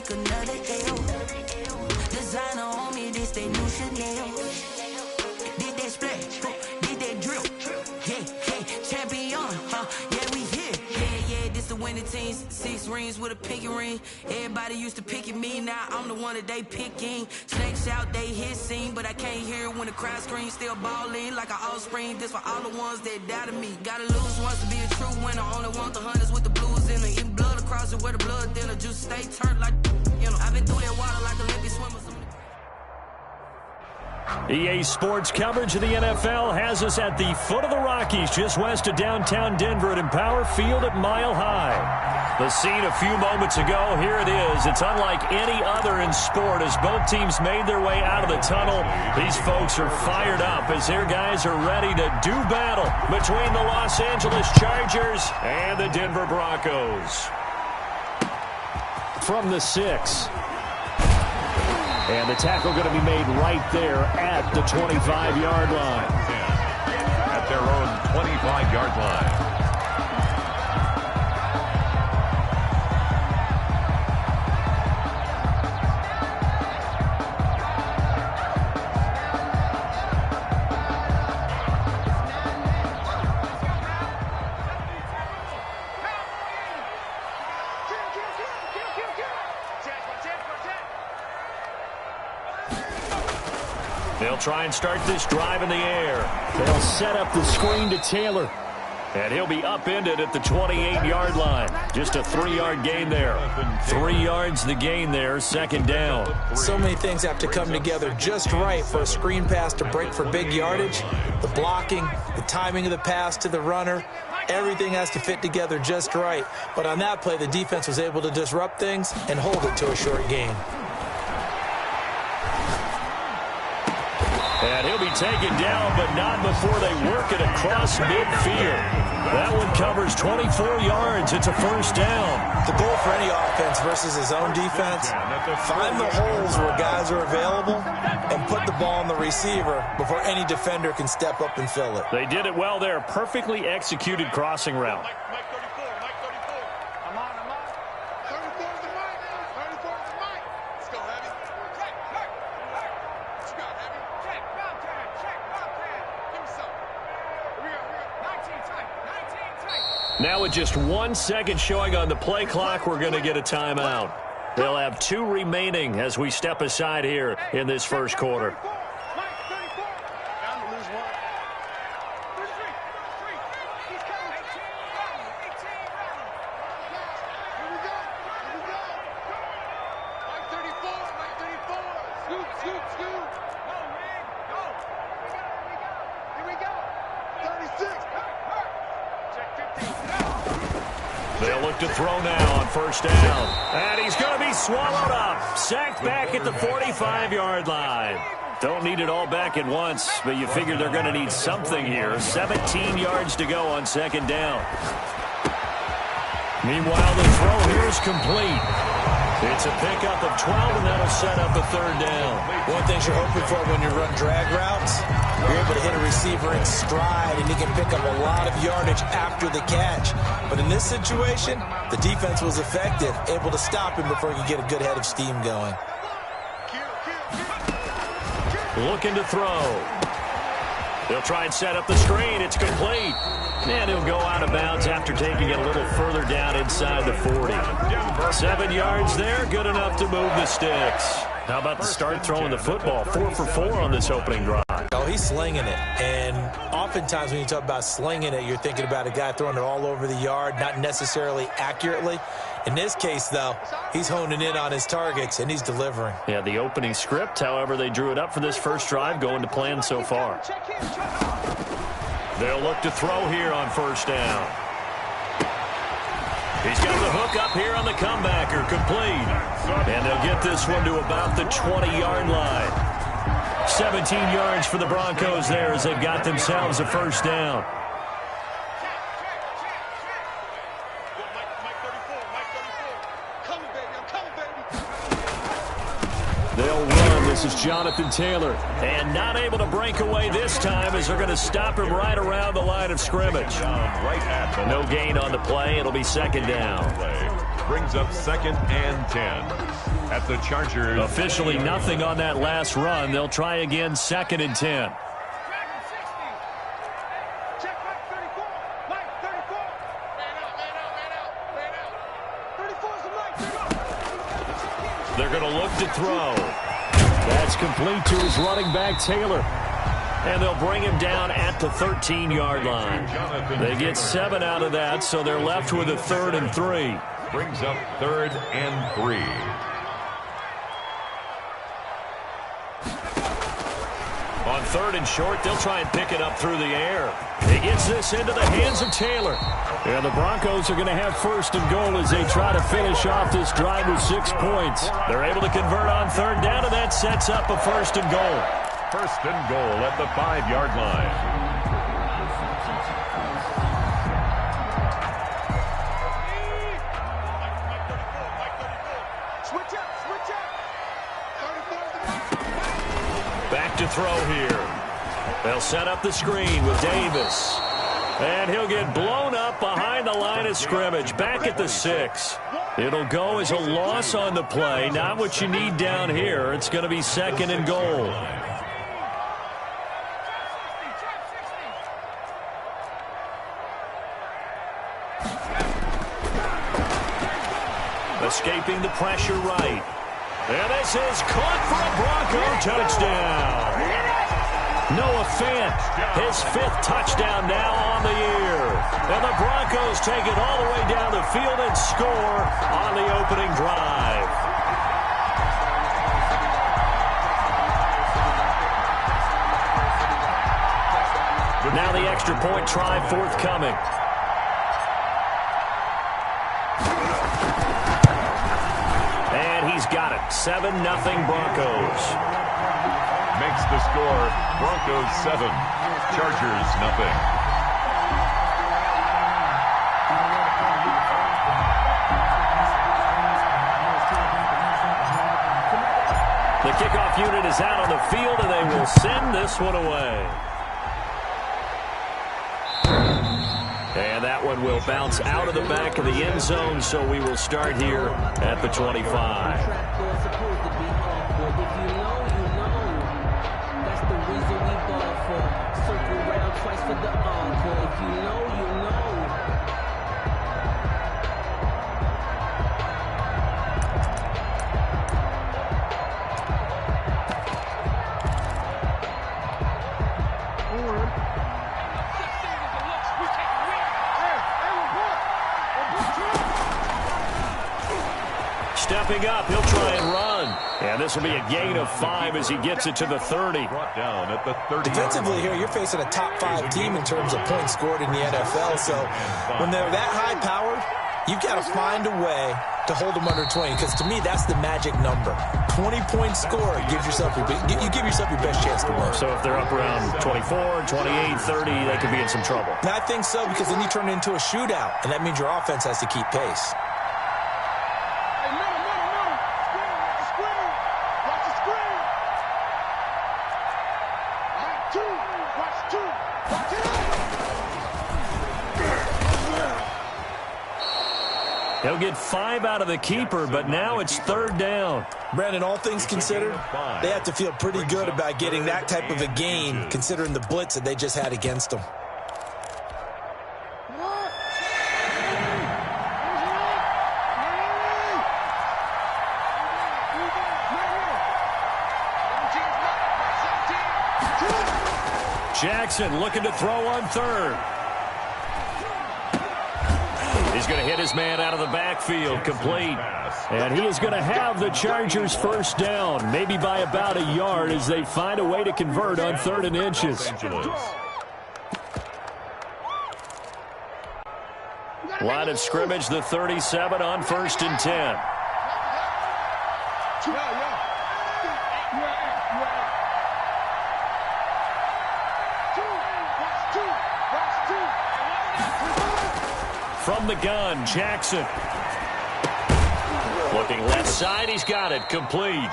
take another L. Designer on me, this they new Chanel. Did that splash, did that drip. Yeah, champion, yeah, we here. Yeah, this the winning teams. 6 rings with a pinky ring. Everybody used to pick at me, now I'm the one that they picking. Snakes out, they hit scene, but I can't hear it when the crowd screams. Still balling like an offspring. This for all the ones that doubted me. Gotta lose once to be a true winner. Only want the hunters with the blues in it. Eating blood across it where the blood thinner. Juice stay turned like, you know. I've been through that water like Olympic swimmers. EA Sports coverage of the NFL has us at the foot of the Rockies, just west of downtown Denver at Empower Field at Mile High. The scene a few moments ago, here it is. It's unlike any other in sport as both teams made their way out of the tunnel. These folks are fired up as their guys are ready to do battle between the Los Angeles Chargers and the Denver Broncos. From the 6. And the tackle going to be made right there at the 25-yard line. At their own 25-yard line. They'll try and start this drive in the air. They'll set up the screen to Taylor. And he'll be upended at the 28-yard line. Just a 3-yard gain there. 3 yards the gain there, second down. So many things have to come together just right for a screen pass to break for big yardage. The blocking, the timing of the pass to the runner, everything has to fit together just right. But on that play, the defense was able to disrupt things and hold it to a short gain. And he'll be taken down, but not before they work it across midfield. That one covers 24 yards. It's a first down. The goal for any offense versus his own defense, find the holes where guys are available and put the ball on the receiver before any defender can step up and fill it. They did it well there. Perfectly executed crossing route. Now with just 1 second showing on the play clock, we're going to get a timeout. They'll have 2 remaining as we step aside here in this first quarter. They'll look to throw now on first down. And he's going to be swallowed up. Sacked back at the 45-yard line. Don't need it all back at once, but you figure they're going to need something here. 17 yards to go on second down. Meanwhile, the throw here is complete. It's a pickup of 12, and that'll set up a third down. One thing you're hoping for when you run drag routes, you're able to hit a receiver in stride, and he can pick up a lot of yardage after the catch. But in this situation, the defense was effective, able to stop him before he could get a good head of steam going. Looking to throw. They'll try and set up the screen. It's complete. And he'll go out of bounds after taking it a little further down inside the 40. 7 yards there, good enough to move the sticks. How about the start throwing the football? 4 for 4 on this opening drive. Oh, he's slinging it. And oftentimes when you talk about slinging it, you're thinking about a guy throwing it all over the yard, not necessarily accurately. In this case, though, he's honing in on his targets, and he's delivering. Yeah, the opening script, however, they drew it up for this first drive, going to plan so far. They'll look to throw here on first down. He's got the hook up here on the comebacker, complete. And they'll get this one to about the 20-yard line. 17 yards for the Broncos there as they've got themselves a first down. They'll run. This is Jonathan Taylor. And not able to break away this time as they're going to stop him right around the line of scrimmage. No gain on the play. It'll be second down. Brings up 2nd and 10. at the Chargers. Officially nothing on that last run. They'll try again, 2nd and 10. They're going to look to throw. That's complete to his running back, Taylor. And they'll bring him down at the 13-yard line. They get 7 out of that, so they're left with a 3rd and 3. Brings up 3rd and 3. On 3rd and short, they'll try and pick it up through the air. He gets this into the hands of Taylor. And the Broncos are going to have 1st and goal as they try to finish off this drive with 6 points. They're able to convert on 3rd down, and that sets up a 1st and goal. 1st and goal at the 5-yard line. Back to throw here. They'll set up the screen with Davis. And he'll get blown up behind the line of scrimmage, back at the 6. It'll go as a loss on the play. Not what you need down here. It's going to be 2nd and goal. Escaping the pressure right. And this is caught for a Bronco touchdown. Noah Fant, his 5th touchdown now on the year. And the Broncos take it all the way down the field and score on the opening drive. Now the extra point try forthcoming. And he's got it. 7-0 Broncos. Makes the score Broncos 7, Chargers nothing. The kickoff unit is out on the field, and they will send this one away. And that one will bounce out of the back of the end zone, so we will start here at the 25. Stepping up, he'll try and run. And this will be a gain of 5 as he gets it to the 30. Brought down at the 30. Defensively here, you're facing a top 5 team in terms of points scored in the NFL. So when they're that high-powered, you've got to find a way to hold them under 20. Because to me, that's the magic number. 20-point score gives yourself you give yourself your best chance to win. So if they're up around 24, 28, 30, they could be in some trouble. And I think so, because then you turn it into a shootout, and that means your offense has to keep pace. He'll get 5 out of the keeper, but now it's 3rd down. Brandon, all things considered, they have to feel pretty good about getting that type of a gain, considering the blitz that they just had against them. Jackson looking to throw on 3rd. He's going to hit his man out of the backfield, complete. And he is going to have the Chargers 1st down, maybe by about a yard as they find a way to convert on 3rd and inches. Line of scrimmage, the 37 on 1st and 10. From the gun, Jackson. Looking left side, he's got it, complete.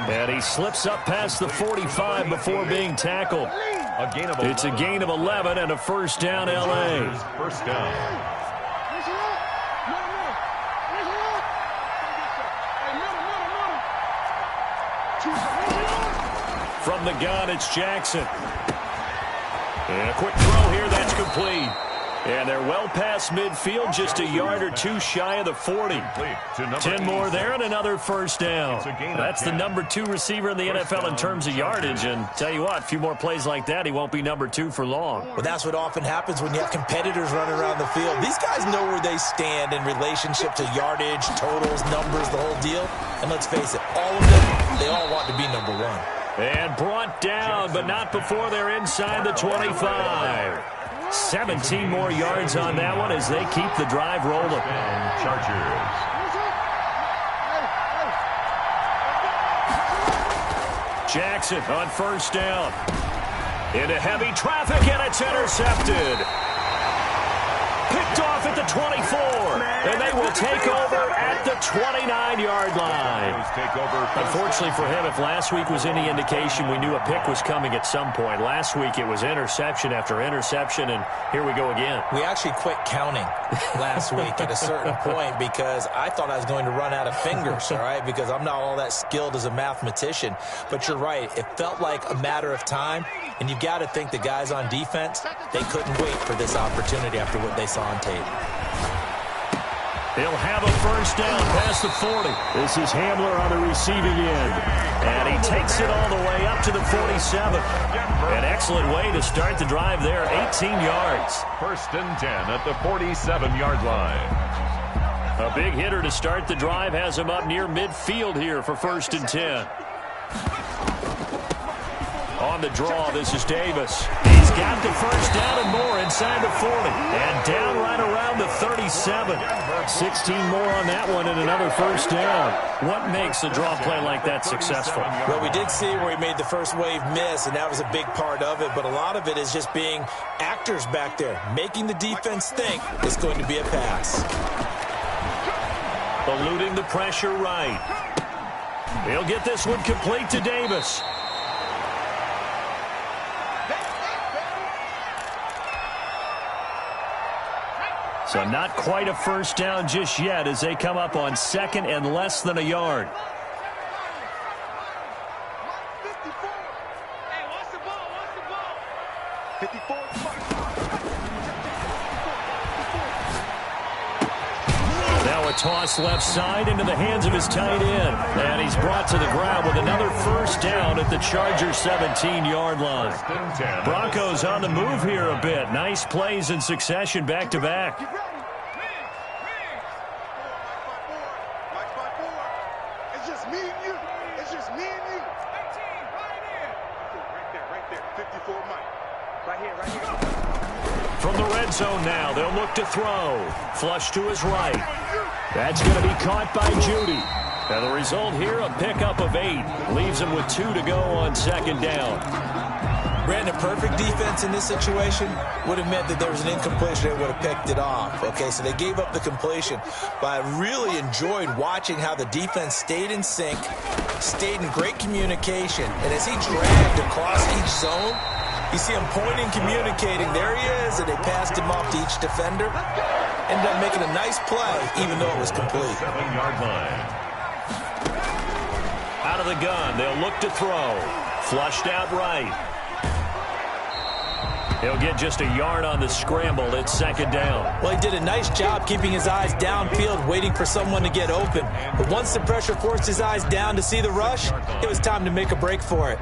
And he slips up past the 45 before being tackled. It's a gain of 11 and a 1st down, L.A. 1st down. From the gun, it's Jackson. And a quick throw here, that's complete. And they're well past midfield, just a yard or two shy of the 40. 10 more there and another first down. That's the number 2 receiver in the NFL in terms of yardage. And tell you what, a few more plays like that, he won't be number 2 for long. Well, that's what often happens when you have competitors running around the field. These guys know where they stand in relationship to yardage, totals, numbers, the whole deal. And let's face it, all of them, they all want to be number 1. And brought down, but not before they're inside the 25. 17 more yards on that one as they keep the drive rolling. Chargers. Jackson on first down. Into heavy traffic, and it's intercepted. Picked off at the 24, and they will take over at the 29-yard line. Unfortunately for him, if last week was any indication, we knew a pick was coming at some point. Last week it was interception after interception, and here we go again. We actually quit counting last week at a certain point because I thought I was going to run out of fingers, all right, because I'm not all that skilled as a mathematician. But you're right. It felt like a matter of time, and you've got to think the guys on defense, they couldn't wait for this opportunity after what they saw on tape. He'll have a first down past the 40. This is Hamler on the receiving end. And he takes it all the way up to the 47. An excellent way to start the drive there, 18 yards. First and 10 at the 47-yard line. A big hitter to start the drive has him up near midfield here for first and 10. On the draw, this is Davis. He's got the first down and more inside the 40. And down right around the 37. 16 more on that one and another first down. What makes a draw play like that successful? Well, we did see where he made the first wave miss, and that was a big part of it. But a lot of it is just being actors back there, making the defense think it's going to be a pass. Eluding the pressure right. He'll get this one complete to Davis. So not quite a first down just yet as they come up on second and less than a yard. Now a toss left side into the hands of his tight end. And he's brought to the ground with another first down at the Chargers' 17-yard line. Broncos on the move here a bit. Nice plays in succession back-to-back. From the red zone now, they'll look to throw. Flush to his right. That's going to be caught by Judy. And the result here, a pickup of 8. Leaves him with 2 to go on second down. Brandon, perfect defense in this situation would have meant that there was an incompletion that would have picked it off. Okay, so they gave up the completion. But I really enjoyed watching how the defense stayed in sync, stayed in great communication. And as he dragged across each zone, you see him pointing, communicating. There he is, and they passed him off to each defender. Ended up making a nice play, even though it was complete. 7-yard line. Out of the gun, they'll look to throw. Flushed out right. He'll get just a yard on the scramble. It's second down. Well, he did a nice job keeping his eyes downfield, waiting for someone to get open. But once the pressure forced his eyes down to see the rush, it was time to make a break for it.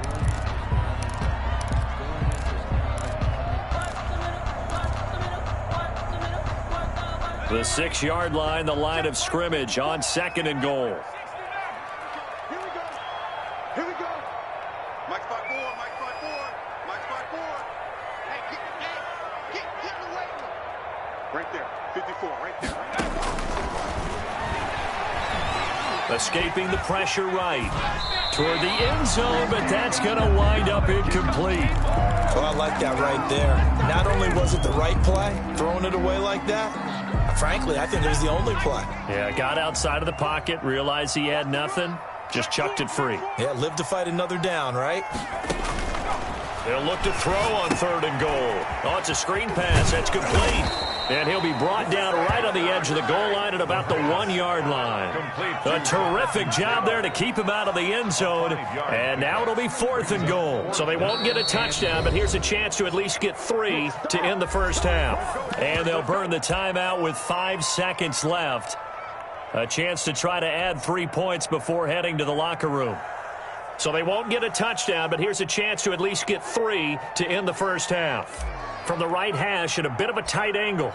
The 6-yard line, the line of scrimmage on second and goal. Here we go. Mike spot forward, Mike spot forward, Mike spot forward. Hey, get away. Right there, 54, right there. Escaping the pressure right. Toward the end zone, but that's going to wind up incomplete. Well, I like that right there. Not only was it the right play, throwing it away like that, frankly, I think it was the only play. Yeah, got outside of the pocket, realized he had nothing, just chucked it free. Yeah, live to fight another down, right? They'll look to throw on 3rd and goal. Oh, it's a screen pass. That's complete. And he'll be brought down right on the edge of the goal line at about the 1-yard line. A terrific job there to keep him out of the end zone. And now it'll be 4th and goal. So they won't get a touchdown, but here's a chance to at least get 3 to end the first half. And they'll burn the timeout with 5 seconds left. A chance to try to add 3 points before heading to the locker room. So they won't get a touchdown, but here's a chance to at least get 3 to end the first half. From the right hash at a bit of a tight angle.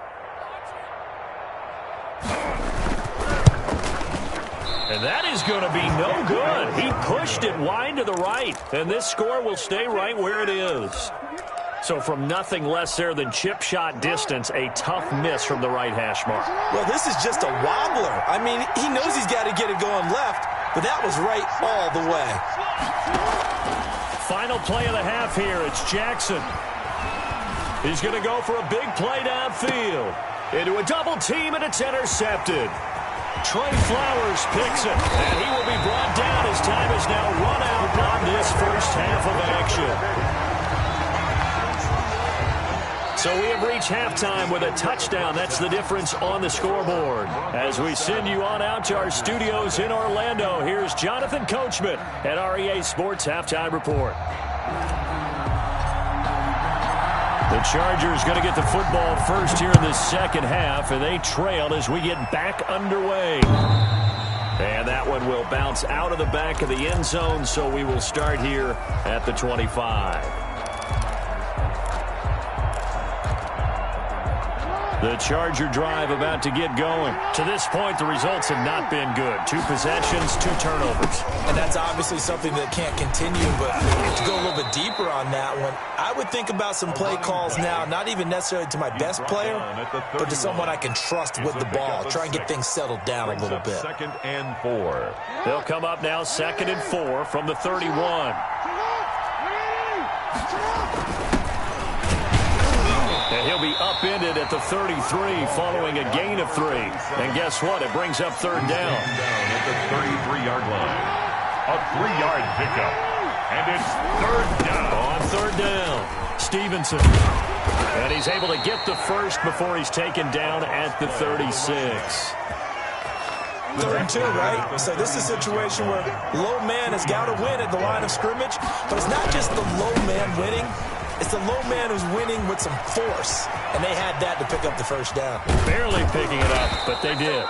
And that is going to be no good. He pushed it wide to the right, and this score will stay right where it is. So from nothing less there than chip shot distance, a tough miss from the right hash mark. Well, this is just a wobbler. I mean, he knows he's got to get it going left, but that was right all the way. Final play of the half here. It's Jackson. He's going to go for a big play downfield. Into a double team, and it's intercepted. Trey Flowers picks it, and he will be brought down as time is now run out on this first half of action. So we have reached halftime with a touchdown. That's the difference on the scoreboard. As we send you on out to our studios in Orlando, here's Jonathan Coachman at REA Sports Halftime Report. The Chargers going to get the football first here in the second half, and they trail as we get back underway. And that one will bounce out of the back of the end zone, so we will start here at the 25. The Charger drive about to get going. To this point, the results have not been good. 2 possessions, 2 turnovers. And that's obviously something that can't continue, but to go a little bit deeper on that one, I would think about some play calls now, not even necessarily to my best player, but to someone I can trust with the ball. Try and get things settled down a little bit. 2nd and 4. They'll come up now 2nd and 4 from the 31. And he'll be upended at the 33 following a gain of 3. And guess what? It brings up 3rd down. At the 33-yard line. A 3-yard pickup. And it's 3rd down. On 3rd down, Stevenson. And he's able to get the first before he's taken down at the 36. 3rd and 2, right? So this is a situation where low man has got to win at the line of scrimmage, but it's not just the low man winning. It's the low man who's winning with some force, and they had that to pick up the first down. Barely picking it up, but they did.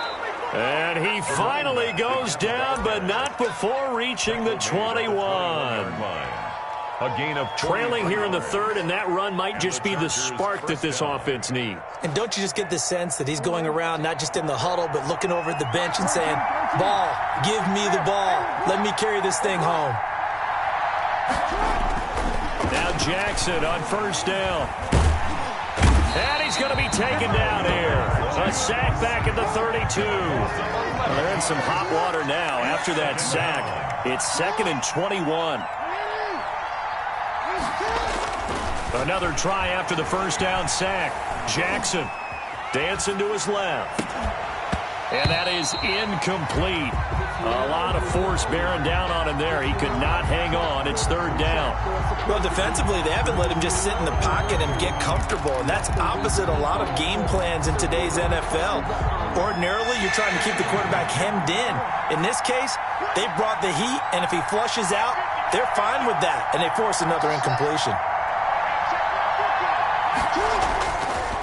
And he finally goes down, but not before reaching the 21. A gain of trailing here in the 3rd, and that run might just be the spark that this offense needs. And don't you just get the sense that he's going around not just in the huddle, but looking over at the bench and saying, ball, give me the ball. Let me carry this thing home. Now Jackson on 1st down. And he's going to be taken down here. A sack back at the 32. Well, they're in some hot water now after that sack. It's 2nd and 21. Another try after the first down sack. Jackson dancing to his left. And that is incomplete. A lot of force bearing down on him there. He could not hang on. It's 3rd down. Well, defensively, they haven't let him just sit in the pocket and get comfortable, and that's opposite a lot of game plans in today's NFL. Ordinarily, you're trying to keep the quarterback hemmed in. In this case, they brought the heat, and if he flushes out, they're fine with that, and they force another incompletion.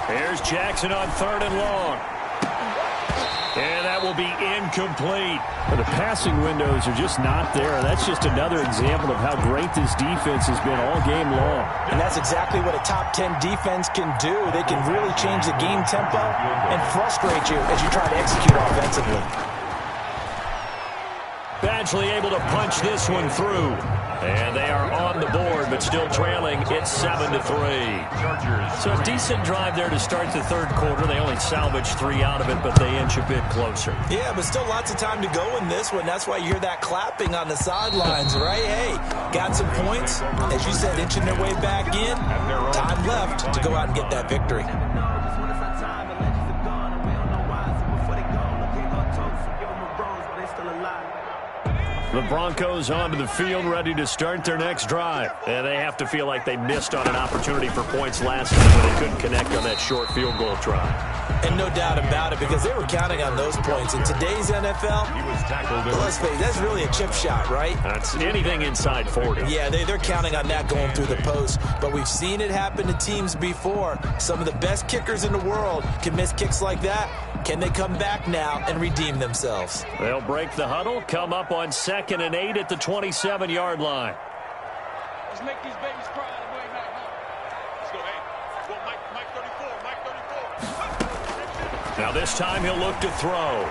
Here's Jackson on 3rd and long. And that will be incomplete. The passing windows are just not there. That's just another example of how great this defense has been all game long. And that's exactly what a top 10 defense can do. They can really change the game tempo and frustrate you as you try to execute offensively. Badgley able to punch this one through. And they are on the board, but still trailing. It's 7-3. So a decent drive there to start the 3rd quarter. They only salvaged 3 out of it, but they inch a bit closer. Yeah, but still lots of time to go in this one. That's why you hear that clapping on the sidelines, right? Hey, got some points. As you said, inching their way back in. Time left to go out and get that victory. The Broncos onto the field, ready to start their next drive. And they have to feel like they missed on an opportunity for points last time when they couldn't connect on that short field goal try. And no doubt about it, because they were counting on those points. In today's NFL, He was tackled. let's face it, that's really a chip shot, right? That's anything inside 40. Yeah, they're counting on that going through the post. But we've seen it happen to teams before. Some of the best kickers in the world can miss kicks like that. Can they come back now and redeem themselves? They'll break the huddle, come up on 2nd and 8 at the 27-yard line. Let's make these babies cry on the way back home. Let's go, hey. Go, Mike 34, Mike 34. Now this time he'll look to throw.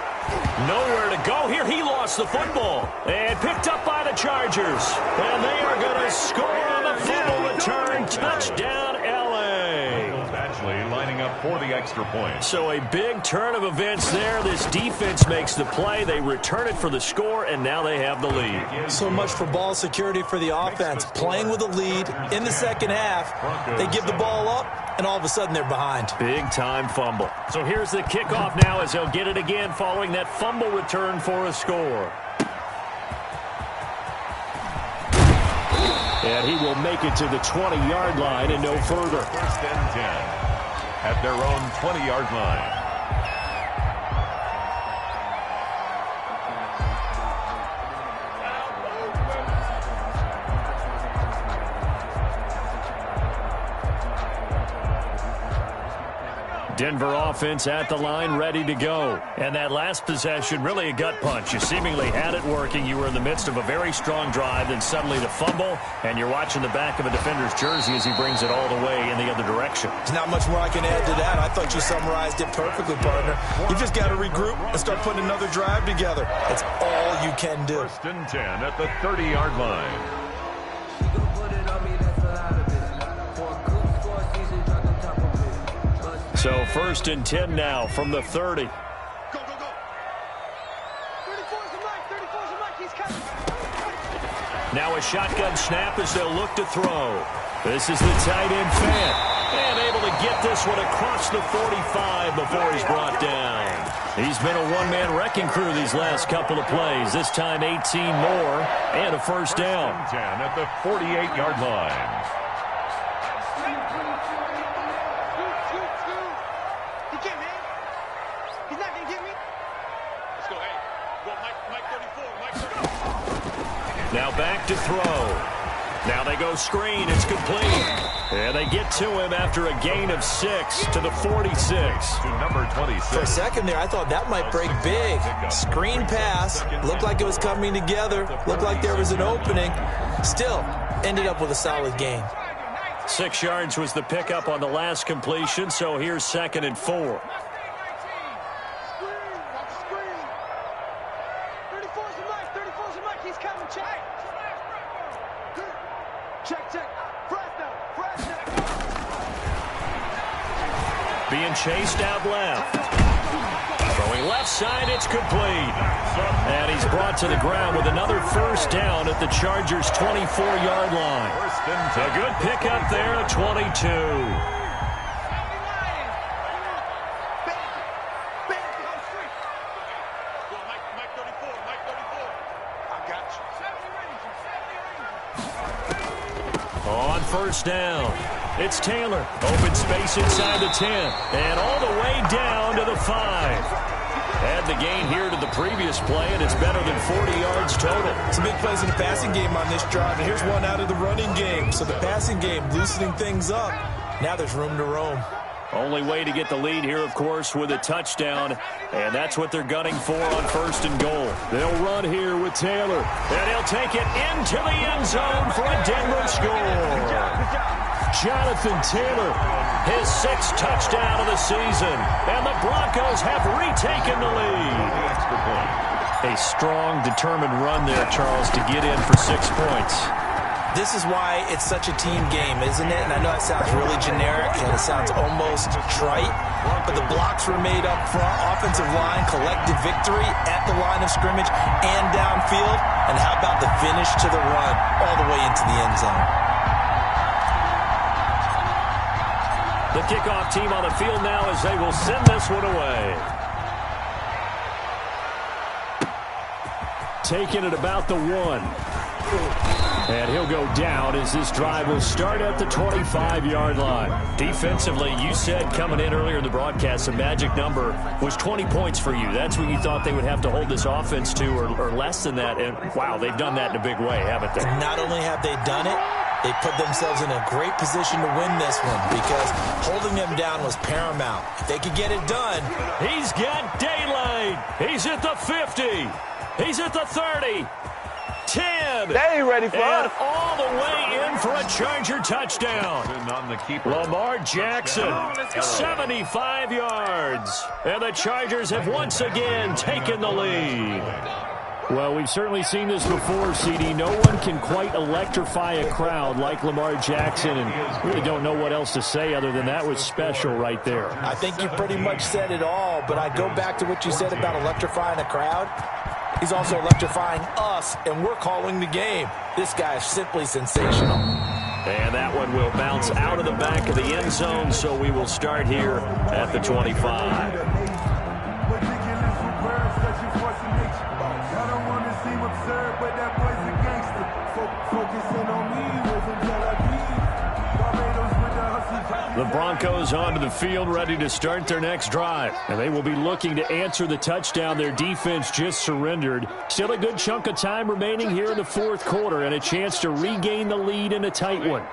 Nowhere to go here. He lost the football. And picked up by the Chargers. And they are going to score on the fumble return. Touchdown, L.A. Actually lining up for the extra point. So a big turn of events there. This defense makes the play. They return it for the score, and now they have the lead. So much for ball security for the offense. Playing with a lead in the second half. They give the ball up, and all of a sudden they're behind. Big-time fumble. So here's the kickoff now as they'll get it again following that fumble return for a score. And he will make it to the 20-yard line and no further. 1st and 10 at their own 20-yard line. Denver offense at the line, ready to go. And that last possession, really a gut punch. You seemingly had it working. You were in the midst of a very strong drive, then suddenly the fumble, and you're watching the back of a defender's jersey as he brings it all the way in the other direction. There's not much more I can add to that. I thought you summarized it perfectly, partner. You just got to regroup and start putting another drive together. That's all you can do. 1st and 10 at the 30-yard line. So 1st and 10 now from the 30. Go, go, go. 34's a Mike, 34's a Mike, he's coming. Now a shotgun snap as they'll look to throw. This is the tight end fan. And able to get this one across the 45 before he's brought down. He's been a one-man wrecking crew these last couple of plays. This time 18 more and a first down. 1st and 10 at the 48-yard line. He can't, man. He's not going to get me. Let's go, hey. Go, Mike 34, Mike 34. Now back to throw. Now they go screen. It's complete. And they get to him after a gain of 6 to the 46. To number 26. For a second there, I thought that might break big. Screen pass. Looked like it was coming together. Looked like there was an opening. Still, ended up with a solid gain. 6 yards was the pickup on the last completion, so here's 2nd and 4. Screen, watch the screen. 34's a Mike, 34's a Mike, he's coming, check. Check, check. Fresno. Being chased out left. Throwing left side, it's complete. And he's brought to the ground with another first down at the Chargers' 24-yard line. 1st and 10. A good pickup there at 22. Mike 34, Mike 34. I got you. On first down, it's Taylor. Open space inside the 10. And all the way down to the 5. Add the gain here to the previous play, and it's better than 40 yards total. Some big plays in the passing game on this drive, and here's one out of the running game. So the passing game loosening things up. Now there's room to roam. Only way to get the lead here, of course, with a touchdown, and that's what they're gunning for on 1st and goal. They'll run here with Taylor, and he'll take it into the end zone for a Denver score. Jonathan Taylor, his 6th touchdown of the season, and the Broncos have retaken the lead. Extra point. A strong, determined run there, Charles, to get in for 6 points. This is why it's such a team game, isn't it? And I know it sounds really generic and it sounds almost trite, but the blocks were made up front, offensive line, collective victory at the line of scrimmage and downfield. And how about the finish to the run all the way into the end zone? The kickoff team on the field now as they will send this one away. taken at about the 1. And he'll go down as this drive will start at the 25-yard line. Defensively, you said coming in earlier in the broadcast, the magic number was 20 points for you. That's what you thought they would have to hold this offense to, or less than that. And, wow, they've done that in a big way, haven't they? And not only have they done it, they put themselves in a great position to win this one because holding them down was paramount. If they could get it done. He's got daylight. He's at the 50. He's at the 30. 10. They ain't ready for and us. all the way in for a Charger touchdown. On the keeper. Lamar Jackson, 75 yards. And the Chargers have once again taken the lead. Well, we've certainly seen this before, CD. No one can quite electrify a crowd like Lamar Jackson, and really don't know what else to say other than that was special right there. I think you pretty much said it all, but I go back to what you said about electrifying a crowd. He's also electrifying us, and we're calling the game. This guy is simply sensational. And that one will bounce out of the back of the end zone, so we will start here at the 25. The Broncos onto the field, ready to start their next drive. And they will be looking to answer the touchdown their defense just surrendered. Still a good chunk of time remaining here in the fourth quarter and a chance to regain the lead in a tight one.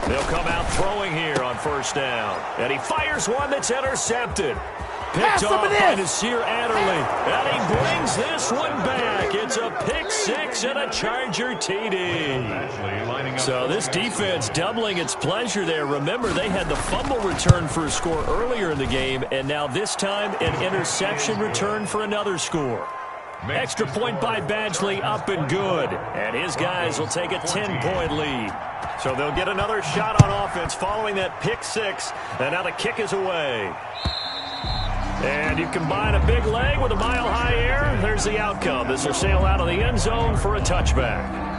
They'll come out throwing here on first down. And he fires one that's intercepted. Picked off by Nasir Adderley. And he brings this one back. It's a pick six and a Charger TD. So this defense doubling its pleasure there. Remember, they had the fumble return for a score earlier in the game, and now this time an interception return for another score. Extra point by Badgley, up and good. And his guys will take a 10-point lead. So they'll get another shot on offense following that pick six. And now the kick is away. And you combine a big leg with a mile-high air, there's the outcome. This will sail out of the end zone for a touchback.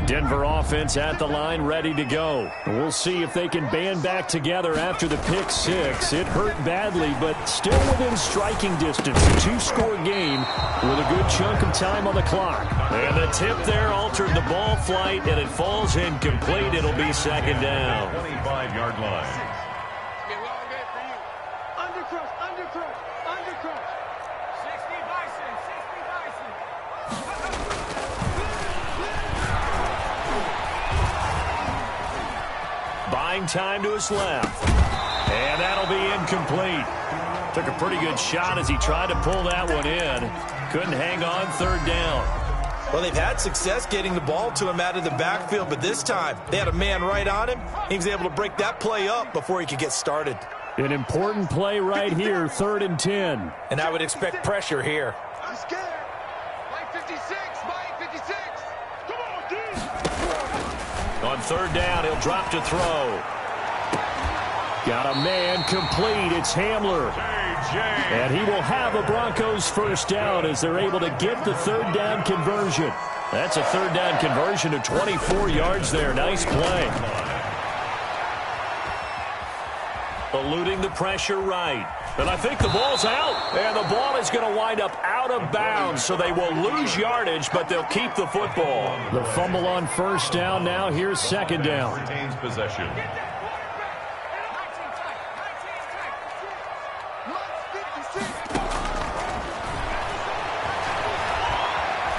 Denver offense at the line, ready to go. We'll see if they can band back together after the pick six. It hurt badly, but still within striking distance. A two-score game with a good chunk of time on the clock. And the tip there altered the ball flight, and it falls incomplete. It'll be second down. 25-yard line. Buying time to his left. And that'll be incomplete. Took a pretty good shot as he tried to pull that one in. Couldn't hang on third down. Well, they've had success getting the ball to him out of the backfield, but this time they had a man right on him. He was able to break that play up before he could get started. An important play right here, 3rd and 10. And I would expect pressure here. I'm scared. Mike 56, Mike 56. Come on, dude. On third down, he'll drop to throw. Got a man complete. It's Hamler. And he will have a Broncos first down as they're able to get the third down conversion. That's a third down conversion of 24 yards there. Nice play. Eluding the pressure right. And I think the ball's out. And the ball is going to wind up out of bounds, so they will lose yardage, but they'll keep the football. The fumble on first down. Now here's second down. Retains possession.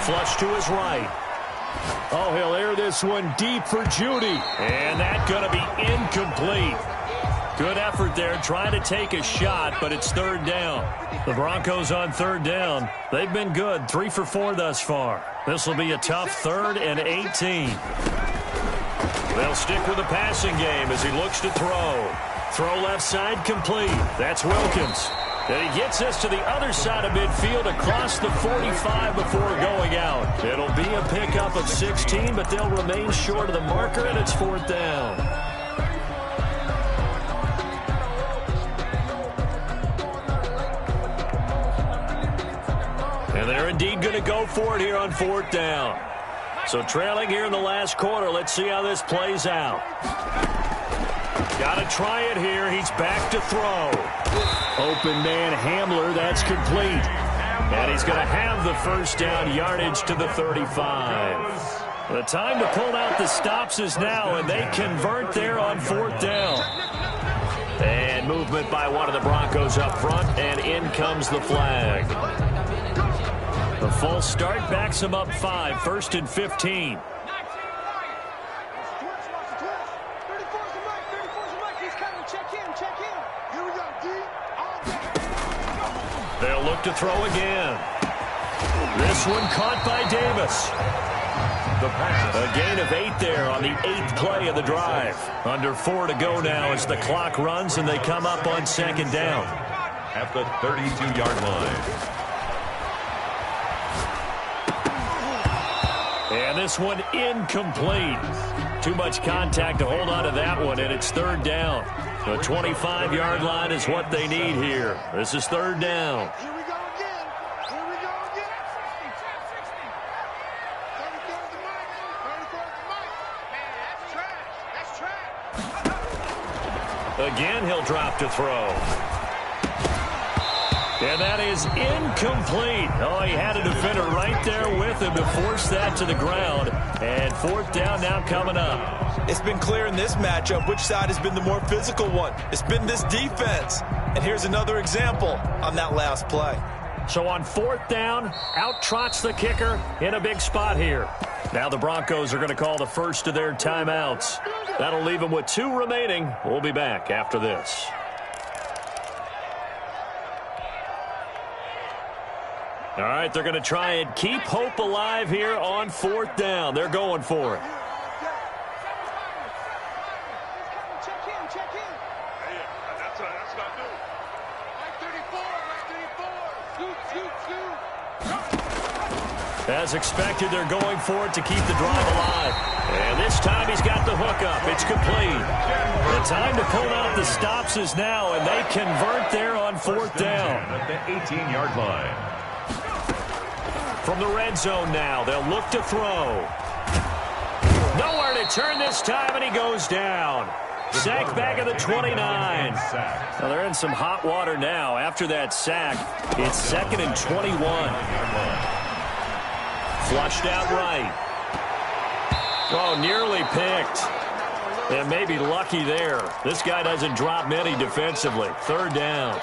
Flush to his right. Oh, he'll air this one deep for Judy. And that's going to be incomplete. Good effort there, trying to take a shot, but it's third down. The Broncos on third down. They've been good, 3 for 4 thus far. This will be a tough 3rd and 18. They'll stick with the passing game as he looks to throw. Throw left side complete. That's Wilkins. And he gets us to the other side of midfield across the 45 before going out. It'll be a pickup of 16, but they'll remain short of the marker, and it's 4th down. And they're indeed going to go for it here on 4th down. So trailing here in the last quarter, let's see how this plays out. Got to try it here. He's back to throw. Open man Hamler, that's complete. And he's going to have the first down, yardage to the 35. The time to pull out the stops is now, and they convert there on 4th down. And movement by one of the Broncos up front, and in comes the flag. The false start backs him up 5, 1st and 15. They'll look to throw again. This one caught by Davis. The pass. A gain of 8 there on the 8th play of the drive. Under 4 to go now as the clock runs and they come up on 2nd down. At the 32-yard line. And this one incomplete. Too much contact to hold on to that one, and it's 3rd down. The 25-yard line is what they need here. This is 3rd down. Here we go again. Here we go again. 34's the mic. 34's the mic. Man, that's trash. That's trash. Again, he'll drop to throw. And that is incomplete. Oh, he had a defender right there with him to force that to the ground. And 4th down now coming up. It's been clear in this matchup which side has been the more physical one. It's been this defense. And here's another example on that last play. So on 4th down, out trots the kicker in a big spot here. Now the Broncos are going to call the first of their timeouts. That'll leave them with 2 remaining. We'll be back after this. All right, they're going to try and keep hope alive here on 4th down. They're going for it. Check in. Hey, that's what I do. Mike 34. As expected, they're going for it to keep the drive alive. And this time he's got the hook up. It's complete. The time to pull out the stops is now, and they convert there on 4th down. At the 18-yard line. From the red zone now, they'll look to throw. Nowhere to turn this time, and he goes down. Sack back at the 29. Well, they're in some hot water now. After that sack, it's 2nd and 21. Flushed out right. Oh, nearly picked. And maybe lucky there. This guy doesn't drop many defensively. 3rd down.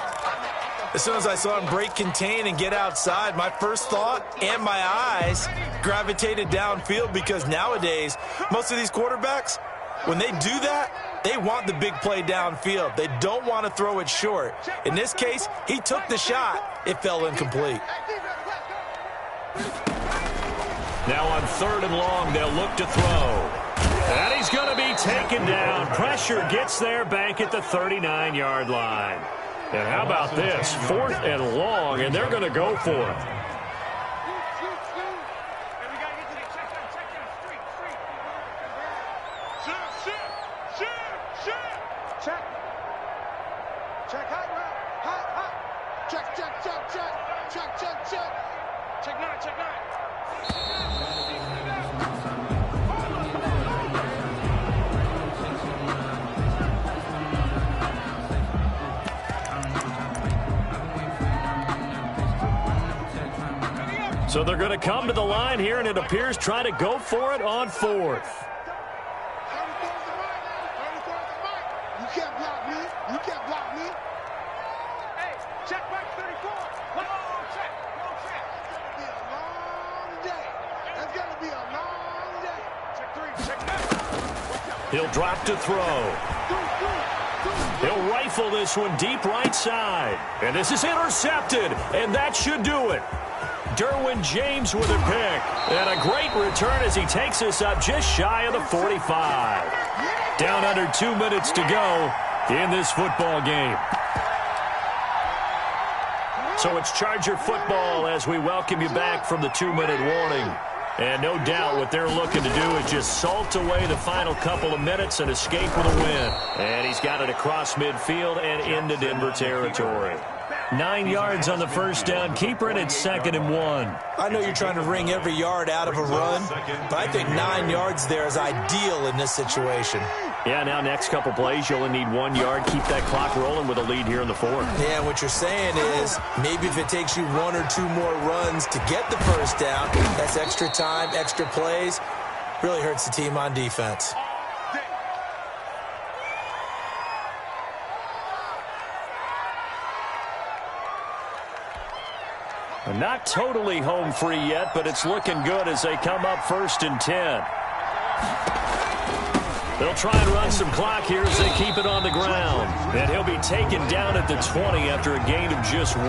As soon as I saw him break contain and get outside, my first thought and my eyes gravitated downfield, because nowadays, most of these quarterbacks, when they do that, they want the big play downfield. They don't want to throw it short. In this case, he took the shot. It fell incomplete. Now on 3rd and long, they'll look to throw. And he's going to be taken down. Pressure gets there back at the 39-yard line. And how about this? 4th and long, and they're going to go for it. Check hot route. Hot. Check. Check 9. So they're going to come to the line here, and it appears try to go for it on 4th. 34's the mic. You can't block me. Hey, check Mike 34. Whoa, check. That's going to be a long day. Check 3. Check 9. He'll drop to throw. He'll rifle this one deep right side. And this is intercepted, and that should do it. Derwin James with a pick. And a great return as he takes us up just shy of the 45. Down under 2 minutes to go in this football game. So it's Charger football as we welcome you back from the 2-minute warning. And no doubt what they're looking to do is just salt away the final couple of minutes and escape with a win. And he's got it across midfield and into Denver territory. 9 yards on the first down keeper, and it's 2nd and 1. I know you're trying to wring every yard out of a run, but I think 9 yards there is ideal in this situation. Yeah, now next couple plays, you only need 1 yard. Keep that clock rolling with a lead here in the fourth. Yeah, what you're saying is maybe if it takes you 1 or 2 more runs to get the first down, that's extra time, extra plays. Really hurts the team on defense. Not totally home free yet, but it's looking good as they come up 1st and 10. They'll try and run some clock here as they keep it on the ground. And he'll be taken down at the 20 after a gain of just 1.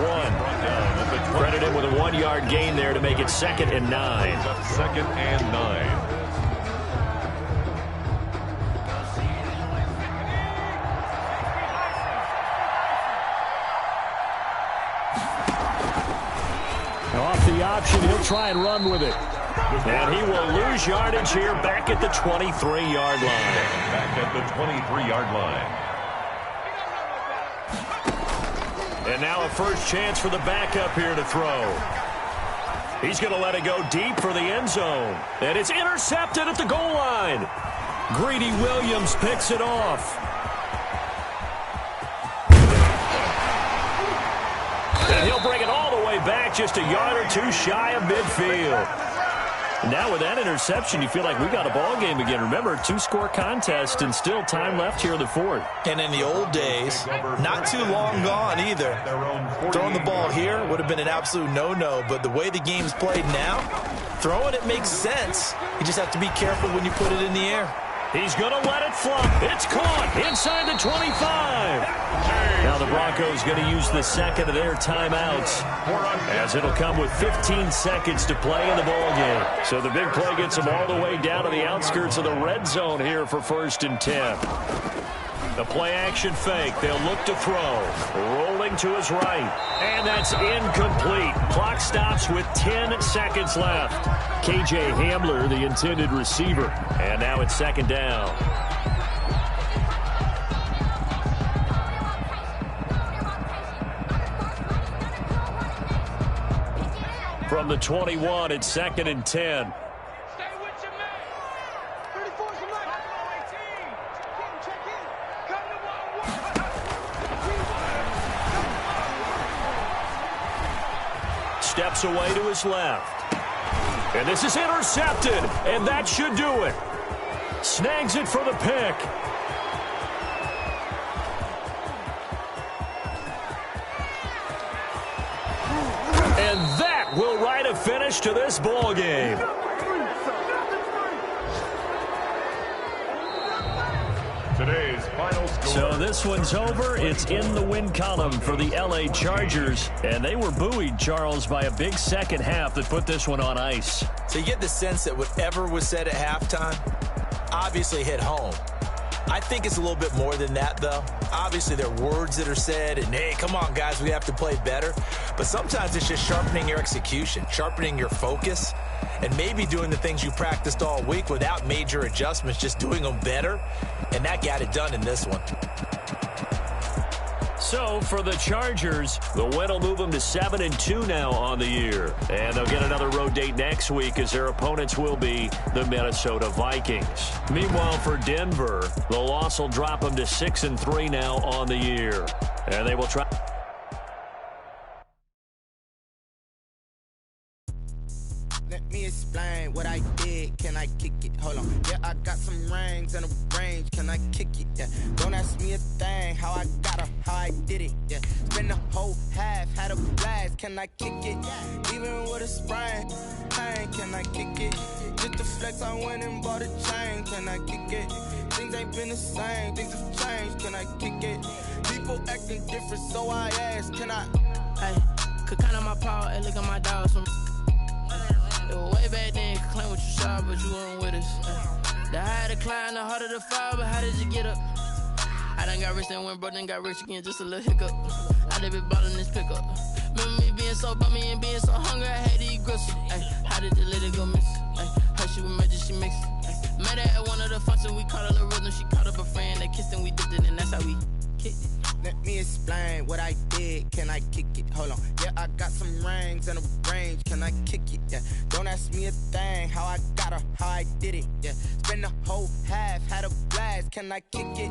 Credit him with a 1-yard gain there to make it 2nd and 9. 2nd and 9. Off the option, he'll try and run with it. And he will lose yardage here back at the 23-yard line. Back at the 23-yard line. And now a first chance for the backup here to throw. He's going to let it go deep for the end zone. And it's intercepted at the goal line. Greedy Williams picks it off. And he'll bring it all the way back, just a yard or 2 shy of midfield. Now with that interception, you feel like we got a ball game again. Remember, 2-score contest and still time left here in the fourth. And in the old days, not too long gone either. Throwing the ball here would have been an absolute no-no, but the way the game's played now, throwing it makes sense. You just have to be careful when you put it in the air. He's going to let it flop. It's caught inside the 25. Now the Broncos going to use the second of their timeouts, as it'll come with 15 seconds to play in the ballgame. So the big play gets them all the way down to the outskirts of the red zone here for 1st and 10. The play-action fake. They'll look to throw. Rolling to his right. And that's incomplete. Clock stops with 10 seconds left. K.J. Hamler, the intended receiver. And now it's 2nd down. From the 21, it's 2nd and 10. Steps away to his left. And this is intercepted, and that should do it. Snags it for the pick. And that will write a finish to this ball game. Today's final score. So this one's over. It's in the win column for the L.A. Chargers. And they were buoyed, Charles, by a big second half that put this one on ice. So you get the sense that whatever was said at halftime obviously hit home. I think it's a little bit more than that, though. Obviously, there are words that are said, and, hey, come on, guys, we have to play better. But sometimes it's just sharpening your execution, sharpening your focus, and maybe doing the things you practiced all week without major adjustments, just doing them better. And that got it done in this one. So for the Chargers, the win will move them to 7-2 now on the year. And they'll get another road date next week as their opponents will be the Minnesota Vikings. Meanwhile, for Denver, the loss will drop them to 6-3 now on the year. And they will try. Let me explain what I did. Can I kick it? Hold on. Yeah, I got some rings and a range. Can I kick it? Yeah. Don't ask me a thing. How I got her, how I did it. Yeah. Spend the whole half, had a blast. Can I kick it? Even with a sprain, pain. Can I kick it? Just to flex, I went and bought a chain. Can I kick it? Things ain't been the same. Things have changed. Can I kick it? People acting different, so I asked. Can I? Hey, could count on my power and look at my dogs from. It was way back then, could claim what you saw, but you weren't with us. The higher the climb, the harder the fall, but how did you get up? I done got rich and went broke, then got rich again, just a little hiccup. I done been ballin' this pickup. Remember me being so bummy and being so hungry, I had to eat gristle. How did the lady go miss? How she was magic, she mixed. Met her at one of the functions, we caught her the rhythm, she caught up a friend, they kissed and we dipped it, and that's how we kicked it. Let me explain what I did. Can I kick it? Hold on. Yeah, I got some rings and a range. Can I kick it? Yeah. Don't ask me a thing. How I got her, how I did it. Yeah. Spend the whole half, had a blast. Can I kick it?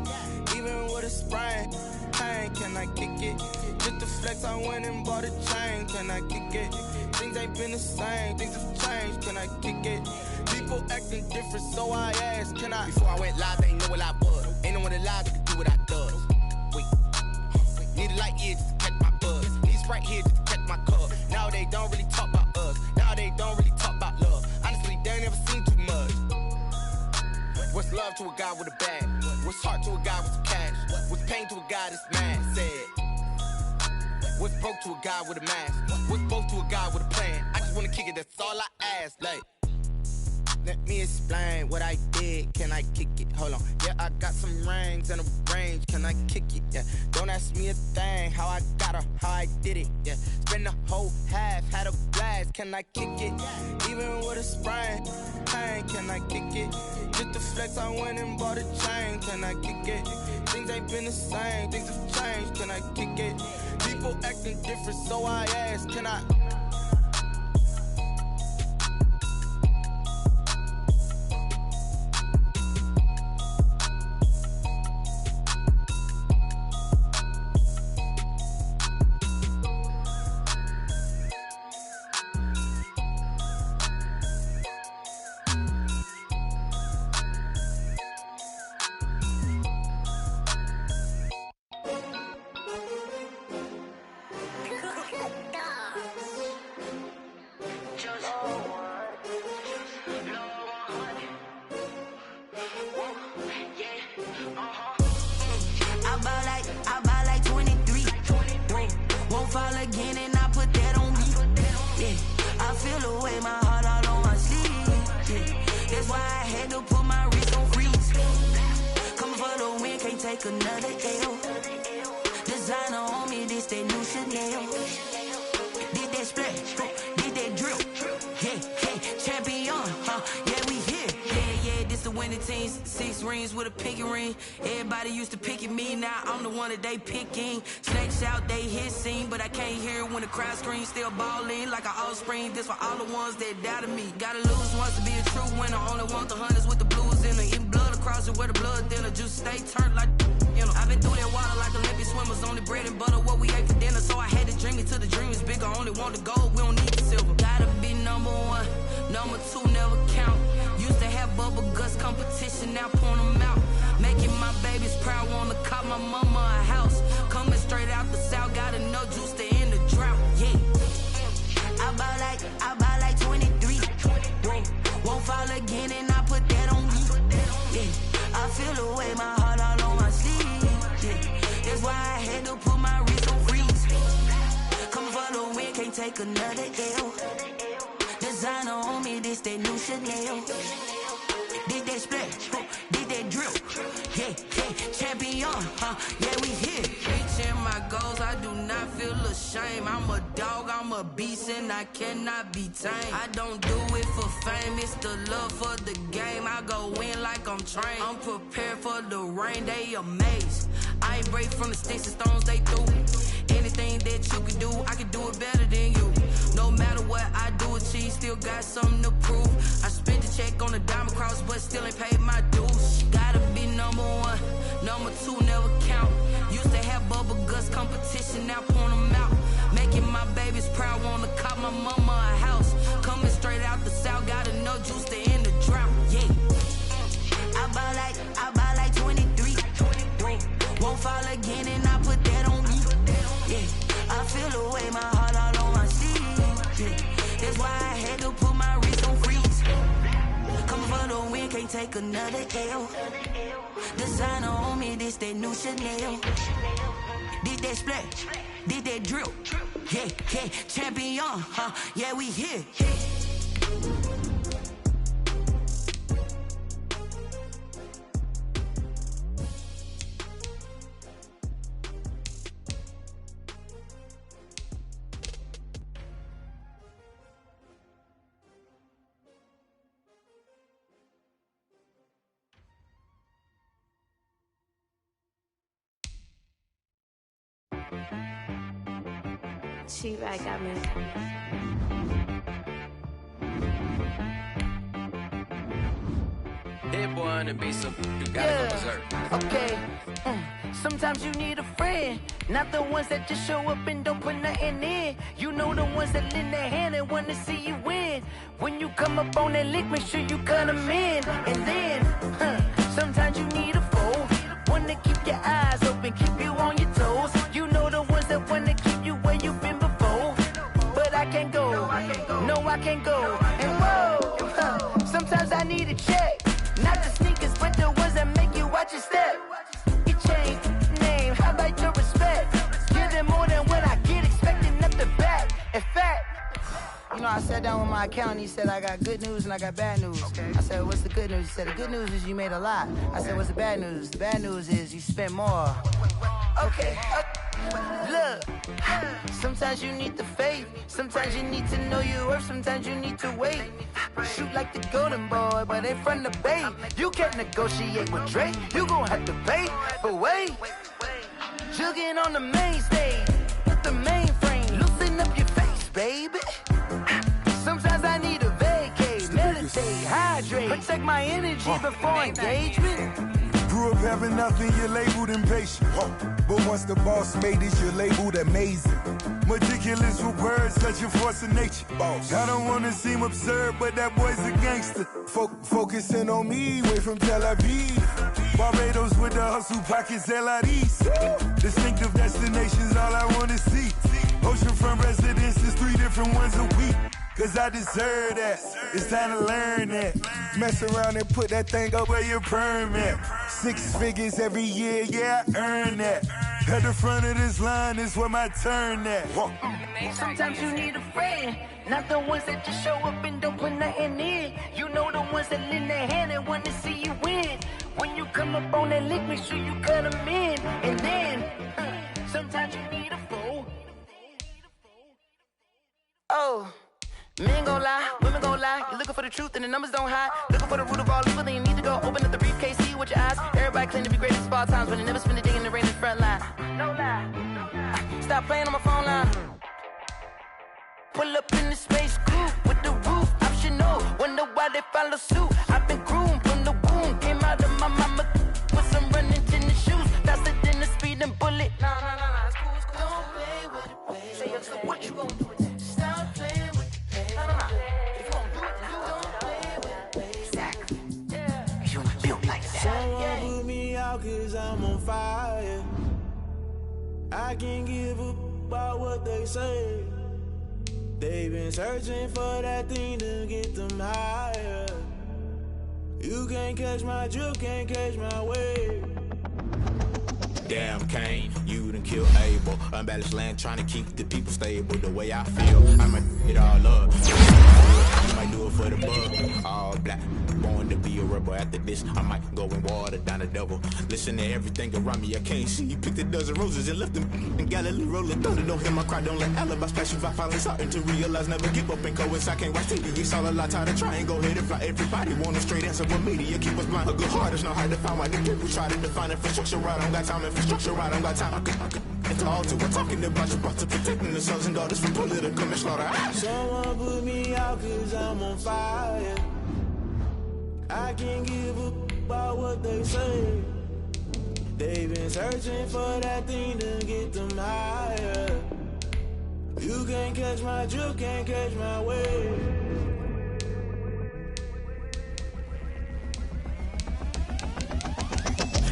Even with a sprain, pain. Can I kick it? Just the flex, I went and bought a chain. Can I kick it? Things ain't been the same. Things have changed. Can I kick it? People acting different, so I asked, can I? Before I went live, they ain't know what I was. Ain't no one alive that could do what I does. Wait. Need a light here just to catch my buzz. Need Sprite here just to catch my cup. Now they don't really talk about us. Now they don't really talk about love. Honestly, they ain't never seen too much. What's love to a guy with a bag? What's heart to a guy with some cash? What's pain to a guy that's mad? Said. What's broke to a guy with a mask? What's broke to a guy with a plan? I just wanna kick it, that's all I ask. Like, let me explain what I did. Can I kick it? Hold on. Yeah, I got some rings and a range. Can I kick it? Yeah. Don't ask me a thing. How I got her, how I did it. Yeah. Spend the whole half, had a blast. Can I kick it? Even with a sprain, pain. Can I kick it? Just the flex, I went and bought a chain. Can I kick it? Things ain't been the same. Things have changed. Can I kick it? People acting different, so I asked, can I? Another L. Designer on me, this that new Chanel. Did that splash, did that drill. Yeah, champion, yeah, we here. Yeah, this the winning teams. 6 rings with a pinky ring. Everybody used to pick at me, now I'm the one that they picking. Snakes out, they hit scene, but I can't hear it when the crowd screams. Still balling like an offspring. This for all the ones that doubted me. Gotta lose once to be a true winner. Only want the hunters with the blues in the eating blood across it where the blood thinner. Juice stay turned like. You know, I've been through that water like Olympic swimmers. Only bread and butter, what we ate for dinner. So I had to dream it till the dream is bigger. Only want the gold, we don't need the silver. Gotta be number 1, number 2 never count. Used to have bubble guts competition, now point them out. Making my babies proud, wanna call my mama a house. Coming straight out the south, gotta know juice to end the drought. Yeah, I buy like 23. Won't fall again, and I put that on me. Yeah, I feel the way, my heart all on my sleeve. That's why I had to put my wrist on freeze. Come for the win, can't take another L. Designer on me, this that new Chanel. Did that splash, did that drill. Yeah, champion, yeah, we here. Reaching my goals, I do not feel ashamed. I'm a dog, I'm a beast, and I cannot be tamed. I don't do it for fame, it's the love for the game. I go in like I'm trained. I'm prepared for the rain, they amazed. I ain't break from the sticks and stones they threw. Anything that you can do, I can do it better than you. No matter what I do, achieve, still got something to prove. I spent the check on the diamond cross, but still ain't paid my dues. Gotta be number 1, number 2 never count. Used to have bubble guts competition, now point them out. Making my babies proud, wanna call my mama a house. Coming straight out the south, gotta know juice to end the drought. Yeah, I buy like 23. Won't fall again, and I put that on me. Yeah, I feel the way, my heart all on my sleeve. Yeah, that's why I had to put my wrist on freeze. Coming for the win, can't take another L. Designer on me, this that new Chanel. Did that splash, did that drill. Yeah, champion, yeah, we here. She right got me. Hit boy and be some you gotta go berserk. Okay. Sometimes you need a friend, not the ones that just show up and don't put nothing in. You know the ones that lend their hand and want to see you win. When you come up on that lick, make sure you cut them in. And then, sometimes you need a foe, one to keep your eyes open, keep you on your toes. You know the ones that want to keep you where you've been before. But I can't go, no I can't go. And whoa, sometimes I need a check. Not the sneakers, but the ones that make you watch your step. Your chain, name, how about your respect? Give them more than what I get, expecting nothing back. In fact, you know, I sat down with my accountant, he said I got good news and I got bad news. I said, what's the good news? He said, the good news is you made a lot. I said, what's the bad news? The bad news is you spent more. Okay, look, sometimes you need the faith, sometimes you need to know your worth, sometimes you need to wait. Shoot like the golden boy, but in front of the bay. You can't negotiate with Drake, you gon' have to pay. But wait, jugging on the main stage, the mainframe, loosen up your face, baby. Sometimes I need a vacate, meditate, hydrate, protect my energy before engagement. Grew up having nothing, you're labeled impatient. But once the boss made it, you're labeled amazing. Meticulous with words, such a force of nature. I don't wanna seem absurd, but that boy's a gangster. Focusing on me, way from Tel Aviv. Barbados with the hustle pockets, LREs. Distinctive destinations, all I wanna see. Oceanfront residences, 3 different ones a week. Cause I deserve that, it's time to learn that. Mess around and put that thing up where your permit. 6 figures every year, yeah, I earn that. At the front of this line is where my turn at. Sometimes you need a friend, not the ones that just show up and don't put nothing in. You know the ones that lend their hand and want to see you win. When you come up on that lick, make sure you cut them in. And then, sometimes you need a foe. Oh. Men gon' lie, women gon' lie. You're looking for the truth and the numbers don't hide. Looking for the root of all evil, then you need to go open up the briefcase, see with your eyes. Everybody claim to be greatest of all times, but they never spend a day in the rain in the front line. No lie. Stop playing on my phone line. Pull up in the space coupe with the roof optional. Wonder why they follow suit. I've been groomed from the womb. Came out of my mama with some running tennis shoes. Faster than the speeding bullet. Nah, it's cool, it's cool. Don't play with it, baby. Say so what you gon' do with it? Stop playing with it. If you gon' do it, then don't play with it. Exactly. Yeah. You built like that. Someone put me out cause I'm on fire. I can't give up about what they say. They've been searching for that thing to get them higher. You can't catch my drift, can't catch my wave. Damn Kane, you done killed Abel. Unbalanced land trying to keep the people stable. The way I feel, I might it all up. You might do it for the bug. All black, born to be a rebel. After this, I might go and water down the devil. Listen to everything around me, I can't see. Picked a dozen roses and left them in Galilee rolling thunder. Don't hear my cry, don't let alibis pass you by. Finally starting to realize, never give up and coincide. Can't watch TV, it's all a lot. Tired of trying, go ahead and fly. Everybody want a straight answer with media. Keep us blind, a good heart is not hard to find. Why the people try to define infrastructure right? I don't got time, infrastructure right, I don't got time. It's all to we're talking about you, about to protecting the sons and daughters from political manslaughter. Someone put me out cause I'm on fire. I can't give up about what they say. They've been searching for that thing to get them higher. You can't catch my drift, can't catch my wave.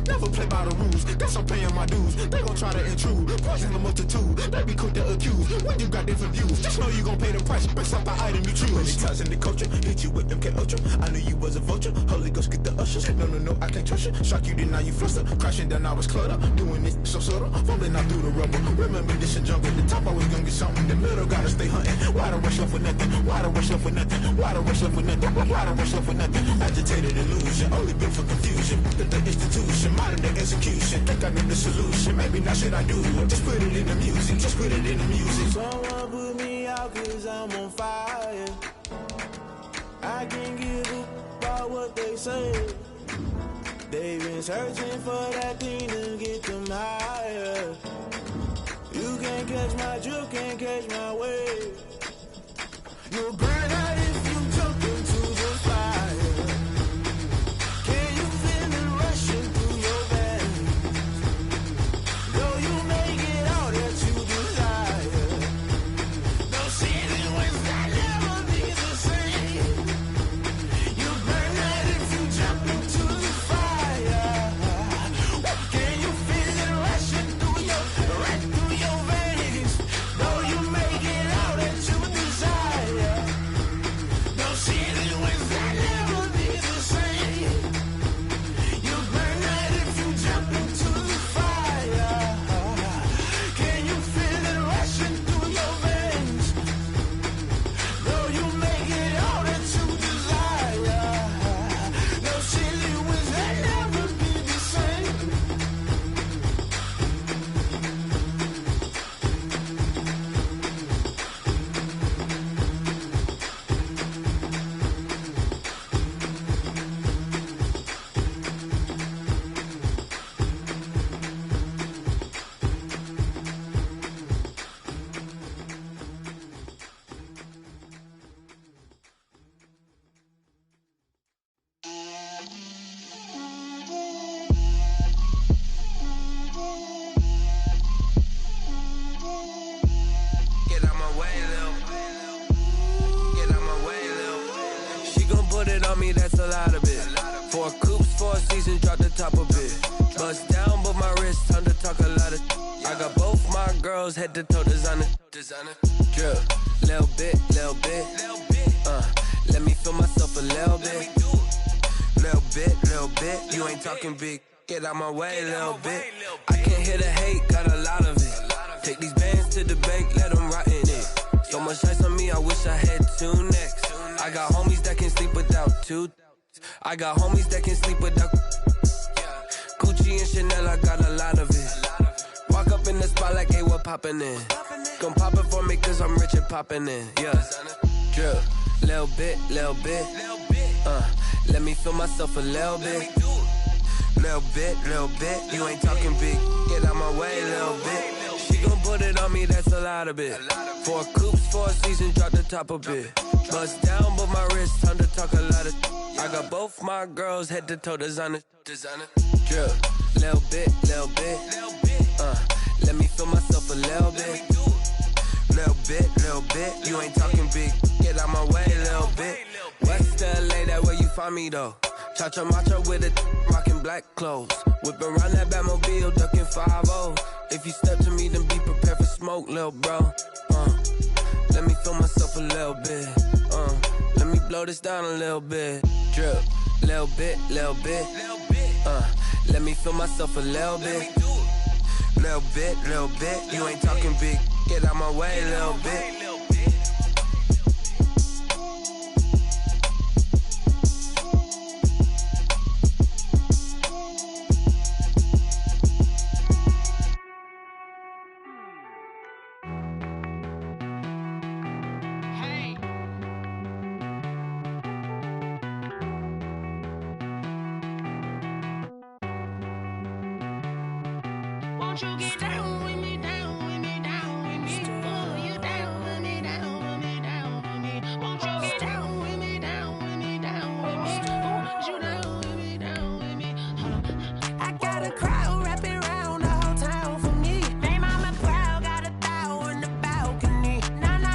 Never play by the rules, guess I'm paying my dues. They gon' try to intrude, poison the multitude. They be quick to accuse, when you got different views. Just know you gon' pay the price, based off the item you choose. Many times in the culture, hit you with MK Ultra. I knew you was a vulture, Holy Ghost get the ushers. No, I can't trust you. Shock you, then now you fluster. Crashing down, I was cluttered. Doing this so subtle, falling out through the rubble. Remember this in jungle, the top I was gonna get something. The middle gotta stay hunting. Why the rush left for nothing? Why the rush left for nothing? Why the rush left for nothing? Why the rush left for nothing? Agitated illusion, only built for confusion. The institution, modern day execution. Think I know the solution, maybe now should I do it? Just put it in the music, just put it in the music. Someone put me out cause I'm on fire. I can't give up about what they say. They've been searching for that thing to get them higher. You can't catch my drift, can't catch my wave. You'll burn out if you jump into the fire. Can you feel it rushing through your veins? Though you make it all that you desire. No ceiling was that never be the same. You'll burn out if you jump into the fire. Can you feel it rushing through your veins? Though you make it all that you desire. No ceiling was that never be the same. You burn out if you jump into the fire. Can you feel it rushing through your veins? Though you make it all that you desire. No ceiling was that never be the same. Get out my way, Lil. Get out my way, Lil. She gon' put it on me, that's a lot of it. 4 coops, 4 seasons, drop the top of it. Bust down, but my wrist, time to talk a lot of. I got both my girls, head to toe designer. Drip, little bit, little bit. Let me feel myself a little bit. Little bit. You ain't talking big. Get out my way, little bit. I can't hear the hate, got a lot of it. Take these bands to the bank, let them rot in it. So much ice on me, I wish I had 2 necks. I got homies that can sleep without 2. I got homies that can sleep without Gucci and Chanel, I got a lot of it. Walk up in the spot like, hey, what poppin' in? Gon' pop it for me cause I'm rich and poppin' in. Yeah, drip, little bit. Let me feel myself a little bit. Little bit. You ain't talking big. Get out my way, little bit. She gon' put it on me, that's a lot of it. 4 coops, 4 seasons, drop the top of it. Bust down, but my wrist, time to talk a lot of. I got both my girls, head to toe designer. Drip, little bit. Let me feel myself a little bit. Little bit. You ain't talking big. Get out my way, little bit. West LA, that where you find me though. Cha-cha matcha with it, rockin' black clothes. Whip around that Batmobile, ducking 5-0. If you step to me, then be prepared for smoke, lil' bro. Let me feel myself a little bit. Let me blow this down a little bit. Drip, little bit. Let me feel myself a little bit. Little bit. You ain't talking big. Get out my way, little bit. Won't you get down with me, down with me, down with me? Oh, you down with me, down with me, down with me. Won't you get down with me, down with me, down with me? Oh, you down with me, down with me? I got a crowd wrapping around the whole town for me. They mama proud, got a thou in the balcony. Nah, I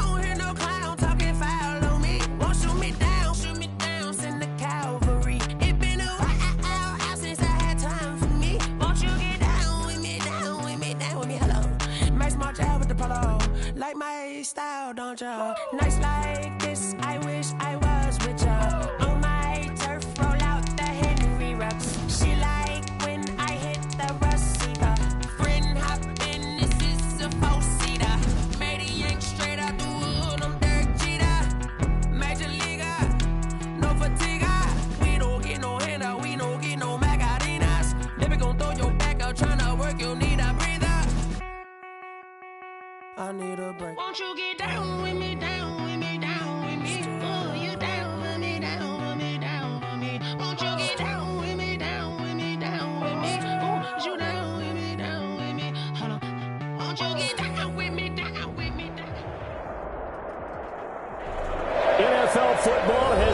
don't hear no clown talking foul on me. Won't shoot me down, send the cavalry. It been a while since I had time for me. Won't you get down with me, down with me, down with me? Hello, nice smart out with the polo. Like my style, don't ya? Nice like this, I wish I was with ya. On my turf, roll out the Henry rocks. She like when I hit the receiver. Friend hop in, this is a 4-seater. Made a yank straight out the wood, I'm Derek Jeter. Major leaguer, no fatigue. We don't get no handout, we don't get no Macarinas. Never gon' throw your back out, tryna work, you need a breather. I need a break. Won't you get down with me, down with me, down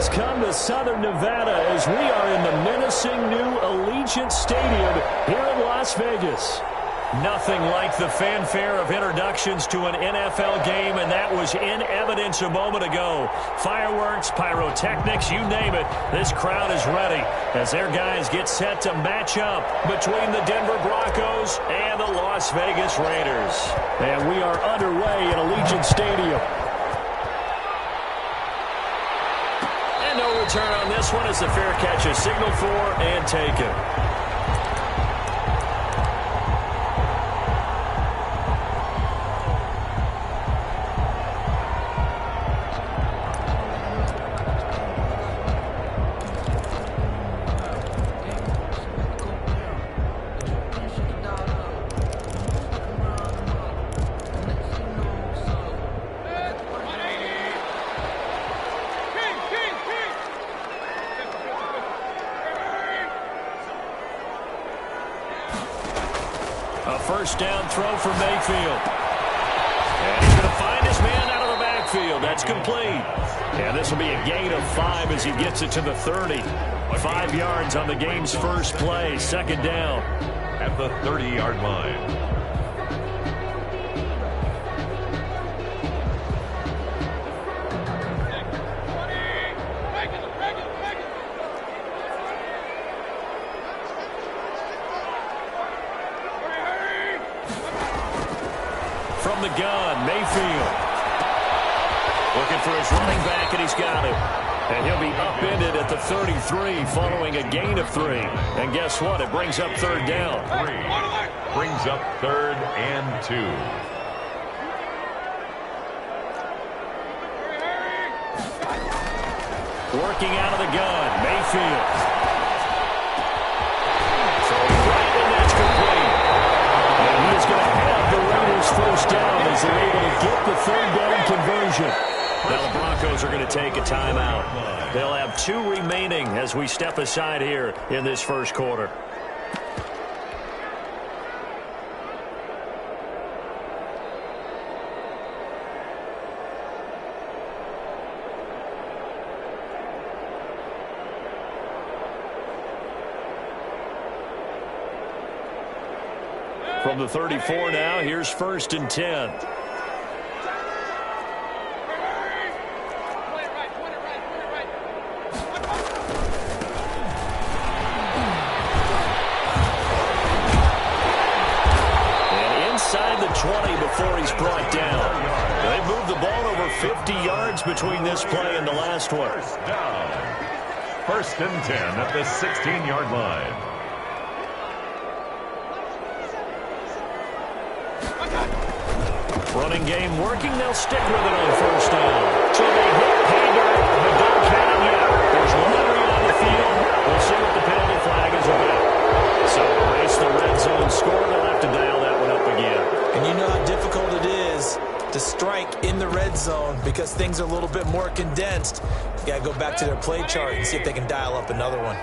has come to Southern Nevada as we are in the menacing new Allegiant Stadium here in Las Vegas. Nothing like the fanfare of introductions to an NFL game, and that was in evidence a moment ago. Fireworks, pyrotechnics, you name it. This crowd is ready as their guys get set to match up between the Denver Broncos and the Las Vegas Raiders. And we are underway at Allegiant Stadium. And no return on this one as the fair catch is signaled for and taken. A first down throw for Mayfield. And he's going to find his man out of the backfield. That's complete. And this will be a gain of 5 as he gets it to the 30. 5 yards on the game's first play. Second down. At the 30-yard line. From the gun, Mayfield. Looking for his running back, and he's got him. And he'll be upended at the 33 following a gain of 3. And guess what? It brings up third down. 3. Brings up 3rd and 2. Working out of the gun, Mayfield. Throwing right, and that's complete. And he is going to have the Raiders first down as they're able to get the third down conversion. Now the Broncos are going to take a timeout. They'll have 2 remaining as we step aside here in this first quarter. From the 34 now, here's 1st and 10. And inside the 20 before he's brought down. They moved the ball over 50 yards between this play and the last one. First down. 1st and 10 at the 16-yard line. Running game working. They'll stick with it on first down. So they hit Hager, but don't count it yet. There's 1 read on the field. We'll see what the penalty flag is about. So erase the red zone score. They'll have to dial that one up again. And you know how difficult it is to strike in the red zone because things are a little bit more condensed. You got to go back to their play chart and see if they can dial up another one.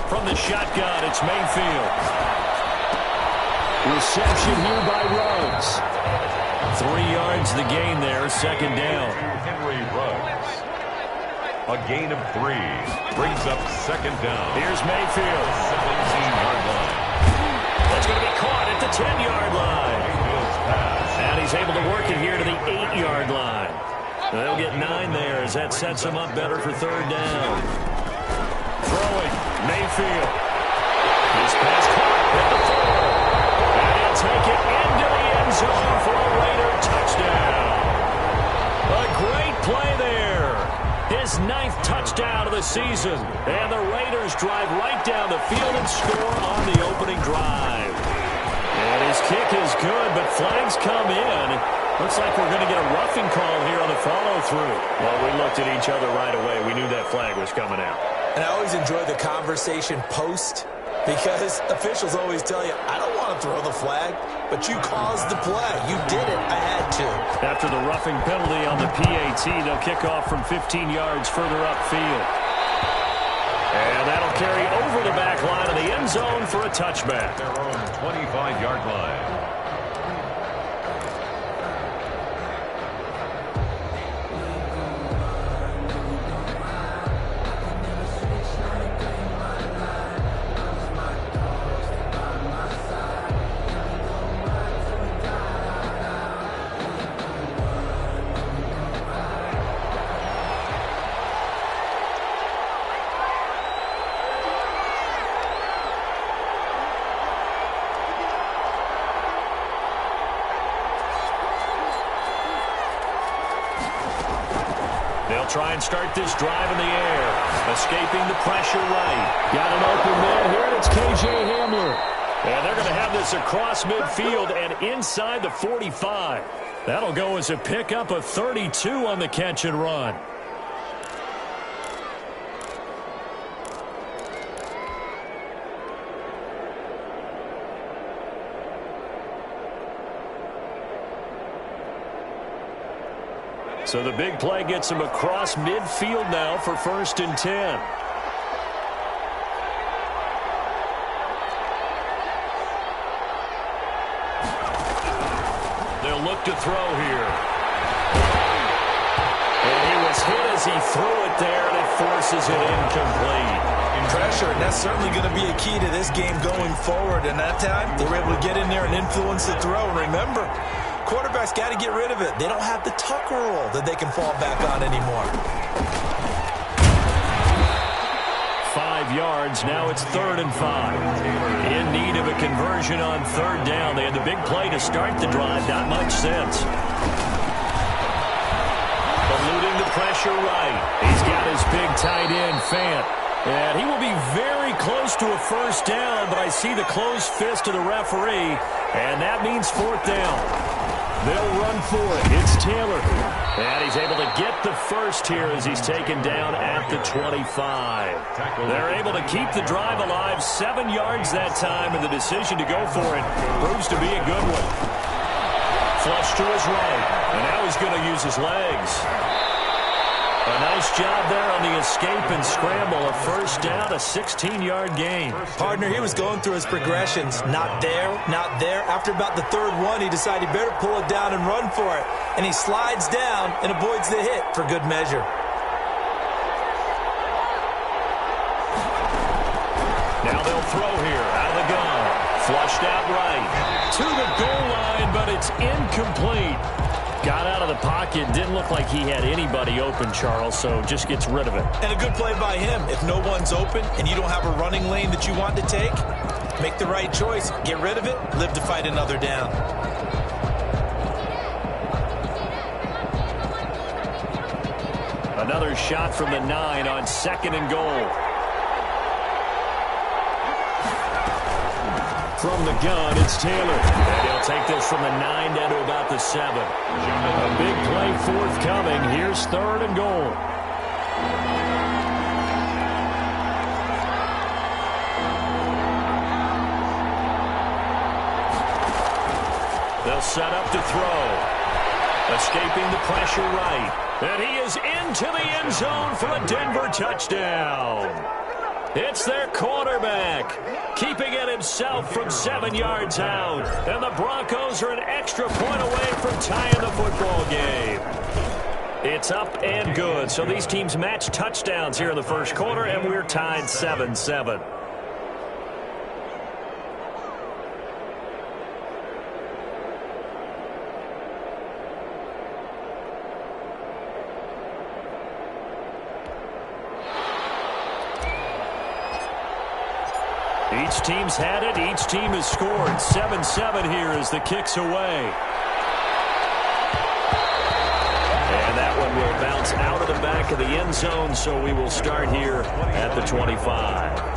From the shotgun, it's Mayfield. Reception here by Ruggs. 3 yards the gain there, second down. Henry Ruggs. A gain of 3. Brings up second down. Here's Mayfield. 17-yard line. That's going to be caught at the 10-yard line. And he's able to work it here to the 8-yard line. They'll get 9 there as that sets him up better for third down. Throwing, Mayfield. His pass caught at the 4. And he'll take it into the end zone for a Raider touchdown. A great play there. His 9th touchdown of the season. And the Raiders drive right down the field and score on the opening drive. And his kick is good, but flags come in. Looks like we're going to get a roughing call here on the follow-through. Well, we looked at each other right away. We knew that flag was coming out. And I always enjoy the conversation post because officials always tell you, I don't want to throw the flag, but you caused the play. You did it. I had to. After the roughing penalty on the PAT, they'll kick off from 15 yards further upfield. And that'll carry over the back line of the end zone for a touchback. Their own 25-yard line. They'll try and start this drive in the air. Escaping the pressure right. Got an open man here, and it's K.J. Hamler. And they're going to have this across midfield and inside the 45. That'll go as a pickup of 32 on the catch and run. So the big play gets him across midfield now for 1st and 10. They'll look to throw here. And he was hit as he threw it there, and it forces it incomplete. Pressure, and that's certainly going to be a key to this game going forward. And that time, they were able to get in there and influence the throw. And remember, quarterbacks got to get rid of it. They don't have the tuck roll that they can fall back on anymore. 5 yards. Now it's 3rd and 5. In need of a conversion on 3rd down. They had the big play to start the drive. Not much sense. Eluding the pressure right. He's got his big tight end, Fant. And he will be very close to a 1st down, but I see the closed fist of the referee, and that means 4th down. They'll run for it. It's Taylor. And he's able to get the first here as he's taken down at the 25. They're able to keep the drive alive. 7 yards that time, and the decision to go for it proves to be a good one. Flush to his right, and now he's going to use his legs. A nice job there on the escape and scramble. A 1st down, a 16-yard gain. Partner, he was going through his progressions. Not there, not there. After about the 3rd one, he decided he better pull it down and run for it. And he slides down and avoids the hit for good measure. Now they'll throw here out of the gun. Flushed out right. To the goal line, but it's incomplete. Got out of the pocket. Didn't look like he had anybody open, Charles, so just gets rid of it. And a good play by him. If no one's open and you don't have a running lane that you want to take, make the right choice. Get rid of it. Live to fight another down. Another shot from the 9 on 2nd and goal. From the gun, it's Taylor. And he'll take this from the 9 down to about the 7. A big play forthcoming. Here's 3rd and goal. They'll set up to throw. Escaping the pressure right. And he is into the end zone for a Denver touchdown. It's their quarterback, keeping it himself from 7 yards out. And the Broncos are an extra point away from tying the football game. It's up and good. So these teams match touchdowns here in the 1st quarter, and we're tied 7-7. Each team's had it. Each team has scored. 7-7 here as the kick's away. And that one will bounce out of the back of the end zone, so we will start here at the 25.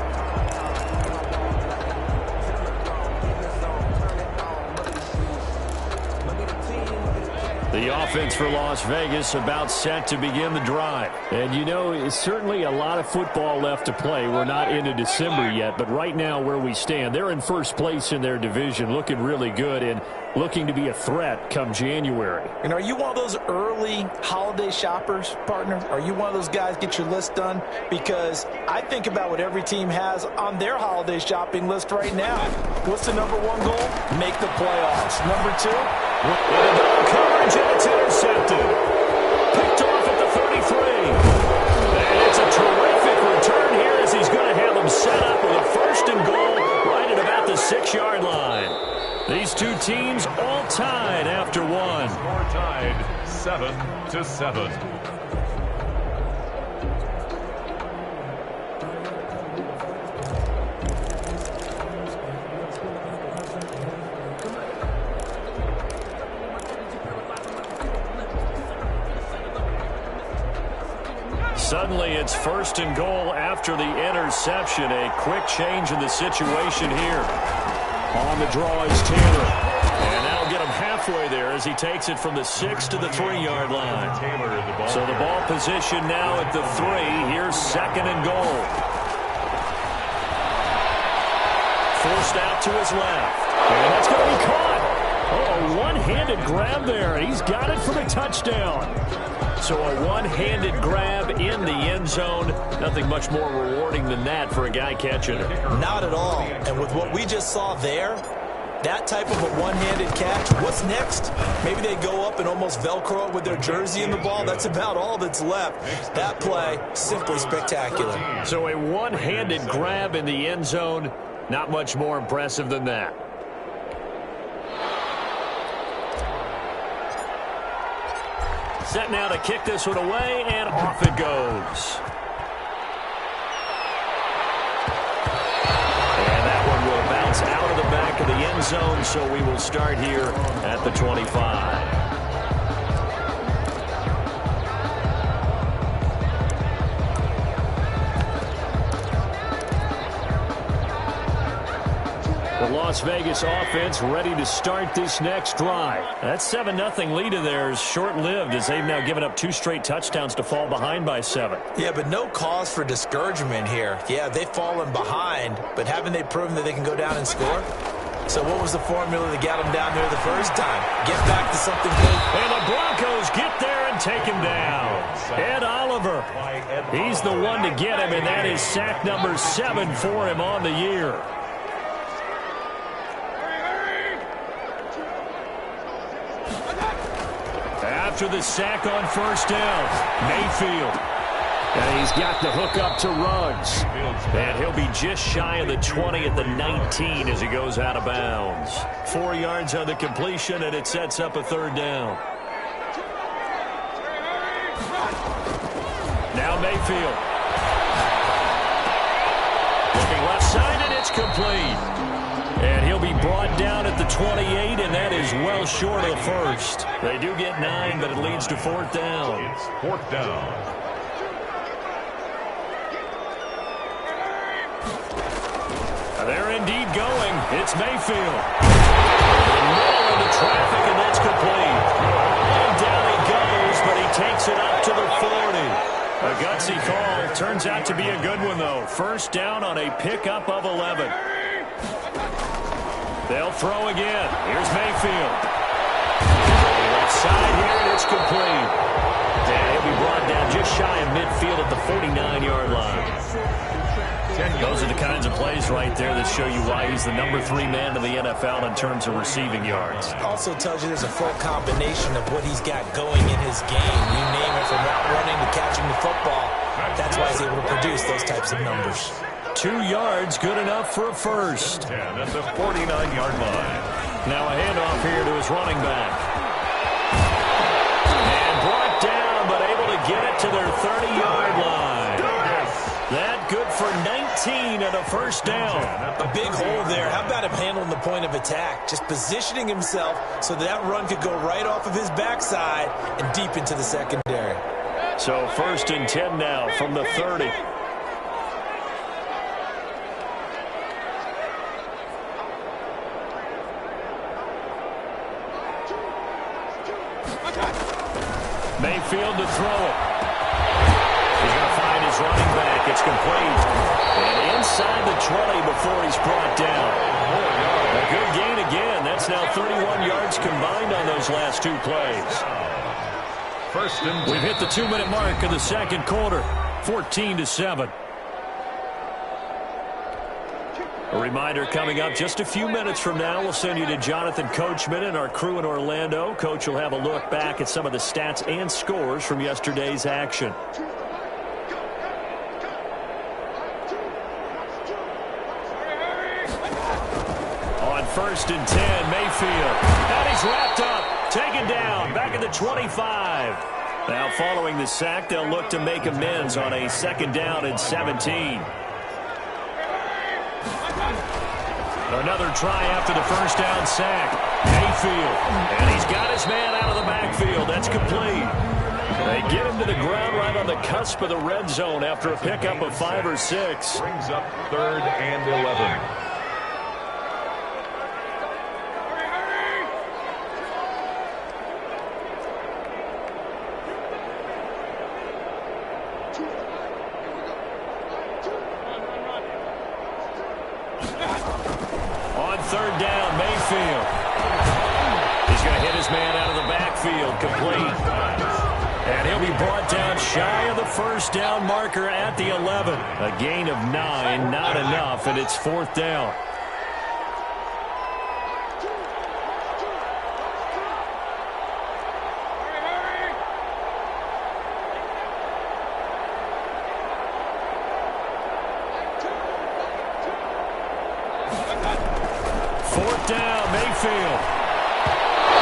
The offense for Las Vegas about set to begin the drive. And, you know, it's certainly a lot of football left to play. We're not into December yet, but right now where we stand, they're in 1st place in their division, looking really good and looking to be a threat come January. And are you one of those early holiday shoppers, partner? Are you one of those guys get your list done? Because I think about what every team has on their holiday shopping list right now. What's the number 1 goal? Make the playoffs. Number 2? Coverage, and it's intercepted. Picked off at the 33. And it's a terrific return here as he's going to have them set up with a 1st and goal right at about the 6-yard line. These two teams all tied after 1. Score tied 7-7. Suddenly it's 1st and goal after the interception. A quick change in the situation here. On the draw is Taylor. And that'll get him halfway there as he takes it from the 6 to the 3-yard line. So the ball position now at the 3. Here's 2nd and goal. Forced out to his left. And that's going to be caught. Oh, a one-handed grab there. He's got it for the touchdown. So a one-handed grab in the end zone. Nothing much more rewarding than that for a guy catching it. Not at all. And with what we just saw there, that type of a one-handed catch, what's next? Maybe they go up and almost Velcro it with their jersey in the ball. That's about all that's left. That play, simply spectacular. So a one-handed grab in the end zone. Not much more impressive than that. Set now to kick this one away, and off it goes. And that one will bounce out of the back of the end zone, so we will start here at the 25. The Las Vegas offense ready to start this next drive. That 7-0 lead of theirs short-lived as they've now given up 2 straight touchdowns to fall behind by 7. Yeah, but no cause for discouragement here. Yeah, they've fallen behind, but haven't they proven that they can go down and score? So what was the formula that got them down there the first time? Get back to something good. And the Broncos get there and take him down. Ed Oliver, he's the one to get him, and that is sack number 7 for him on the year. After the sack on first down, Mayfield. And he's got the hook up to Ruggs. And he'll be just shy of the 20 at the 19 as he goes out of bounds. 4 yards on the completion, and it sets up a 3rd down. Now Mayfield. Looking left side, and it's complete. And he'll be brought down at the 28, and that is well short of the first. They do get 9, but it leads to 4th down. It's 4th down. They're indeed going. It's Mayfield. Middle into traffic, and that's complete. And down he goes, but he takes it up to the 40. A gutsy call. Turns out to be a good one, though. 1st down on a pickup of 11. They'll throw again. Here's Mayfield. Left side here, and it's complete. And he'll be brought down just shy of midfield at the 49-yard line. Those are the kinds of plays right there that show you why he's the number 3 man in the NFL in terms of receiving yards. Also tells you there's a full combination of what he's got going in his game. You name it, from route running to catching the football. That's why he's able to produce those types of numbers. 2 yards, good enough for a first. 10 at the 49-yard line. Now a handoff here to his running back. And brought down, but able to get it to their 30-yard line. That good for 19 and a 1st down. A big hole there. How about him handling the point of attack? Just positioning himself so that run could go right off of his backside and deep into the secondary. So 1st and 10 now from the 30. Mayfield to throw it. He's going to find his running back. It's complete. And inside the 20 before he's brought down. A good gain again. That's now 31 yards combined on those last 2 plays. 1st and 10. We've hit the 2-minute mark of the 2nd quarter. 14-7. A reminder coming up just a few minutes from now. We'll send you to Jonathan Coachman and our crew in Orlando. Coach will have a look back at some of the stats and scores from yesterday's action. On 1st and 10, Mayfield. And he's wrapped up. Taken down. Back at the 25. Now following the sack, they'll look to make amends on a 2nd down and 17. Another try after the 1st down sack. Mayfield. And he's got his man out of the backfield. That's complete. They get him to the ground right on the cusp of the red zone after a pickup of 5 or 6. Brings up 3rd and 11. On 3rd down, Mayfield. He's going to hit his man out of the backfield, complete. And he'll be brought down shy of the 1st down marker at the 11. A gain of 9, not enough, and it's 4th down. Down, Mayfield.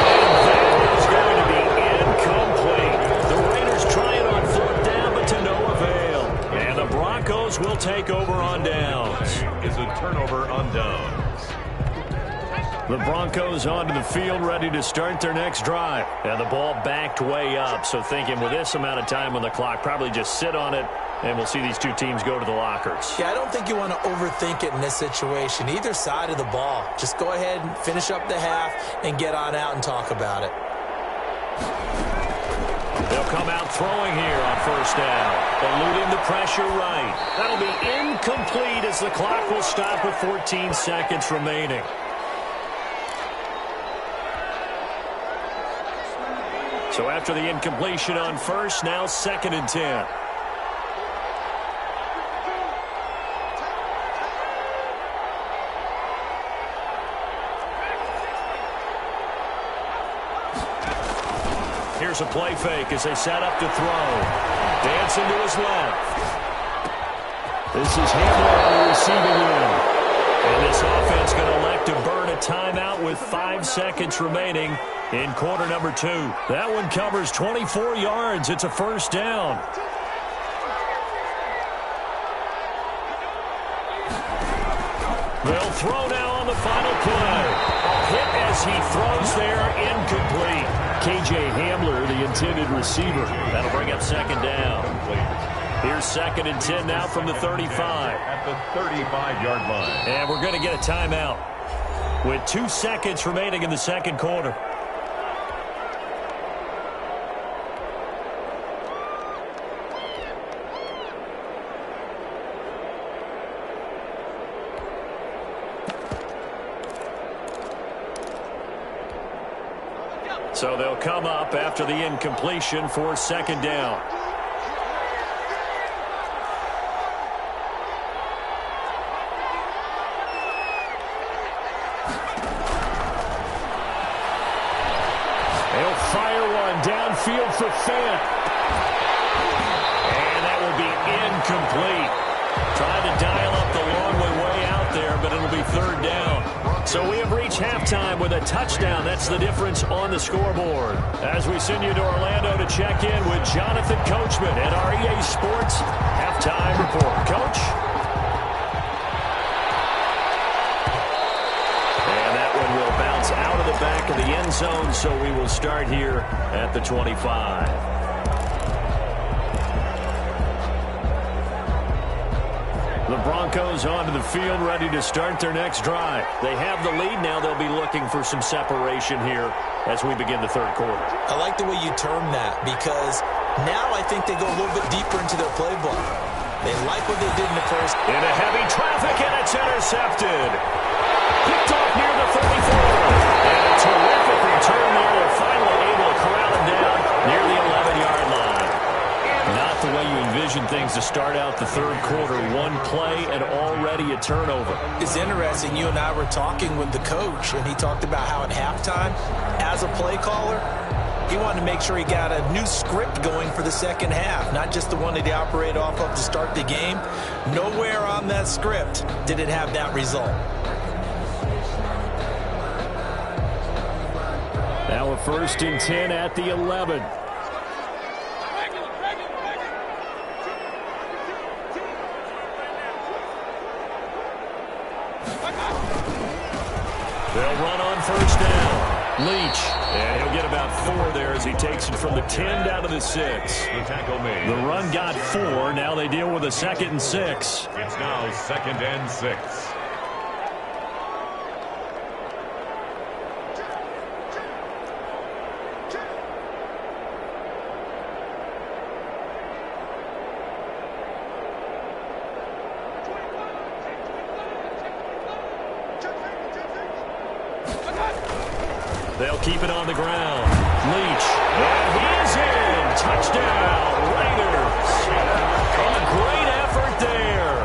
And that is going to be incomplete. The Raiders try it on 4th down, but to no avail. And the Broncos will take over on downs. Is a turnover on downs. The Broncos onto the field, ready to start their next drive. And the ball backed way up, so thinking with this amount of time on the clock, probably just sit on it, and we'll see these two teams go to the lockers. Yeah, I don't think you want to overthink it in this situation. Either side of the ball. Just go ahead and finish up the half and get on out and talk about it. They'll come out throwing here on 1st down. Eluding the pressure right. That'll be incomplete as the clock will stop with 14 seconds remaining. So after the incompletion on 1st, now 2nd and 10. Here's a play fake as they set up to throw. Dancing to his left. This is Hamler on the receiving end. And this offense going to elect to burn a timeout with 5 seconds remaining in quarter number 2. That one covers 24 yards. It's a 1st down. They'll throw now on the final play. A hit as he throws there, incomplete. K.J. Hamler, the intended receiver. That'll bring up 2nd down. Here's 2nd and 10 now from the 35. At the 35-yard line. And we're going to get a timeout with 2 seconds remaining in the 2nd quarter. So they'll come up after the incompletion for 2nd down. They'll fire one downfield for Fant. And that will be incomplete. Trying to dial up the long way out there, but it'll be 3rd down. So we have reached halftime with a touchdown. That's the difference on the scoreboard. As we send you to Orlando to check in with Jonathan Coachman at our EA Sports Halftime Report. Coach? And that one will bounce out of the back of the end zone, so we will start here at the 25. The Broncos onto the field, ready to start their next drive. They have the lead now. They'll be looking for some separation here as we begin the 3rd quarter. I like the way you term that, because now I think they go a little bit deeper into their playbook. They like what they did in the 1st. Into heavy traffic, and it's intercepted. Picked off near the 34. And a terrific return there. They're finally able to corral him down near the 11-yard line. Not the way you envision things to start out the 3rd quarter. One play and already a turnover. It's interesting. You and I were talking with the coach, and he talked about how at halftime, as a play caller, he wanted to make sure he got a new script going for the 2nd half, not just the one that he operated off of to start the game. Nowhere on that script did it have that result. Now a 1st and 10 at the 11. They'll run on 1st down. Leach And he'll get about 4 there as he takes it from the 10 down to the 6. The tackle made. The run got 4. Now they deal with a 2nd and 6. It's now 2nd and 6. They'll keep it on the ground. Leach. And he is in. Touchdown, Raiders. A great effort there.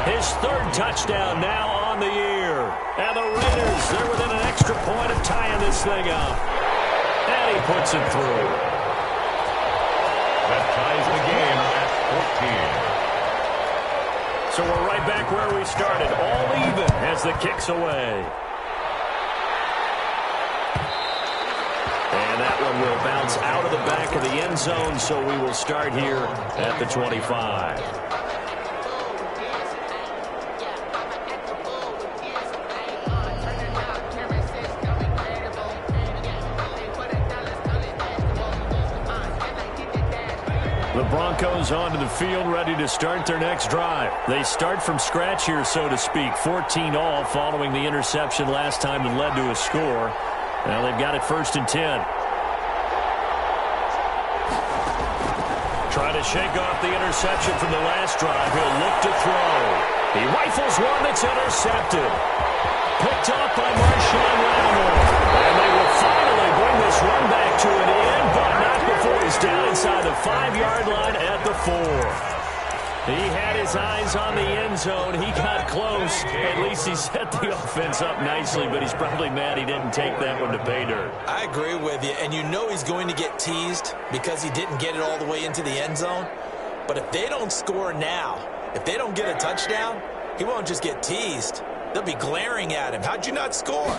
His 3rd touchdown now on the year. And the Raiders, they're within an extra point of tying this thing up. And he puts it through. That ties the game at 14. So we're right back where we started. All even as the kick's away. And that one will bounce out of the back of the end zone, so we will start here at the 25. The Broncos onto the field, ready to start their next drive. They start from scratch here, so to speak. 14 all following the interception last time that led to a score. Now they've got it 1st and 10. Trying to shake off the interception from the last drive. He'll look to throw. He rifles one that's intercepted. Picked off by Marshawn Lattimore. And they will finally bring this run back to an end, but not before he's down inside the 5-yard line at the 4. He had his eyes on the end zone. He got close. At least he set the offense up nicely, but he's probably mad he didn't take that one to pay dirt. I agree with you, and you know he's going to get teased because he didn't get it all the way into the end zone. But if they don't score now, if they don't get a touchdown, he won't just get teased. They'll be glaring at him. How'd you not score?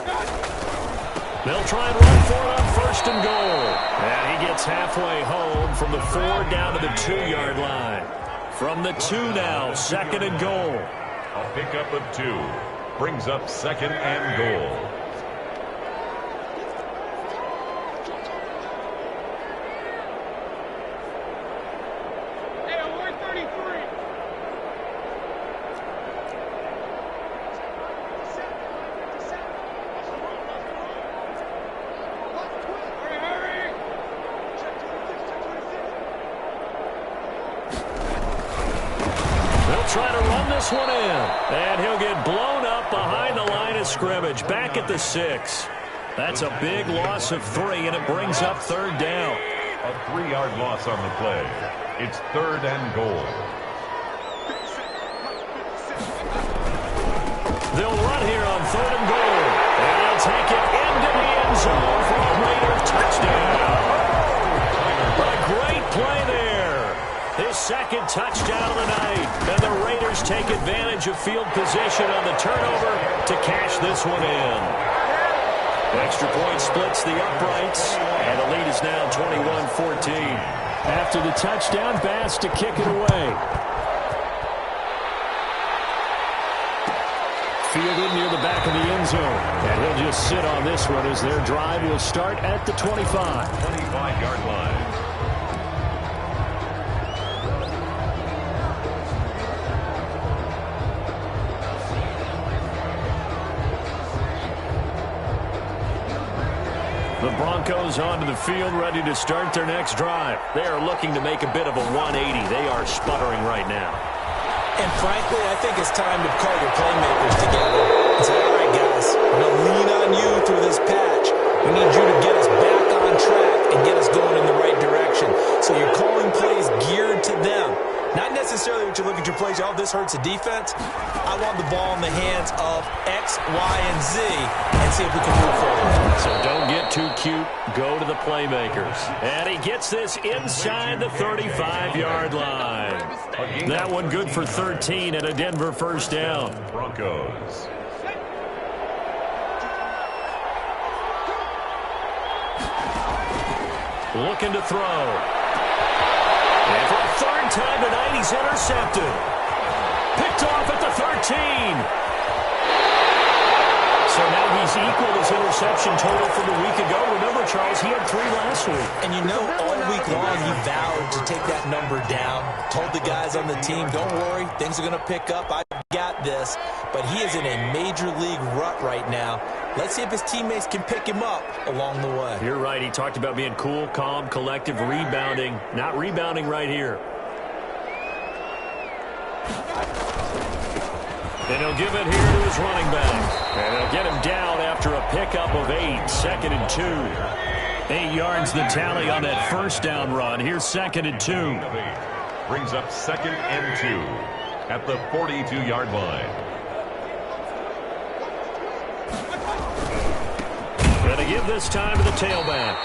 They'll try and run for it on 1st and goal. And he gets halfway home from the 4 down to the 2-yard line. From the 2 now, 2nd and goal. A pickup of 2 brings up 2nd and goal. Try to run this one in. And he'll get blown up behind the line of scrimmage. Back at the 6. That's a big loss of 3, and it brings up 3rd down. A 3-yard loss on the play. It's 3rd and goal. They'll run here on 3rd and goal. And they'll take it into the end zone for a Raider touchdown. A great play there. His 2nd touchdown of the night. And the Raiders take advantage of field position on the turnover to cash this one in. Extra point splits the uprights. And the lead is now 21-14. After the touchdown, Bass to kick it away. Fielded near the back of the end zone. And he'll just sit on this one as their drive will start at the 25. 25-yard line. The Broncos onto the field, ready to start their next drive. They are looking to make a bit of a 180. They are sputtering right now. And frankly, I think it's time to call your playmakers together and say, all right, guys, we're going to lean on you through this patch. We need you to get us back on track and get us going in the right direction. So you're calling plays geared to them. Not necessarily what you look at your plays, oh, this hurts the defense. I want the ball in the hands of X, Y, and Z and see if we can move forward. So don't get too cute. Go to the playmakers. And he gets this inside the 35-yard line. That one good for 13 and a Denver 1st down. Broncos. Looking to throw. And for a 3rd time tonight, he's intercepted. Picked off at the 13. So now he's equaled his interception total from a week ago. Remember, Charles, he had 3 last week. And you know, all week long he vowed to take that number down. Told the guys on the team, don't worry, things are going to pick up. I got this. But he is in a major league rut right now. Let's see if his teammates can pick him up along the way. You're right. He talked about being cool, calm, collective, rebounding. Not rebounding right here. And he'll give it here to his running back. And he'll get him down after a pickup of 8. 2nd and 2. 8 yards the tally on that first down run. Here's 2nd and 2. Brings up 2nd and 2 at the 42-yard line. Going to give this time to the tailback.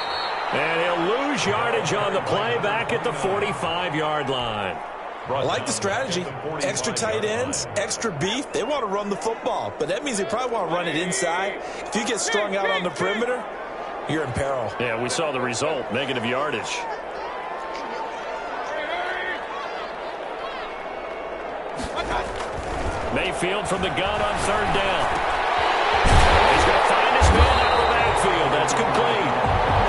And he'll lose yardage on the play back at the 45-yard line. I like the strategy. Extra tight ends, extra beef. They want to run the football, but that means they probably want to run it inside. If you get strung out on the perimeter, you're in peril. Yeah, we saw the result, negative yardage. Mayfield from the gun on 3rd down. He's going to find his man out of the backfield. That's complete.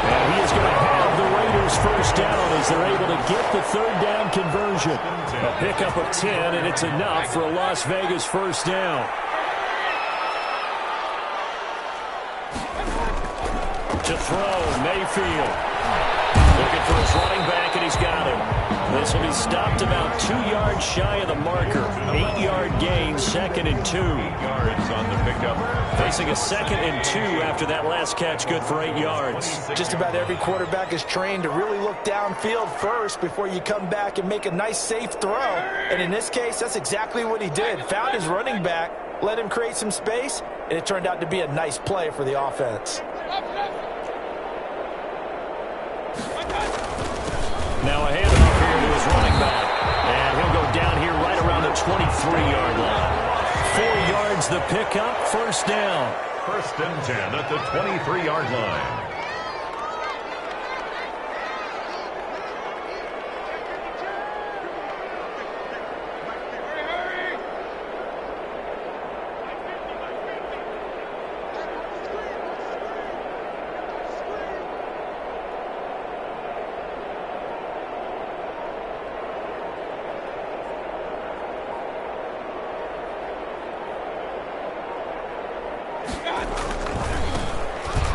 And he is going to have the Raiders first down as they're able to get the 3rd down conversion. A pickup of 10, and it's enough for a Las Vegas first down. To throw, Mayfield. Looking for his running back, and he's got him. This will be stopped about 2 yards shy of the marker. 8-yard gain, 2nd and 2. 8 yards on the pickup. Facing a 2nd and 2 after that last catch, good for 8 yards. Just about every quarterback is trained to really look downfield first before you come back and make a nice, safe throw. And in this case, that's exactly what he did. Found his running back, let him create some space, and it turned out to be a nice play for the offense. Now a handoff here to his running back. And he'll go down here right around the 23-yard line. 4 yards the pickup, first down. 1st and 10 at the 23-yard line.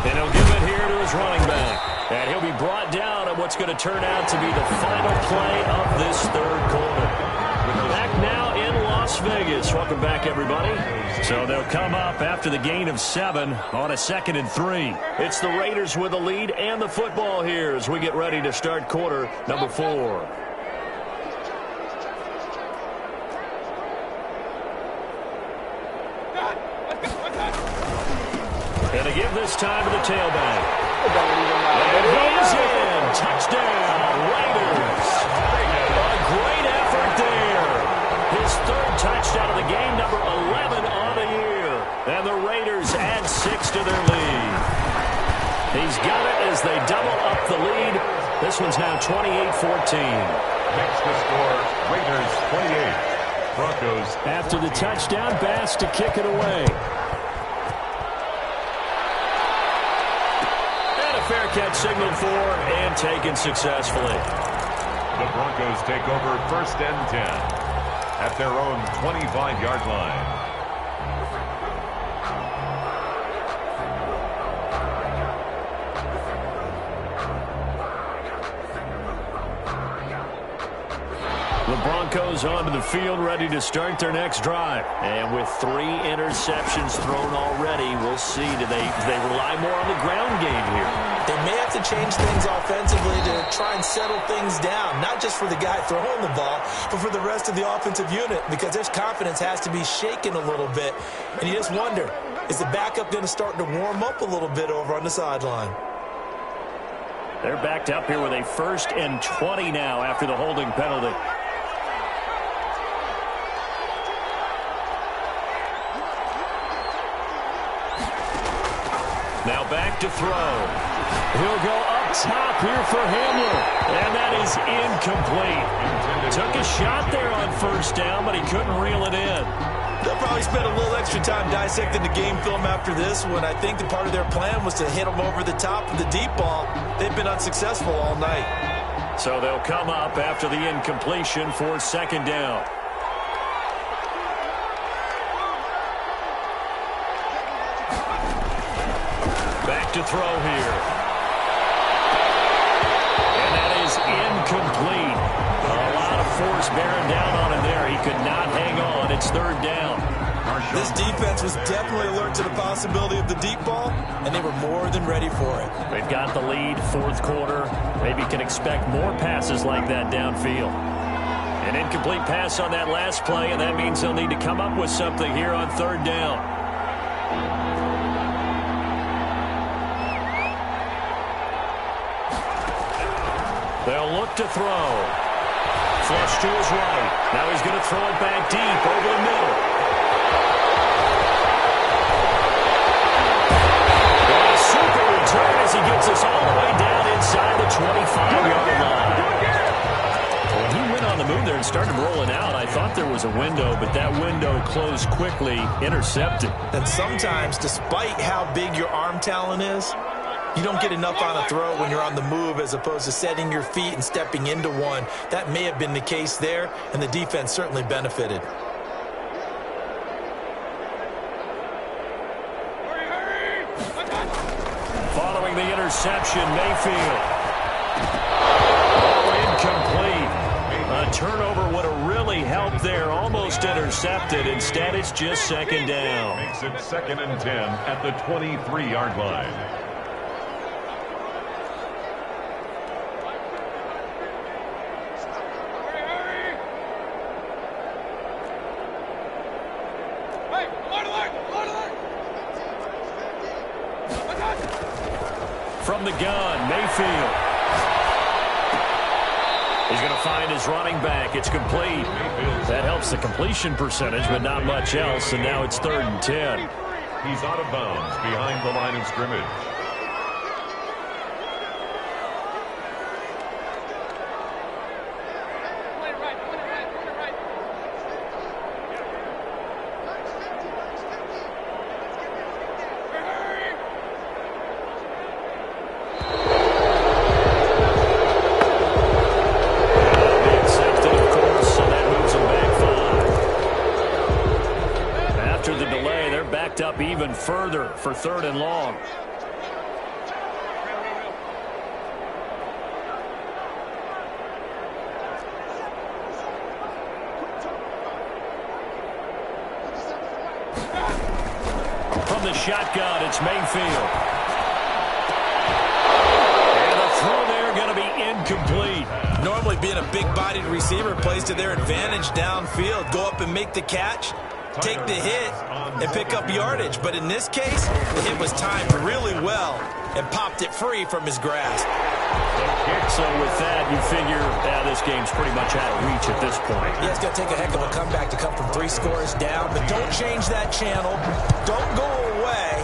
And he'll give it here to his running back. And he'll be brought down at what's going to turn out to be the final play of this 3rd quarter. Back now in Las Vegas. Welcome back, everybody. So they'll come up after the gain of 7 on a 2nd and 3. It's the Raiders with the lead and the football here as we get ready to start quarter number 4. And to give this time to the tailback. And he's in. Touchdown, Raiders. A great effort there. His 3rd touchdown of the game, number 11 on the year. And the Raiders add 6 to their lead. He's got it as they double up the lead. This one's now 28-14. Next to score, Raiders 28. Broncos. After the touchdown, Bass to kick it away. Fair catch signaled for and taken successfully. The Broncos take over 1st and 10 at their own 25-yard line. The Broncos onto the field, ready to start their next drive. And with 3 interceptions thrown already, we'll see. Do they rely more on the ground game here? They may have to change things offensively to try and settle things down, not just for the guy throwing the ball, but for the rest of the offensive unit, because their confidence has to be shaken a little bit. And you just wonder, is the backup going to start to warm up a little bit over on the sideline? They're backed up here with a 1st and 20 now after the holding penalty. Now back to throw. He'll go up top here for Hamler. And that is incomplete. Took a shot there on 1st down, but he couldn't reel it in. They'll probably spend a little extra time dissecting the game film after this one. I think the part of their plan was to hit them over the top of the deep ball. They've been unsuccessful all night. So they'll come up after the incompletion for second down. Back to throw here. And that is incomplete. A lot of force bearing down on him there. He could not hang on. It's third down. This defense was definitely alert to the possibility of the deep ball, and they were more than ready for it. They've got the lead, fourth quarter. Maybe can expect more passes like that downfield. An incomplete pass on that last play, and that means they'll need to come up with something here on third down. They'll look to throw. Flush to his right. Now he's going to throw it back deep over the middle. A super return as he gets us all the way down inside the 25-yard line. When he went on the move there and started rolling out, I thought there was a window, but that window closed quickly, intercepted. And sometimes, despite how big your arm talent is, you don't get enough on a throw when you're on the move as opposed to setting your feet and stepping into one. That may have been the case there, and the defense certainly benefited. Following the interception, Mayfield. Oh, incomplete. A turnover would have really helped there. Almost intercepted. Instead, it's just second down. Makes it 2nd and 10 at the 23-yard line. From the gun, Mayfield. He's going to find his running back. It's complete. That helps the completion percentage, but not much else, and now it's 3rd and 10. He's out of bounds behind the line of scrimmage. Up even further for 3rd and long. From the shotgun, it's Mayfield. And the throw there going to be incomplete. Normally being a big-bodied receiver plays to their advantage downfield. Go up and make the catch, take the hit, and pick up yardage. But in this case, the hit was timed really well and popped it free from his grasp. So with that, you figure this game's pretty much out of reach at this point. Yeah, it's going to take a heck of a comeback to come from 3 scores down. But don't change that channel. Don't go away.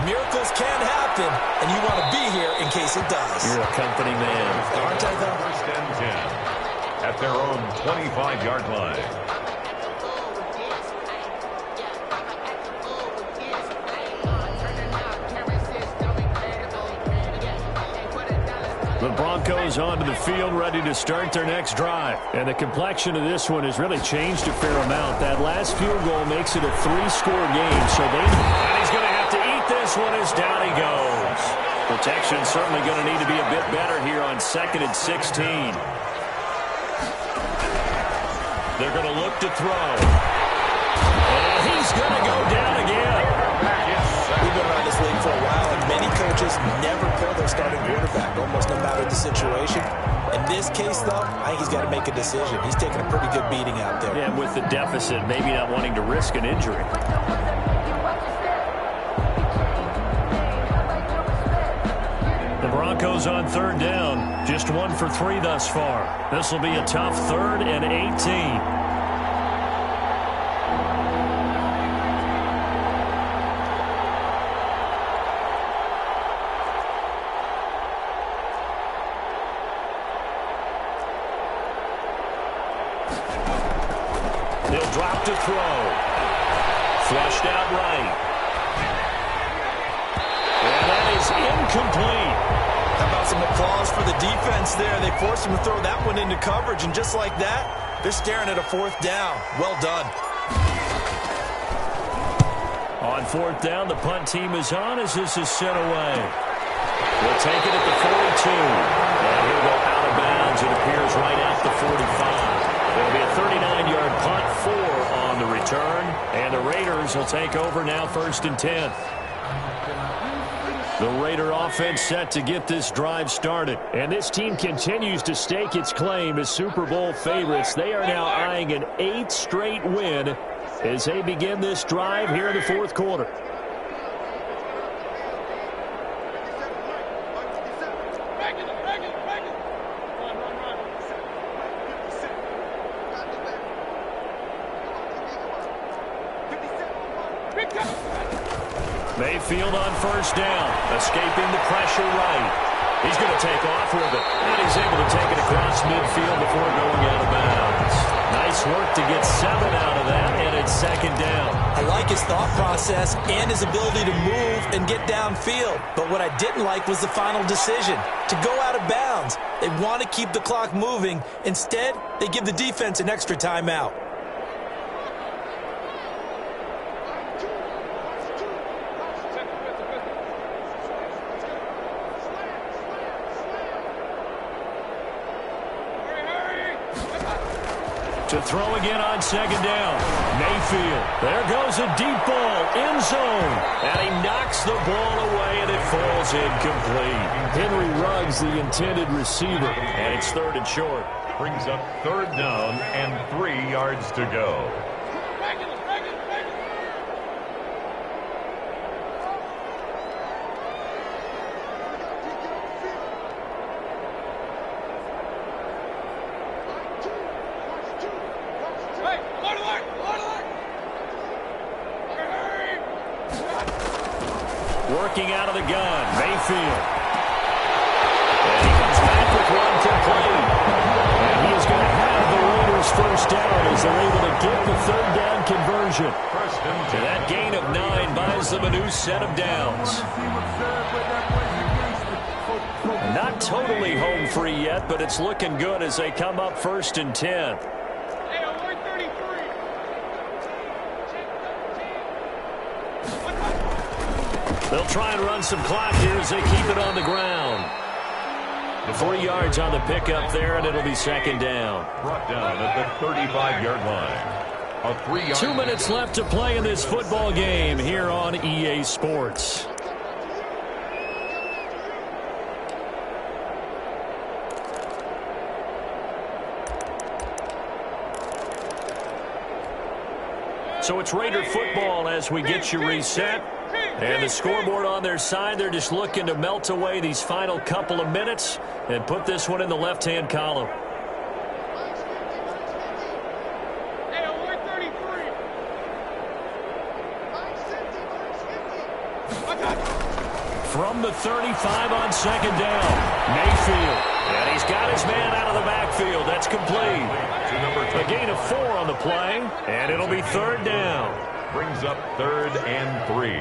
Miracles can happen, and you want to be here in case it does. You're a company man. Aren't I, though? 1st and 10 at their own 25-yard line. The Broncos onto the field, ready to start their next drive. And the complexion of this one has really changed a fair amount. That last field goal makes it a 3-score game. And he's going to have to eat this one as down he goes. Protection certainly going to need to be a bit better here on 2nd and 16. They're going to look to throw. And he's going to go down again. We've been around this league for a while, and many coaches never pull their starting quarterback, almost no matter the situation. In this case, though, I think he's got to make a decision. He's taking a pretty good beating out there. Yeah, with the deficit, maybe not wanting to risk an injury. The Broncos on 3rd down, just 1 for 3 thus far. This will be a tough 3rd and 18. They'll drop to throw. Flushed out right. And that is incomplete. How about some applause for the defense there? They forced him to throw that one into coverage, and just like that, they're staring at a 4th down. Well done. On 4th down, the punt team is on as this is sent away. We'll take it at the 42. And he'll go out of bounds. It appears right at the 45. It'll be a 39-yard punt, 4 on the return. And the Raiders will take over now 1st and 10. The Raider offense set to get this drive started. And this team continues to stake its claim as Super Bowl favorites. They are now eyeing an 8th straight win as they begin this drive here in the 4th quarter. Mayfield on 1st down, escaping the pressure right. He's going to take off with it, and he's able to take it across midfield before going out of bounds. Nice work to get 7 out of that, and it's 2nd down. I like his thought process and his ability to move and get downfield. But what I didn't like was the final decision, to go out of bounds. They want to keep the clock moving. Instead, they give the defense an extra timeout. To throw again on 2nd down. Mayfield. There goes a deep ball. End zone. And he knocks the ball away, and it falls incomplete. Henry Ruggs, the intended receiver. And it's 3rd and short. Brings up 3rd down and 3 yards to go. Working out of the gun, Mayfield. And he comes back with one complete. And he is going to have the Raiders 1st down as they're able to get the 3rd down conversion. And that gain of 9 buys them a new set of downs. Not totally home free yet, but it's looking good as they come up 1st and 10. They'll try and run some clock here as they keep it on the ground. 3 yards on the pickup there, and it'll be 2nd down. Brought down at the 35-yard line. A 3-yard 2 minutes left to play in this football game here on EA Sports. So it's Raider football as we get you reset. And the scoreboard on their side, they're just looking to melt away these final couple of minutes and put this one in the left-hand column. From the 35 on 2nd down, Mayfield. And he's got his man out of the backfield. That's complete. A gain of 4 on the play, and it'll be 3rd down. Brings up 3rd and 3.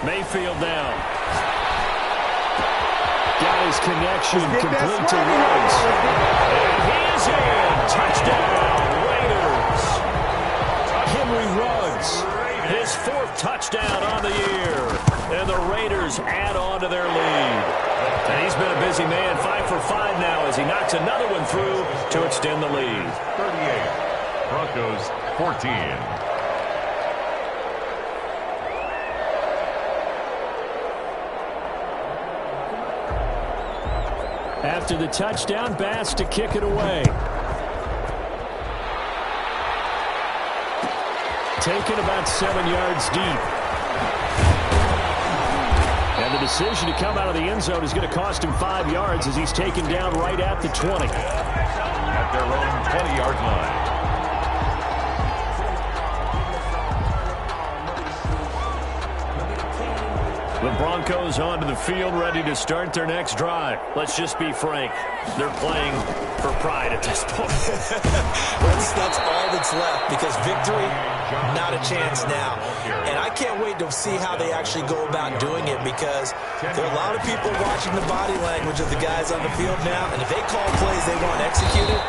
Mayfield down. Got his connection complete to Ruggs. And he is in. Touchdown, Raiders. Henry Ruggs, his 4th touchdown on the year. And the Raiders add on to their lead. And he's been a busy man, 5 for 5 now as he knocks another one through to extend the lead. 38. Broncos 14. After the touchdown, Bass to kick it away. Taken about 7 yards deep. And the decision to come out of the end zone is going to cost him 5 yards as he's taken down right at the 20. At their own 20-yard line. The Broncos onto the field, ready to start their next drive. Let's just be frank. They're playing for pride at this point. That's all that's left, because victory, not a chance now. And I can't wait to see how they actually go about doing it, because there are a lot of people watching the body language of the guys on the field now, and if they call plays they want executed,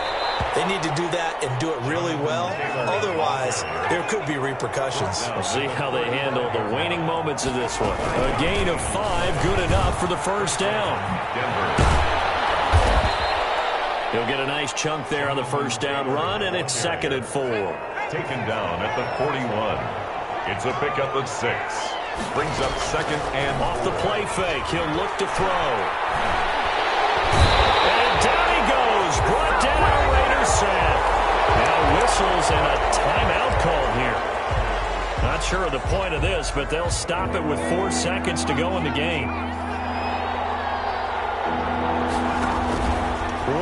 they need to do that and do it really well. Otherwise, there could be repercussions. We'll see how they handle the waning moments of this one. A gain of 5, good enough for the first down. He'll get a nice chunk there on the first down run, and it's 2nd and 4. Taken down at the 41. It's a pickup of 6. Brings up 2nd and off the play fake. He'll look to throw. And down he goes. Brought down, Raiders sack. Now whistles and a timeout called here. Not sure of the point of this, but they'll stop it with 4 seconds to go in the game.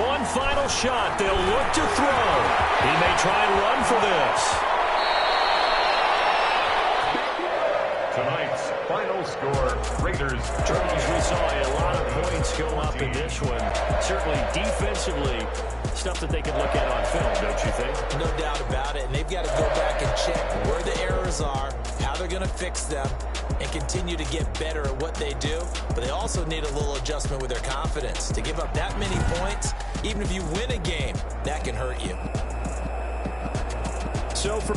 One final shot. They'll look to throw. He may try and run for this. Tonight's final score, Raiders. Charles, we saw a lot of points go up in this one. Certainly defensively, stuff that they can look at on film, don't you think? No doubt about it. And they've got to go back and check where the errors are, how they're going to fix them, and continue to get better at what they do. But they also need a little adjustment with their confidence. To give up that many points, even if you win a game, that can hurt you. So for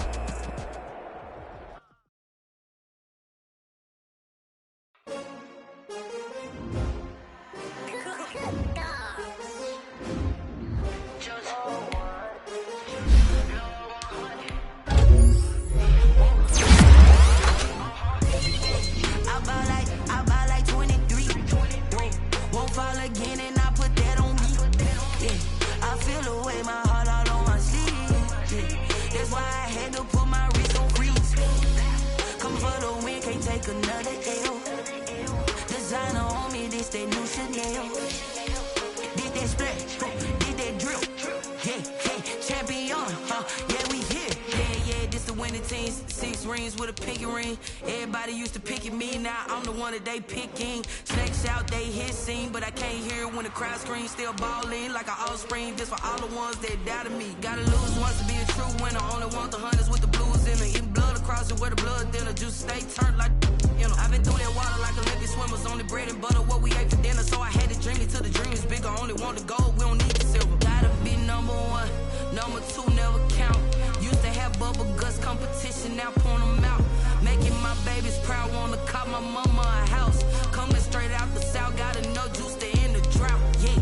they picking snakes out, they hissing, but I can't hear when the crowd screams. Still balling like an offspring. This for all the ones that doubted me. Gotta lose once to be a true winner. Only want the hunters with the blues in it. Eating blood across it where the blood thinner. Juice stay turned like, you know. I've been through that water like Olympic swimmers. Only bread and butter what we ate for dinner. So I had to dream it till the dream is bigger. Only want the gold, we don't need the silver. Gotta be number 1, number 2 never count. Used to have bubble guts competition, now point them out. Making my babies proud, wanna cop my mama a house. Coming straight out the south, gotta know juice to end the drought, yeah.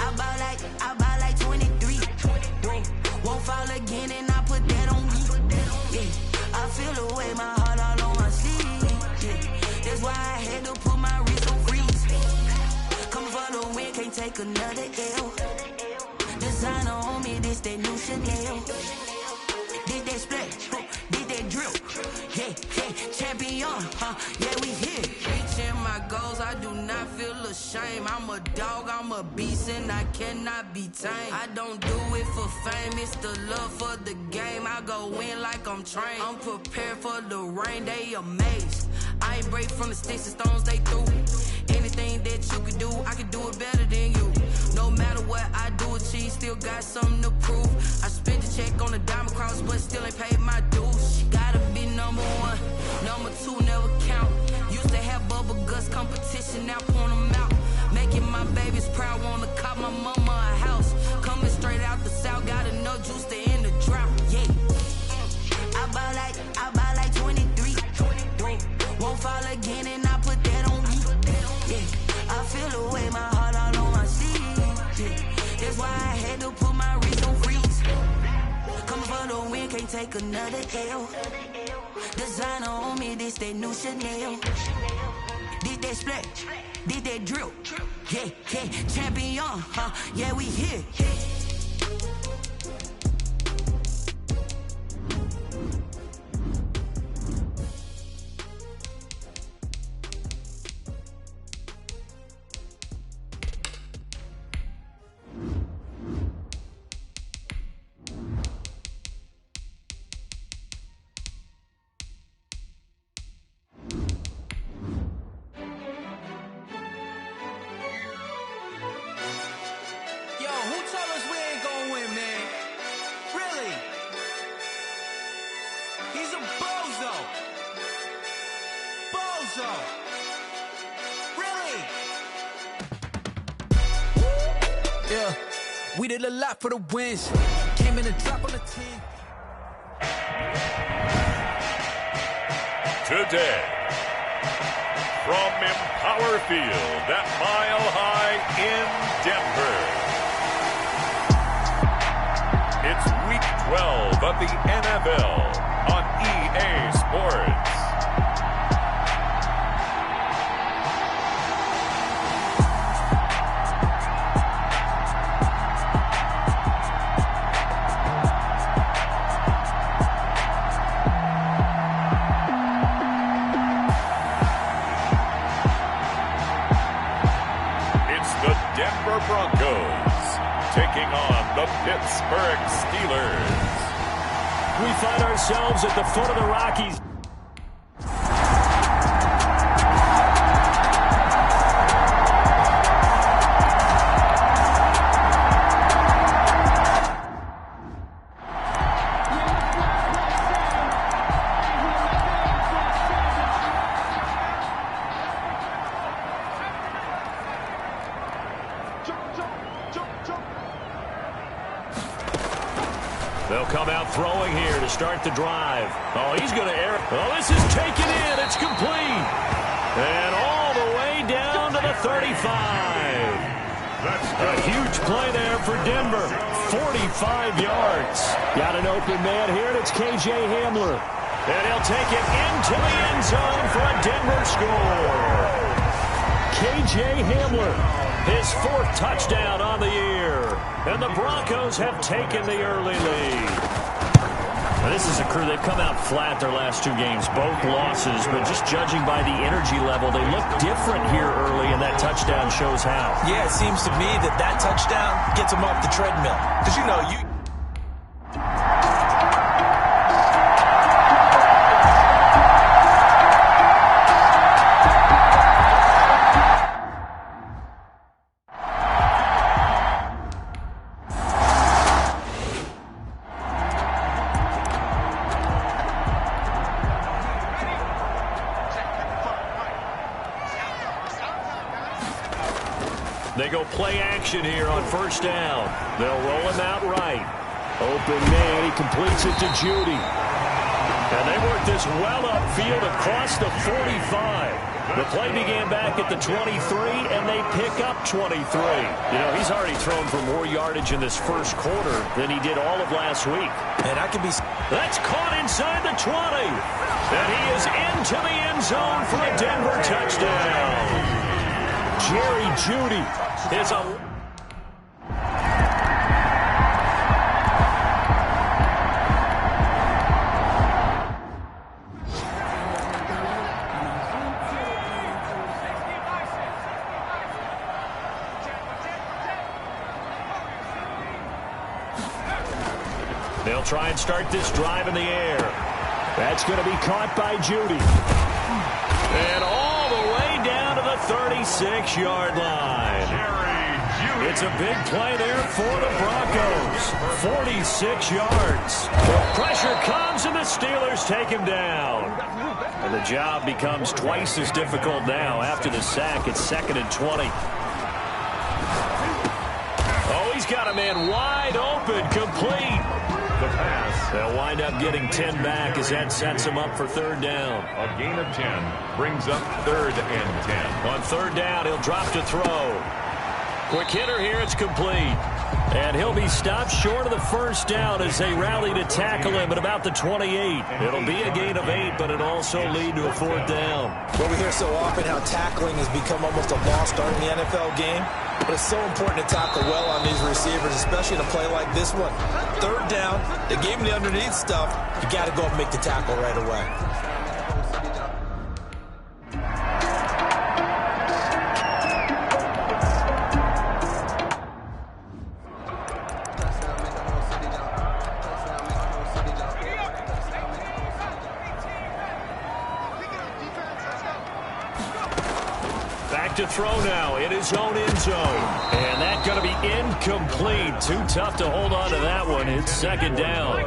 I buy like 23. Won't fall again and I put that on me, yeah. I feel the way my heart all on my sleeve, yeah. That's why I had to put my wrist on freeze. Come for the win, can't take another L. Designer on me, this that new Chanel. Did that splash, did that drip, yeah, champion, yeah, we here. Reaching my goals, I do not feel ashamed. I'm a dog, I'm a beast, and I cannot be tamed. I don't do it for fame, it's the love for the game. I go in like I'm trained. I'm prepared for the rain, they amazed. I ain't break from the sticks and stones they threw. Anything that you could do, I can do it better than you. No matter what I do, achieve, still got something to prove. I spent the check on the diamond cross, but still ain't paid my dues. Gotta be number 1, number 2 never count. Used to have bubble guts competition, now point them out. Making my babies proud, wanna cop my mama a house. Coming straight out the south, gotta know juice to end the drought, yeah. I buy like 23. Won't fall again and I put that on me, yeah. I feel the way my heart all on my sleeve, yeah. That's why I had to put my wrist on freeze. Coming for the win, can't take another L. Designer on me, this that new Chanel. Did that splash, did that drip, yeah, champion, yeah, we here. Bronco. Really? Yeah. We did a lot for the wins. Came in a drop on the 10. Today, from Empower Field at Mile High in Denver, it's Week 12 of the NFL on EA Sports. Broncos taking on the Pittsburgh Steelers. We find ourselves at the foot of the Rockies. They'll come out throwing here to start the drive. Oh, he's going to air. Oh, this is taken in. It's complete. And all the way down to the 35. A huge play there for Denver. 45 yards. Got an open man here, and it's K.J. Hamler. And he'll take it into the end zone for a Denver score. K.J. Hamler, his 4th touchdown on the year. And the Broncos have taken the early lead. Now, this is a crew. They've come out flat their last 2 games, both losses. But just judging by the energy level, they look different here early, and that touchdown shows how. Yeah, it seems to me that touchdown gets them off the treadmill. Because, you know, They go play action here on 1st down. They'll roll him out right. Open man, he completes it to Judy. And they work this well upfield across the 45. The play began back at the 23, and they pick up 23. You know, he's already thrown for more yardage in this first quarter than he did all of last week. And I can be... That's caught inside the 20. And he is into the end zone for a Denver touchdown. Jerry Judy is a... They'll try and start this drive in the air. That's going to be caught by Judy. And all the way down to the 36-yard line. It's a big play there for the Broncos. 46 yards. Pressure comes, and the Steelers take him down. And the job becomes twice as difficult now. After the sack, it's 2nd and 20. Oh, he's got a man wide open, complete. The pass. They'll wind up getting 10 back as that sets him up for 3rd down. A gain of 10 brings up 3rd and 10. On 3rd down, he'll drop to throw. Quick hitter here, it's complete. And he'll be stopped short of the 1st down as they rally to tackle him at about the 28. It'll be a gain of 8, but it'll also lead to a 4th down. Well, we hear so often how tackling has become almost a lost art in the NFL game. But it's so important to tackle well on these receivers, especially in a play like this one. 3rd down, they gave him the underneath stuff. You got to go and make the tackle right away. To throw now in his own end zone. And that's going to be incomplete. Too tough to hold on to that one. It's 2nd down.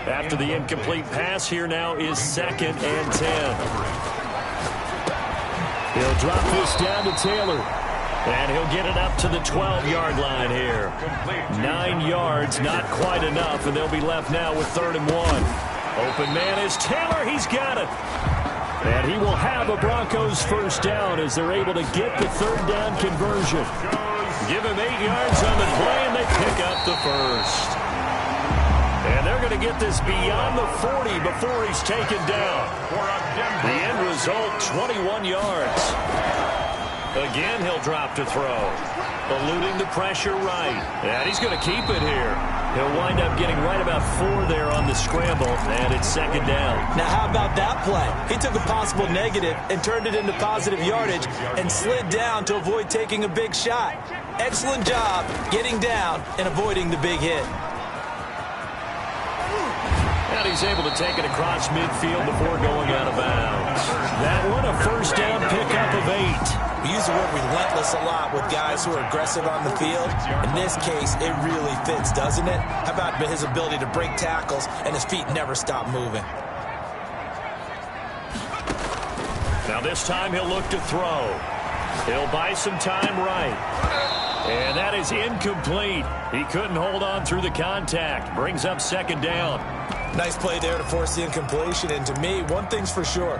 After the incomplete pass, here now is 2nd and 10. He'll drop this down to Taylor. And he'll get it up to the 12-yard line here. 9 yards, not quite enough, and they'll be left now with 3rd and 1. Open man is Taylor. He's got it. And he will have a Broncos first down as they're able to get the 3rd down conversion. Give him 8 yards on the play, and they pick up the first. And they're going to get this beyond the 40 before he's taken down. The end result, 21 yards. Again, he'll drop to throw. Eluding the pressure right. And he's going to keep it here. He'll wind up getting right about 4 there on the scramble, and it's 2nd down. Now, how about that play? He took a possible negative and turned it into positive yardage and slid down to avoid taking a big shot. Excellent job getting down and avoiding the big hit. And he's able to take it across midfield before going out of bounds. That one, a first down pickup of 8. We use the word relentless a lot with guys who are aggressive on the field. In this case, it really fits, doesn't it? How about his ability to break tackles and his feet never stop moving? Now this time he'll look to throw. He'll buy some time right. And that is incomplete. He couldn't hold on through the contact. Brings up 2nd down. Nice play there to force the incompletion. And to me, one thing's for sure.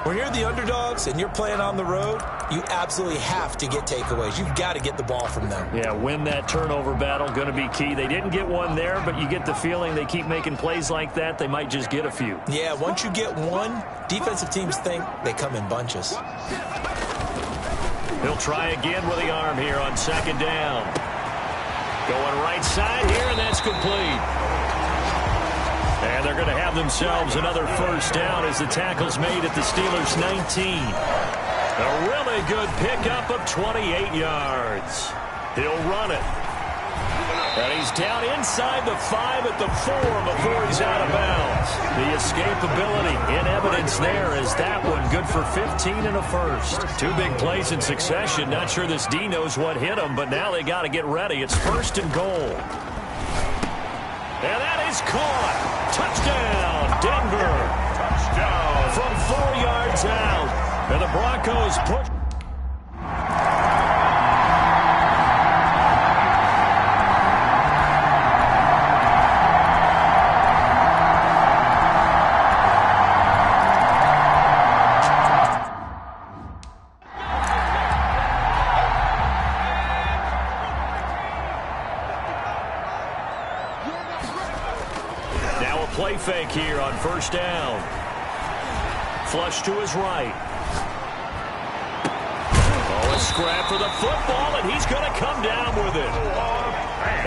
When you're the underdogs and you're playing on the road, you absolutely have to get takeaways. You've got to get the ball from them. Yeah, win that turnover battle, going to be key. They didn't get one there, but you get the feeling they keep making plays like that, they might just get a few. Yeah, once you get one, defensive teams think they come in bunches. He'll try again with the arm here on 2nd down. Going right side here, and that's complete. And they're going to have themselves another first down as the tackle's made at the Steelers' 19. A really good pickup of 28 yards. He'll run it. And he's down inside the 5 at the 4 before he's out of bounds. The escapability in evidence there is that one good for 15 and a first. 2 big plays in succession. Not sure this D knows what hit him, but now they got to get ready. It's 1st and goal. And that is caught. Touchdown, Denver. Touchdown. From 4 yards out. And the Broncos push. Play fake here on 1st down. Flush to his right. Oh, a scrap for the football, and he's going to come down with it.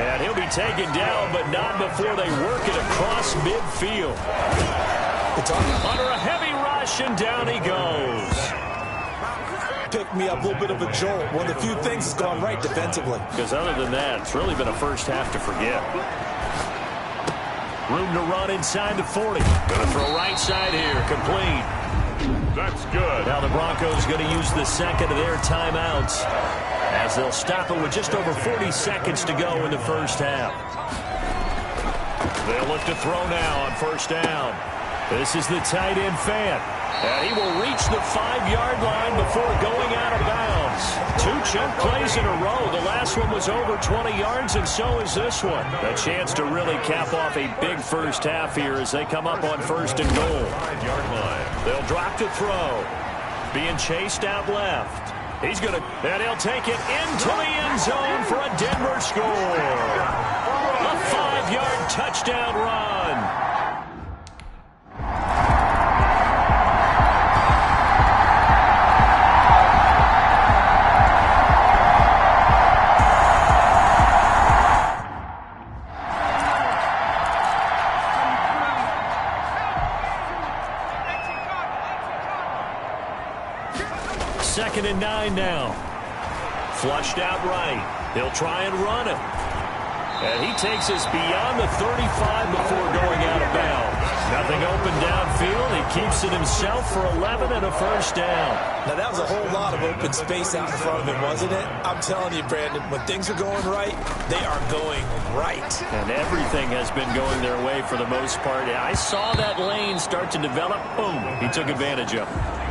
And he'll be taken down, but not before they work it across midfield. Under a heavy rush, and down he goes. Picked me up a little bit of a jolt. One of the few things that's gone right defensively. Because other than that, it's really been a first half to forget. Room to run inside the 40. Going to throw right side here. Complete. That's good. Now the Broncos going to use the 2nd of their timeouts as they'll stop it with just over 40 seconds to go in the first half. They'll look to throw now on 1st down. This is the tight end fan. And he will reach the 5-yard line before going out of bounds. 2 chunk plays in a row. The last one was over 20 yards, and so is this one. A chance to really cap off a big first half here as they come up on 1st and goal. 5-yard line. They'll drop to throw. Being chased out left. He's going to, and he'll take it into the end zone for a Denver score. A 5-yard touchdown run. Second and 9 now. Flushed out right. He'll try and run it. And he takes us beyond the 35 before going out of bounds. Nothing open downfield. He keeps it himself for 11 and a first down. Now, that was a whole lot of open space out in front of him, wasn't it? I'm telling you, Brandon, when things are going right, they are going right. And everything has been going their way for the most part. I saw that lane start to develop. Boom. He took advantage of it.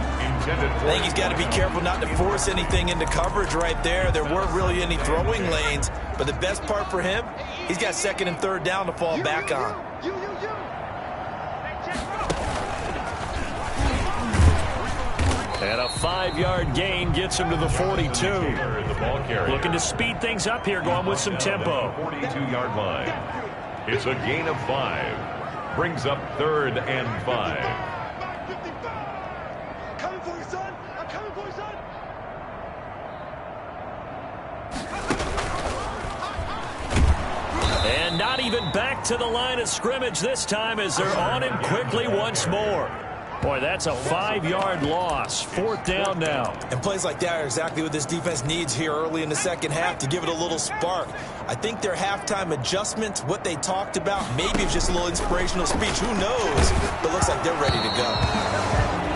intended for. I think he's got to be careful not to force anything into coverage right there. There weren't really any throwing lanes, but the best part for him, he's got second and third down to fall back on. And a 5-yard gain gets him to the 42. Looking to speed things up here, going with some tempo. 42-yard line. It's a gain of 5. Brings up 3rd and 5. Coming for you, son. I'm coming for you, son. And not even back to the line of scrimmage this time as they're on him quickly once more. Boy, that's a 5-yard loss. 4th down now. And plays like that are exactly what this defense needs here early in the second half to give it a little spark. I think their halftime adjustment, what they talked about, maybe it's just a little inspirational speech. Who knows? But looks like they're ready to go.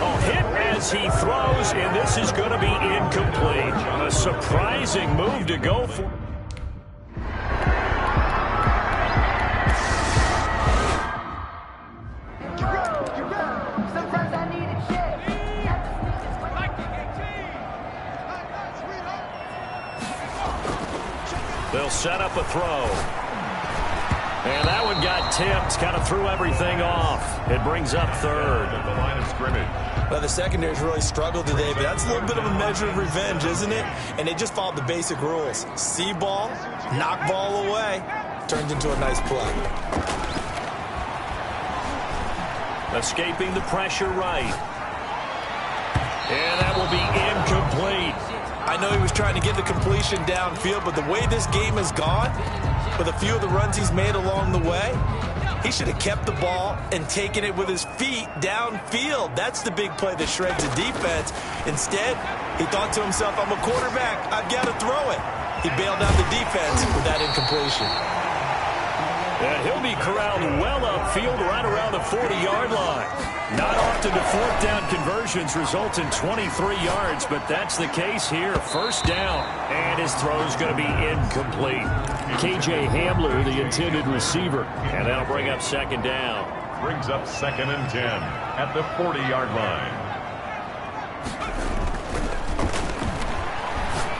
Oh, hit as he throws, and this is going to be incomplete. A surprising move to go for. They'll set up a throw. And that one got tipped, kind of threw everything off. It brings up 3rd. At the line of scrimmage. Well, the secondary's really struggled today, but that's a little bit of a measure of revenge, isn't it? And they just followed the basic rules. See ball, knock ball away, turns into a nice play. Escaping the pressure right. And that will be incomplete. I know he was trying to get the completion downfield, but the way this game has gone, with a few of the runs he's made along the way, he should have kept the ball and taken it with his feet downfield. That's the big play that shreds the defense. Instead, he thought to himself, I'm a quarterback, I've got to throw it. He bailed out the defense with that incompletion. And he'll be corralled well upfield right around the 40-yard line. Not often do 4th down conversions result in 23 yards, but that's the case here. 1st down, and his throw's going to be incomplete. K.J. Hamler, the intended receiver, and that'll bring up 2nd down. Brings up 2nd and 10 at the 40-yard line.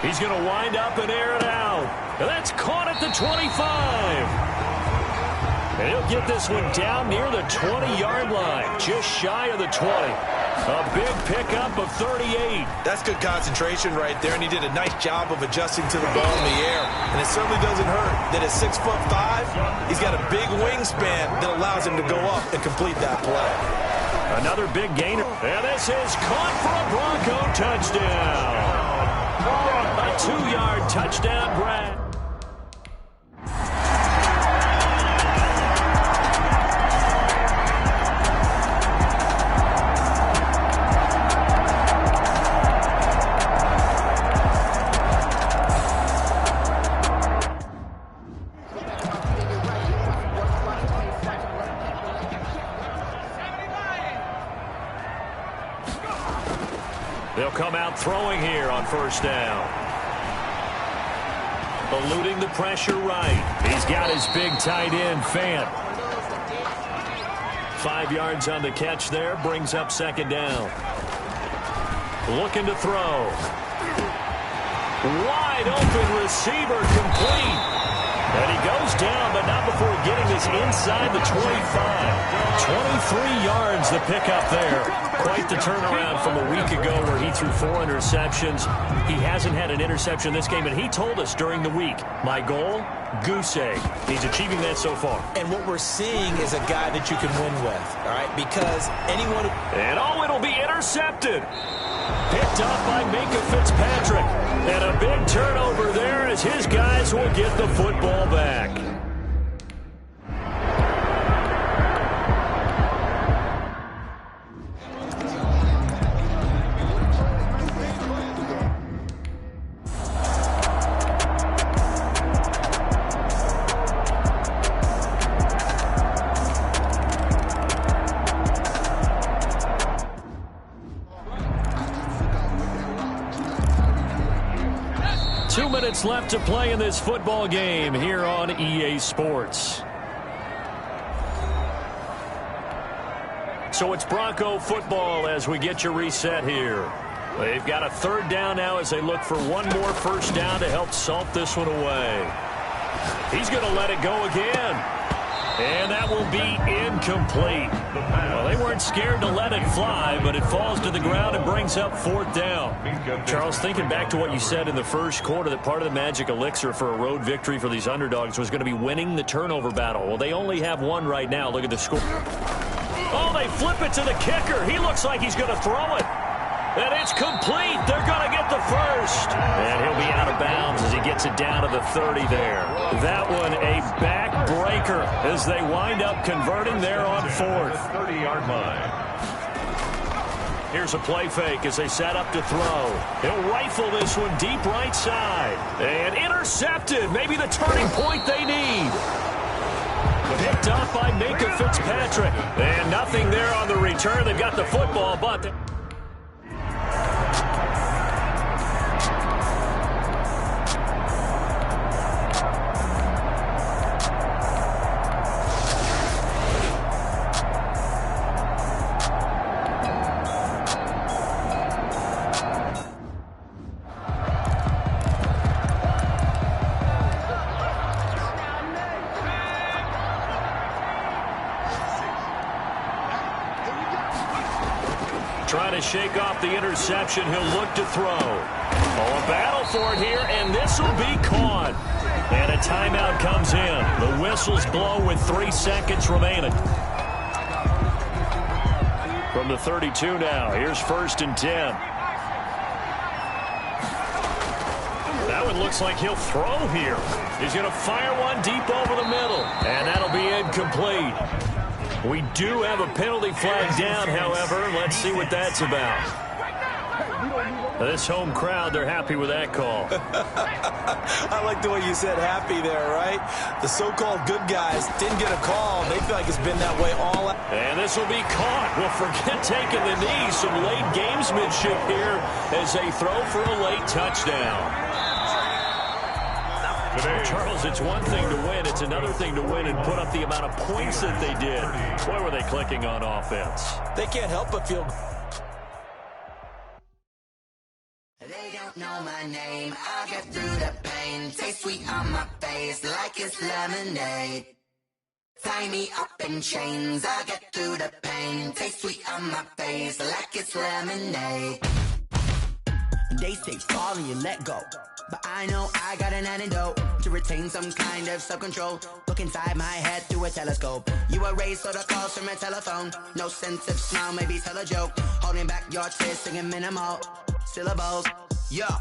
He's going to wind up and air it out. And that's caught at the 25. And he'll get this one down near the 20-yard line, just shy of the 20. A big pickup of 38. That's good concentration right there, and he did a nice job of adjusting to the ball in the air. And it certainly doesn't hurt that at 6'5", he's got a big wingspan that allows him to go up and complete that play. Another big gainer. And this is caught for a Bronco touchdown. A 2-yard touchdown grab. They'll come out throwing here on 1st down. Eluding the pressure right. He's got his big tight end, Fant. 5 yards on the catch there. Brings up 2nd down. Looking to throw. Wide open receiver, complete. And he goes down, but not before getting this inside the 25. 23 yards the pickup there. Quite the turnaround from a week ago where he threw 4 interceptions. He hasn't had an interception this game, and he told us during the week, my goal, goose egg. He's achieving that so far. And what we're seeing is a guy that you can win with, all right? Because anyone... And it'll be intercepted. Picked up by Minka Fitzpatrick. And a big turnover there as his guys will get the football back. Left to play in this football game here on EA Sports. So it's Bronco football as we get you reset here. They've got a third down now as they look for one more first down to help salt this one away. He's going to let it go again. And that will be incomplete. Well, they weren't scared to let it fly, but it falls to the ground and brings up fourth down. Charles, thinking back to what you said in the first quarter, that part of the magic elixir for a road victory for these underdogs was going to be winning the turnover battle. Well, they only have one right now. Look at the score. Oh, they flip it to the kicker. He looks like he's going to throw it. And it's complete. They're going to get the first. And he'll be out of bounds as he gets it down to the 30 there. That one a backbreaker as they wind up converting there on fourth. 30-yard line. Here's a play fake as they set up to throw. He'll rifle this one deep right side. And intercepted. Maybe the turning point they need. Picked up by Minkah Fitzpatrick. And nothing there on the return. They've got the football, but... Trying to shake off the interception. He'll look to throw. Oh, a battle for it here, and this will be caught. And a timeout comes in. The whistles blow with 3 seconds remaining. From the 32 now, here's 1st and 10. That one looks like he'll throw here. He's going to fire one deep over the middle, and that'll be incomplete. We do have a penalty flag down, however. Let's see what that's about. This home crowd, they're happy with that call. I like the way you said happy there, right? The so-called good guys didn't get a call. They feel like it's been that way all out. And this will be caught. Well, forget taking the knee. Some late gamesmanship here as they throw for a late touchdown. Charles, it's one thing to win. It's another thing to win and put up the amount of points that they did. Boy, were they clicking on offense. They can't help but feel... They don't know my name. I get through the pain. Taste sweet on my face like it's lemonade. Tie me up in chains. I get through the pain. Taste sweet on my face like it's lemonade. They say fall and you let go. But I know I got an antidote to retain some kind of self-control. Look inside my head through a telescope. You erase all the calls from a telephone. No sense of smile, maybe tell a joke. Holding back your tears, singing minimal syllables. Yeah,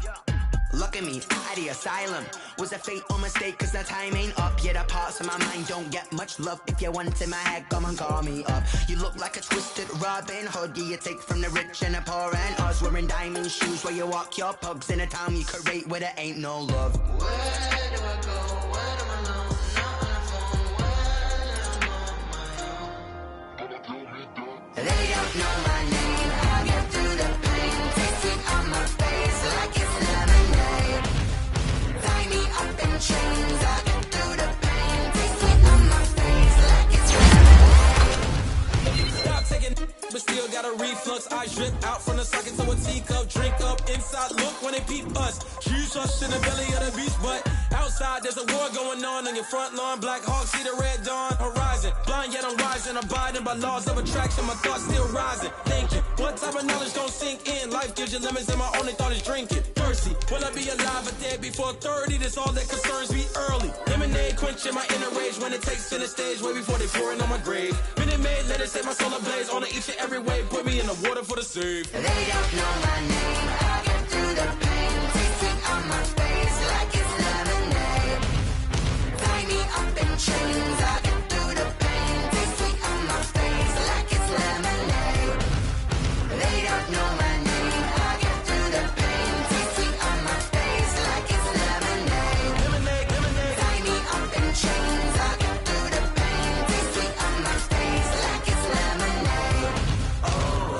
look at me, out of the asylum. Was a fate or mistake, cause the time ain't up. Yeah, the parts of my mind don't get much love. If you want in my head, come and call me up. You look like a twisted Robin Hood. Yeah, you take from the rich and the poor and us. Wearing diamond shoes where you walk your pugs in a town you create where there ain't no love. Where do I go? Where am I alone? Not on my own. They don't know my name. I get through the pain. Taste it on my face like it's lemonade. Tie me up in chains. I get through the pain. Taste it on my face like it's lemonade. Stop taking, but still got a reflux. I drip out from the socket to a teacup. Drink up inside. Look when they peep us. Choose us in the belly of the beast, but outside there's a war going on your front lawn. Black Hawk see the red dawn horizon. Blind yet I'm rising, abiding by laws of attraction. My thoughts still rising. Thinking, what type of knowledge don't sink in? Life gives you lemons and my only thought is drinking. Thirsty, will I be alive or dead before 30? That's all that concerns me early. Lemonade quenching my inner rage when it takes to the stage way before they pour it on my grave. Minute Maid, let it set my soul ablaze on each and every way. Put me in the water for the save. They don't know my name. I get through the pain. Taste it on my face like it's lemonade. Tie me up in chains. I get through the pain. Taste it on my face like it's lemonade. They don't know my name. I get through the pain. Taste it on my face like it's lemonade. Lemonade, lemonade. Tie me up in chains. I get through the pain. Taste it on my face like it's lemonade. Oh.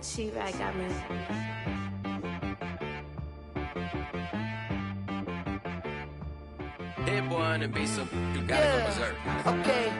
She-Bag got me. Hit one and be so you gotta go berserk. Okay.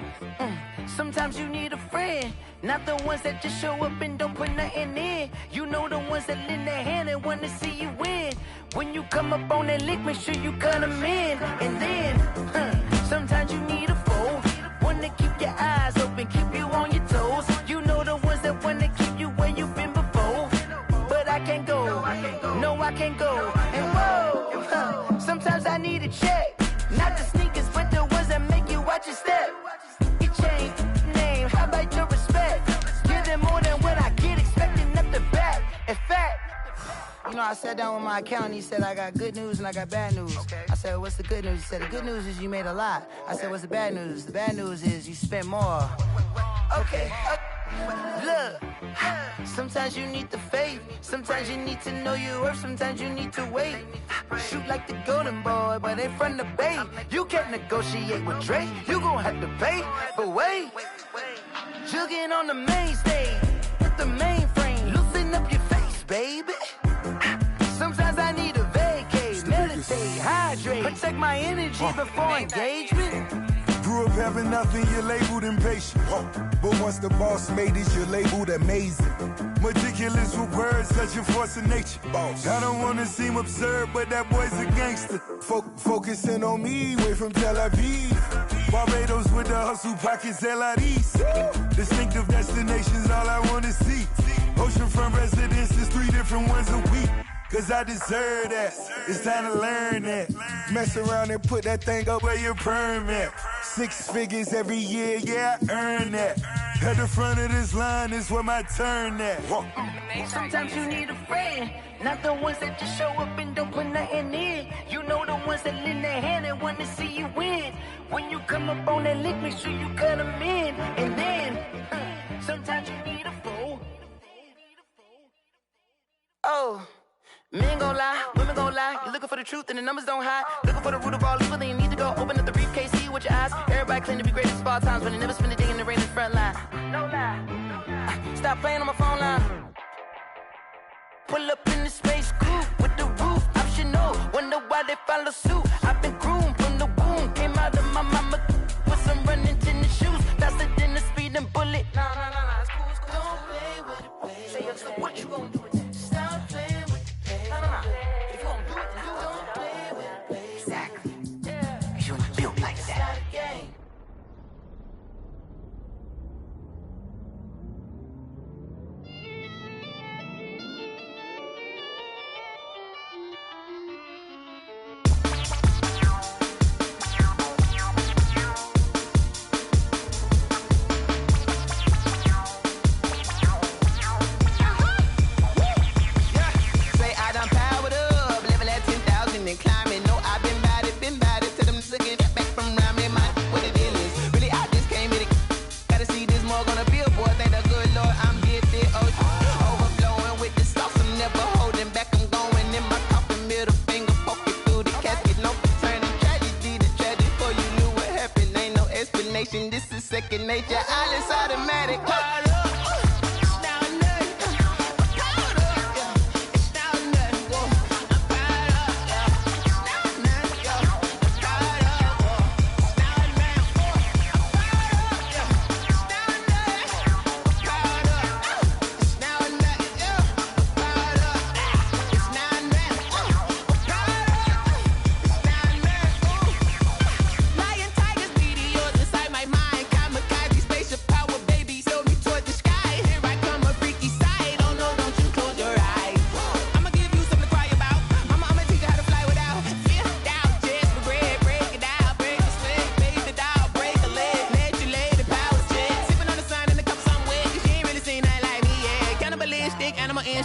Sometimes you need a friend, not the ones that just show up and don't put nothing in. You know the ones that lend their hand and wanna see you win. When you come up on that lick, make sure you cut them in. And then, sometimes you need a foe, one to keep your eyes open, keep you on your toes. You know the ones that wanna keep you where you've been before. But I can't go, no I can't go. And whoa, sometimes I need a check. Not the sneakers, but the ones that make you watch your step. You change name, how about your respect? Give them more than what I get, expecting up the back. In fact, you know, I sat down with my accountant, he said, I got good news and I got bad news. I said, what's the good news? He said, the good news is you made a lot. I said, what's the bad news? The bad news is you spent more. Okay. Look, sometimes you need the faith, sometimes you need to know your worth, sometimes you need to wait. Shoot like the golden boy, but ain't from the bay. You can't negotiate with Drake, you gon' have to pay. But wait, jugging on the main stage with the mainframe, loosen up your face, baby. Sometimes I need a vacate, meditate, hydrate, protect my energy before engagement. Grew up having nothing, you're labeled impatient. But once the boss made it, you're labeled amazing. Meticulous with words, such a force of nature. I don't wanna seem absurd, but that boy's a gangster. Focusing on me, way from Tel Aviv. Barbados with the hustle pockets, LIDs. Distinctive destinations, all I wanna see. Oceanfront residences, 3 different ones a week. Cause I deserve that, it's time to learn that. Mess around and put that thing up where your permit. 6 figures every year, yeah, I earn that. At the front of this line is where my turn at. Sometimes you need a friend, not the ones that just show up and don't put nothing in. You know the ones that lend their hand and want to see you win. When you come up on that lick, make sure you cut them in. And then, sometimes you need a foe. Oh. Men gon' lie, women gon' lie. You're looking for the truth and the numbers don't hide. Looking for the root of all evil, then you need to go open up the briefcase, see with your eyes. Everybody claim to be greatest of all times, but they never spend a day in the rain in the front line. No lie. Stop playing on my phone line. Pull up in the space coupe with the roof optional. Wonder why they follow suit. I've been groomed from the womb. Came out of my mama with some running tennis shoes. Faster than the speeding bullet. No, it's cool, it's cool. Don't play with it, baby. Say yo, so what you gon' do with that? Stop playing. If you gon' do it, then you don't play with it, baby. Exactly. Cause you ain't built like that. This is second nature, all is automatic.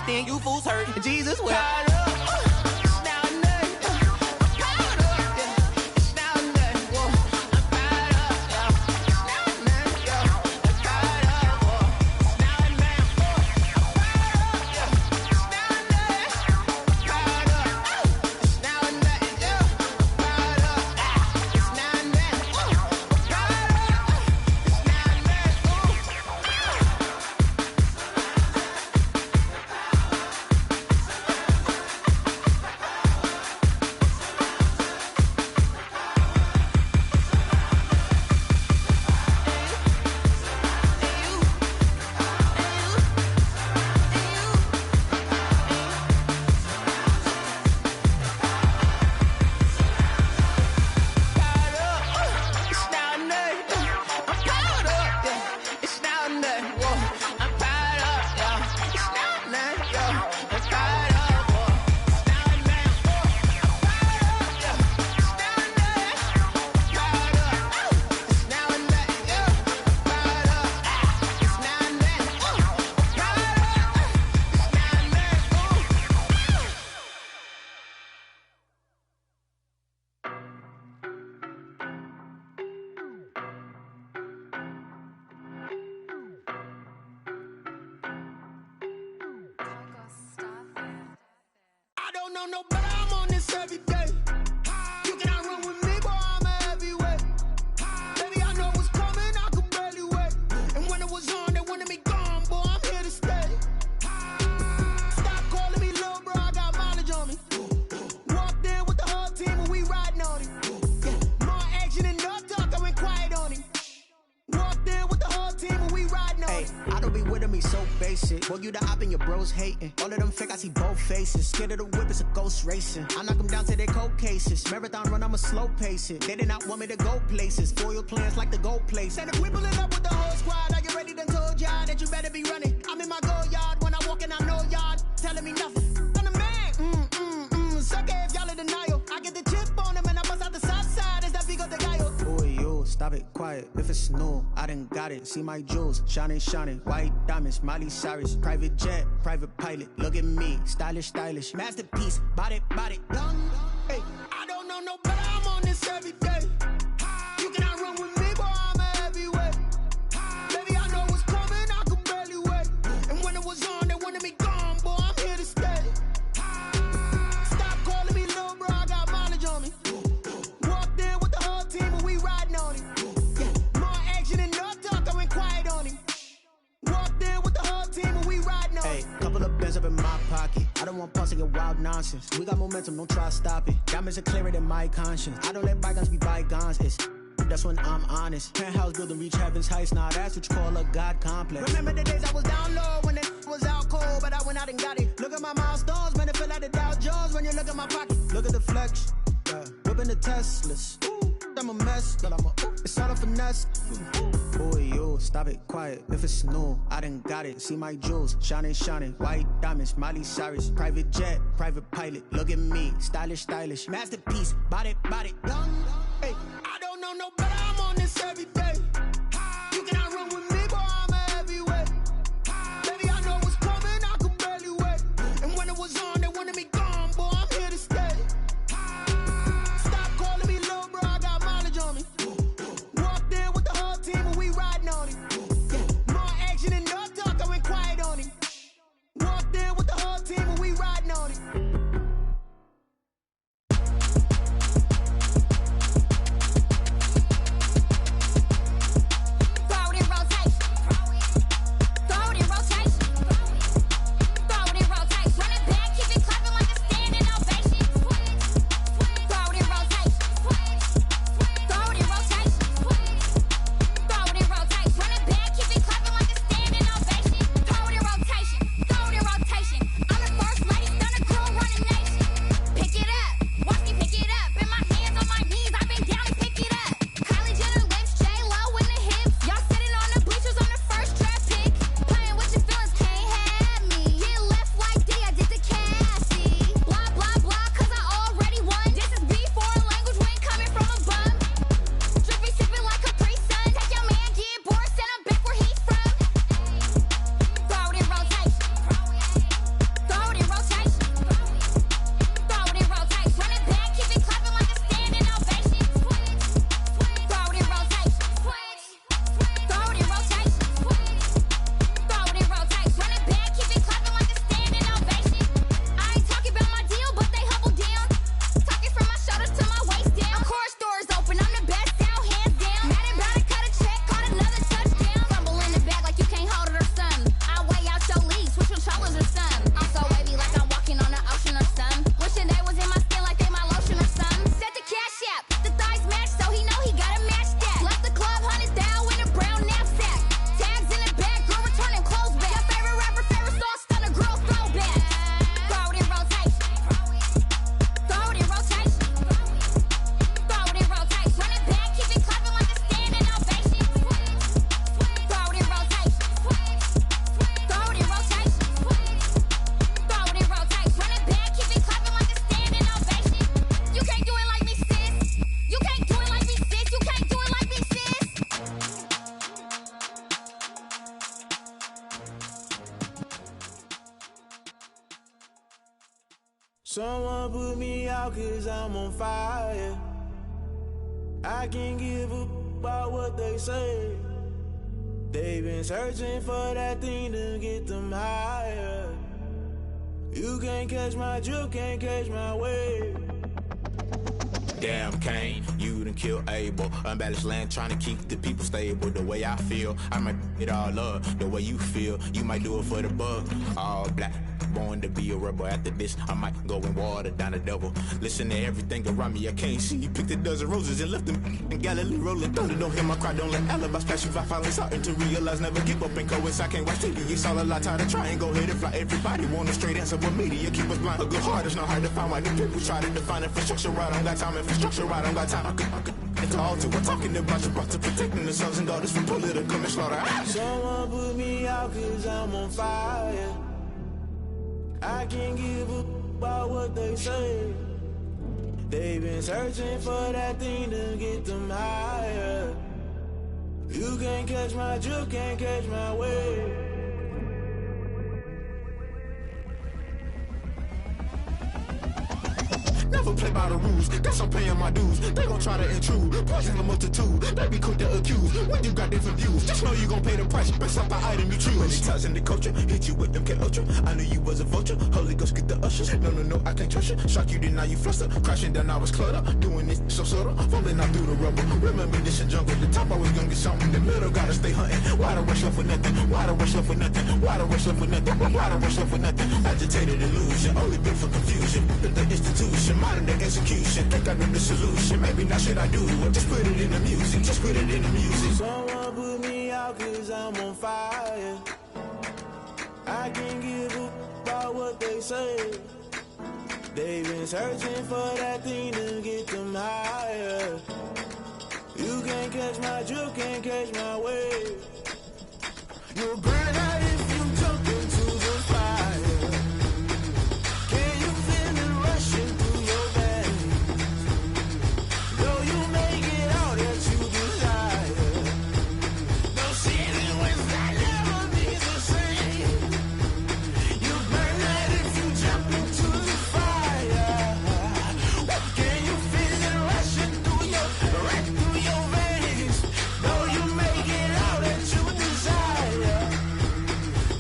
You fools hurt. Jesus will. know no better, I'm on this every day. You cannot run with me, boy, I'm a heavyweight. Baby, I know what's coming, I could barely wait. And when it was on, they wanted me gone, boy, I'm here to stay. Stop calling me little bro, I got mileage on me. Walked in with the whole team and we riding on him. Yeah, more action and no talk, I went quiet on him. Walked in with the whole team and we riding on him. I don't be with me so basic. Boy, you the op and your bros hating. All of them fake, I see both faces. Scared of the whip, it's a ghost racing. I knock them down to their cold cases. Marathon run, I'ma slow pace it. They did not want me to go places. Foil plans like the gold place. And if we pulling up with the whole squad, are you ready? Done told y'all that you better be running. I'm in my go yard when I walk in, I know y'all telling me nothing. I'm the man. Suck it if y'all in denial. I get the chip on them and I bust out the south side. Is that Vigo de Gallo? Boy, yo, stop it, quiet. If it's new, I done got it. See my jewels, shining, shining. White diamonds, Miley Cyrus. Private jet, private pilot. Look at me, stylish, stylish. Masterpiece, body, young. Hey, I don't know no better, I'm on this every day. You cannot run with me, boy, I'm a heavyweight. Baby, I know what's coming, I could barely wait. And when it was on, they wanted me gone, boy, I'm here to stay. Stop calling me little bro, I got mileage on me. Walked in with the whole team and we riding on him. Yeah, more action and no talk, I went quiet on him. Walked in with the whole team and we riding on him. Hey, couple of bands up in my pocket. I don't want pause to get wild nonsense. We got momentum, don't try to stop it. Diamonds are clearer than my conscience. I don't let bygones be bygones. That's when I'm honest. Penthouse building, reach heaven's heights. Nah, that's what you call a God complex. Remember the days I was down low when it was out cold, but I went out and got it. Look at my milestones, man, it feel like the Dow Jones when you look at my pocket. Look at the flex, whipping the Teslas. I'm a mess, but it's all a finesse. Boy, yo, stop it, quiet. If it's new, I done got it. See my jewels, shining, shining. White diamonds, Miley Cyrus. Private jet, private pilot. Look at me, stylish, stylish. Masterpiece, body, young. Hey, I don't know no better, I'm on this every day. You cannot run with me, boy, I'm a heavyweight. Baby, I know what's coming, I could barely wait. And when it was on, they wanted me gone, boy, I'm here to stay. Stop calling me little bro, I got mileage on me. Walked in with the whole team and we riding on him. Yeah, more action and no talk, I went quiet on him. Walked in with the whole team and we riding on him. Someone put me out 'cause I'm on fire. I can't give up about what they say. They've been searching for that thing to get them higher. You You can't catch my drift, can't catch my wave. Damn, Kane, you done killed Abel. Unbalanced land, trying to keep the people stable. The way I feel, I might it all up. The way you feel, you might do it for the bug. All black, born to be a rebel. After this, I might go and water down the devil. Listen to everything around me, I can't see. Picked a dozen roses and left them in Galilee rolling thunder. Don't hear my cry, don't let alibis pass you by. Finally starting to realize, never give up and coincide. Can't watch TV, it's all a lot. Time to try and go ahead and fly. Everybody want a straight answer, but media keep us blind. A good heart is not hard to find. Why the people try to define infrastructure right? I don't got time, infrastructure right, I don't got time. I could it's all to. We're talking about you brought to protecting the sons and daughters from political manslaughter. Someone put me out cause I'm on fire. I can't give a about what they say. They've been searching for that thing to get them higher. You can't catch my drift, can't catch my wave. Never play by the rules, guess I'm paying my dues. They gon' try to intrude, poison the multitude. They be quick to accuse, when you got different views. Just know you gon' pay the price, based off the item you choose. Many times in the culture, hit you with them K-Ultra. I knew you was a vulture, Holy Ghost get the ushers. No, I can't trust you. Shock you, then now you fluster. Crashing down, I was cluttered. Doing this so subtle, falling out through the rubble. Remember this in jungle, the top I was gonna get something. The middle gotta stay hunting. Why the rush left for nothing? Why the rush left for nothing? Why the rush left for nothing? Why the rush left for nothing? Agitated illusion, only built for confusion. The institution, modern day execution. Think I know the solution. Maybe not should I do it? Just put it in the music. Just put it in the music. Someone put me out cause I'm on fire. I can't give a about what they say. They've been searching for that thing to get them higher. You can't catch my drift, can't catch my wave. You'll burn out if you jump into the fire. Can you feel it rushing through your veins? Though you may get all that you desire, no city was that never be the same. You burn out if you jump into the fire. Can you feel it rushing through your veins? Though you may get all that you desire,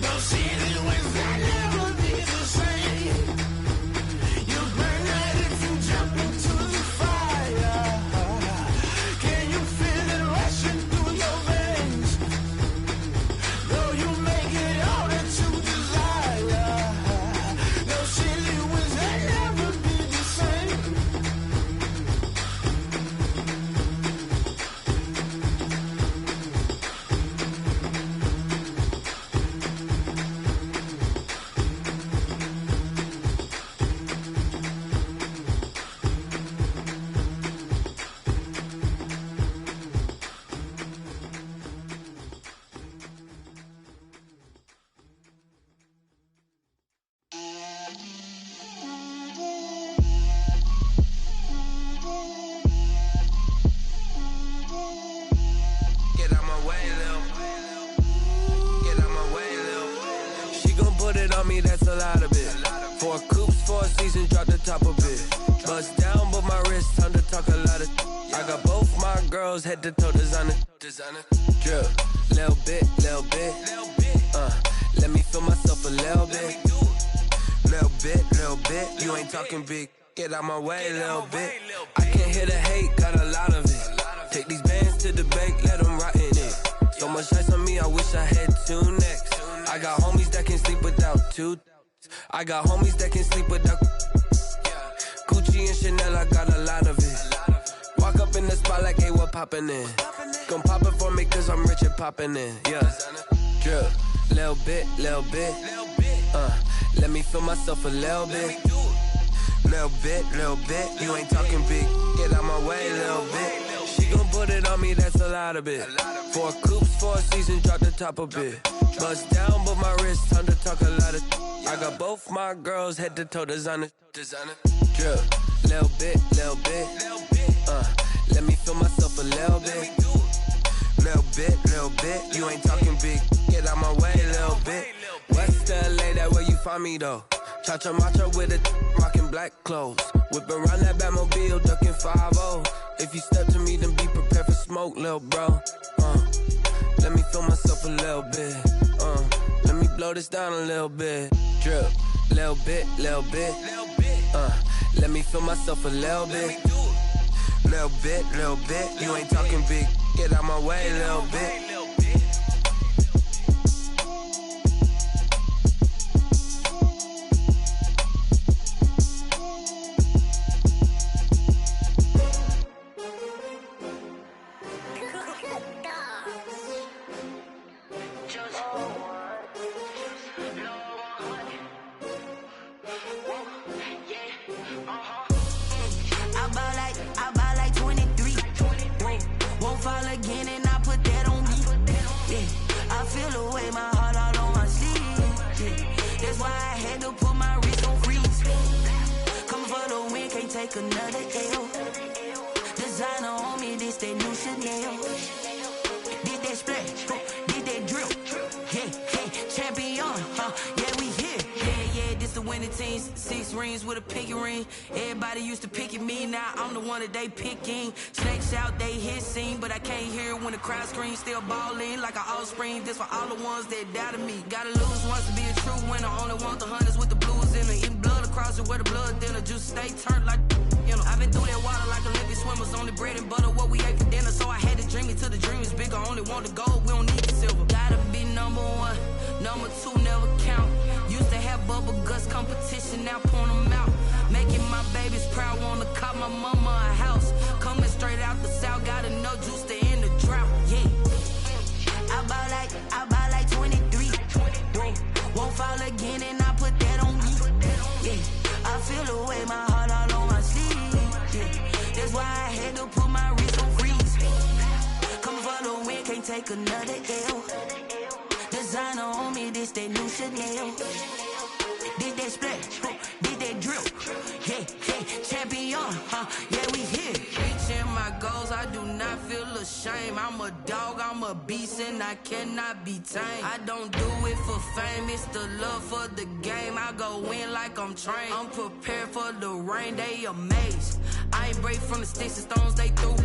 no city was that never be the same. You burn out if you jump into the fire. Can you feel it rushing through your veins? Though you may get all that you desire, no city was that never be the same. Get out my way, Lil. Get out my way, Lil. She gon' put it on me, that's a lot of it. 4 coops, 4 seasons, drop the top of it. Bust down, but my wrist, time to talk a lot of. I got both my girls, head to toe designer. Drip, little bit. Let me feel myself a little bit. Little bit. You ain't talking big. Get out my way, little bit. I can't hear the hate, got a lot of it. Take these bands to the bank, let them rot in it. So much ice on me, I wish I had 2 necks. I got homies that can sleep without 2. I got homies that can sleep without Gucci and Chanel, I got a lot of it. Walk up in the spot like, hey, what poppin' in? Gon' pop it for me cause I'm rich and poppin' in. Yeah, drip, little bit. Let me feel myself a little bit. Little bit. You ain't talking big. Get out my way, little bit. She gon' put it on me, that's a lot of it. 4 coops, 4 seasons, drop the top a bit. Bust down, but my wrist, time to talk a lot of. I got both my girls, head to toe designer. Drip, little bit. Let me feel myself a little bit. Little bit. You ain't talking big. Get out my way, little bit. West LA, that where you find me though. Cha-cha matcha with a rockin' black clothes. Whip around that Batmobile, ducking 5-0. If you step to me, then be prepared for smoke, lil' bro. Let me feel myself a little bit. Let me Blow this down a little bit. Drip, little bit, little bit. Let me feel myself a little bit. Little bit, little bit. You ain't talking big. Get out my way, little bit. Another L. Designer on me, this that new Chanel. Did that splash, did that drill. Yeah, champion, yeah, we here. Yeah, this the winning team. 6 rings with a pinky ring. Everybody used to pick at me, now I'm the one that they picking. Snakes out, they hit scene, but I can't hear when the crowd screams. Still balling like an offspring. This for all the ones that doubted me. Gotta lose once to be a true winner. Only want the hunters with the blues in it. Eating blood across it where the blood dinner. Juice stay turned like, you know. I've been through that water like Olympic swimmers. Only bread and butter what we ate for dinner. So I had to dream it till the dream is bigger. Only want the gold, we don't need the silver. Gotta be number 1, number 2 never count. Used to have bubble guts competition, now point them out. Making my babies proud, wanna cop my mama a house. Coming straight out the south, gotta know juice to end the drought. Yeah, I buy like 23. Won't fall again and I put that on me. Yeah, I feel the way, my heart all on my sleeve. Yeah, that's why I had to put my wrist on freeze. Come for the win, can't take another L. Designer on me, this that new Chanel. Did that splash, did that drill. Yeah, champion, yeah, we here. Reaching my goals, I do not feel ashamed. I'm a dog, I'm a beast, and I cannot be tamed. I don't do it for fame, it's the love for the game. I go in like I'm trained. I'm prepared for the rain, they amazed. I ain't break from the sticks and stones they threw.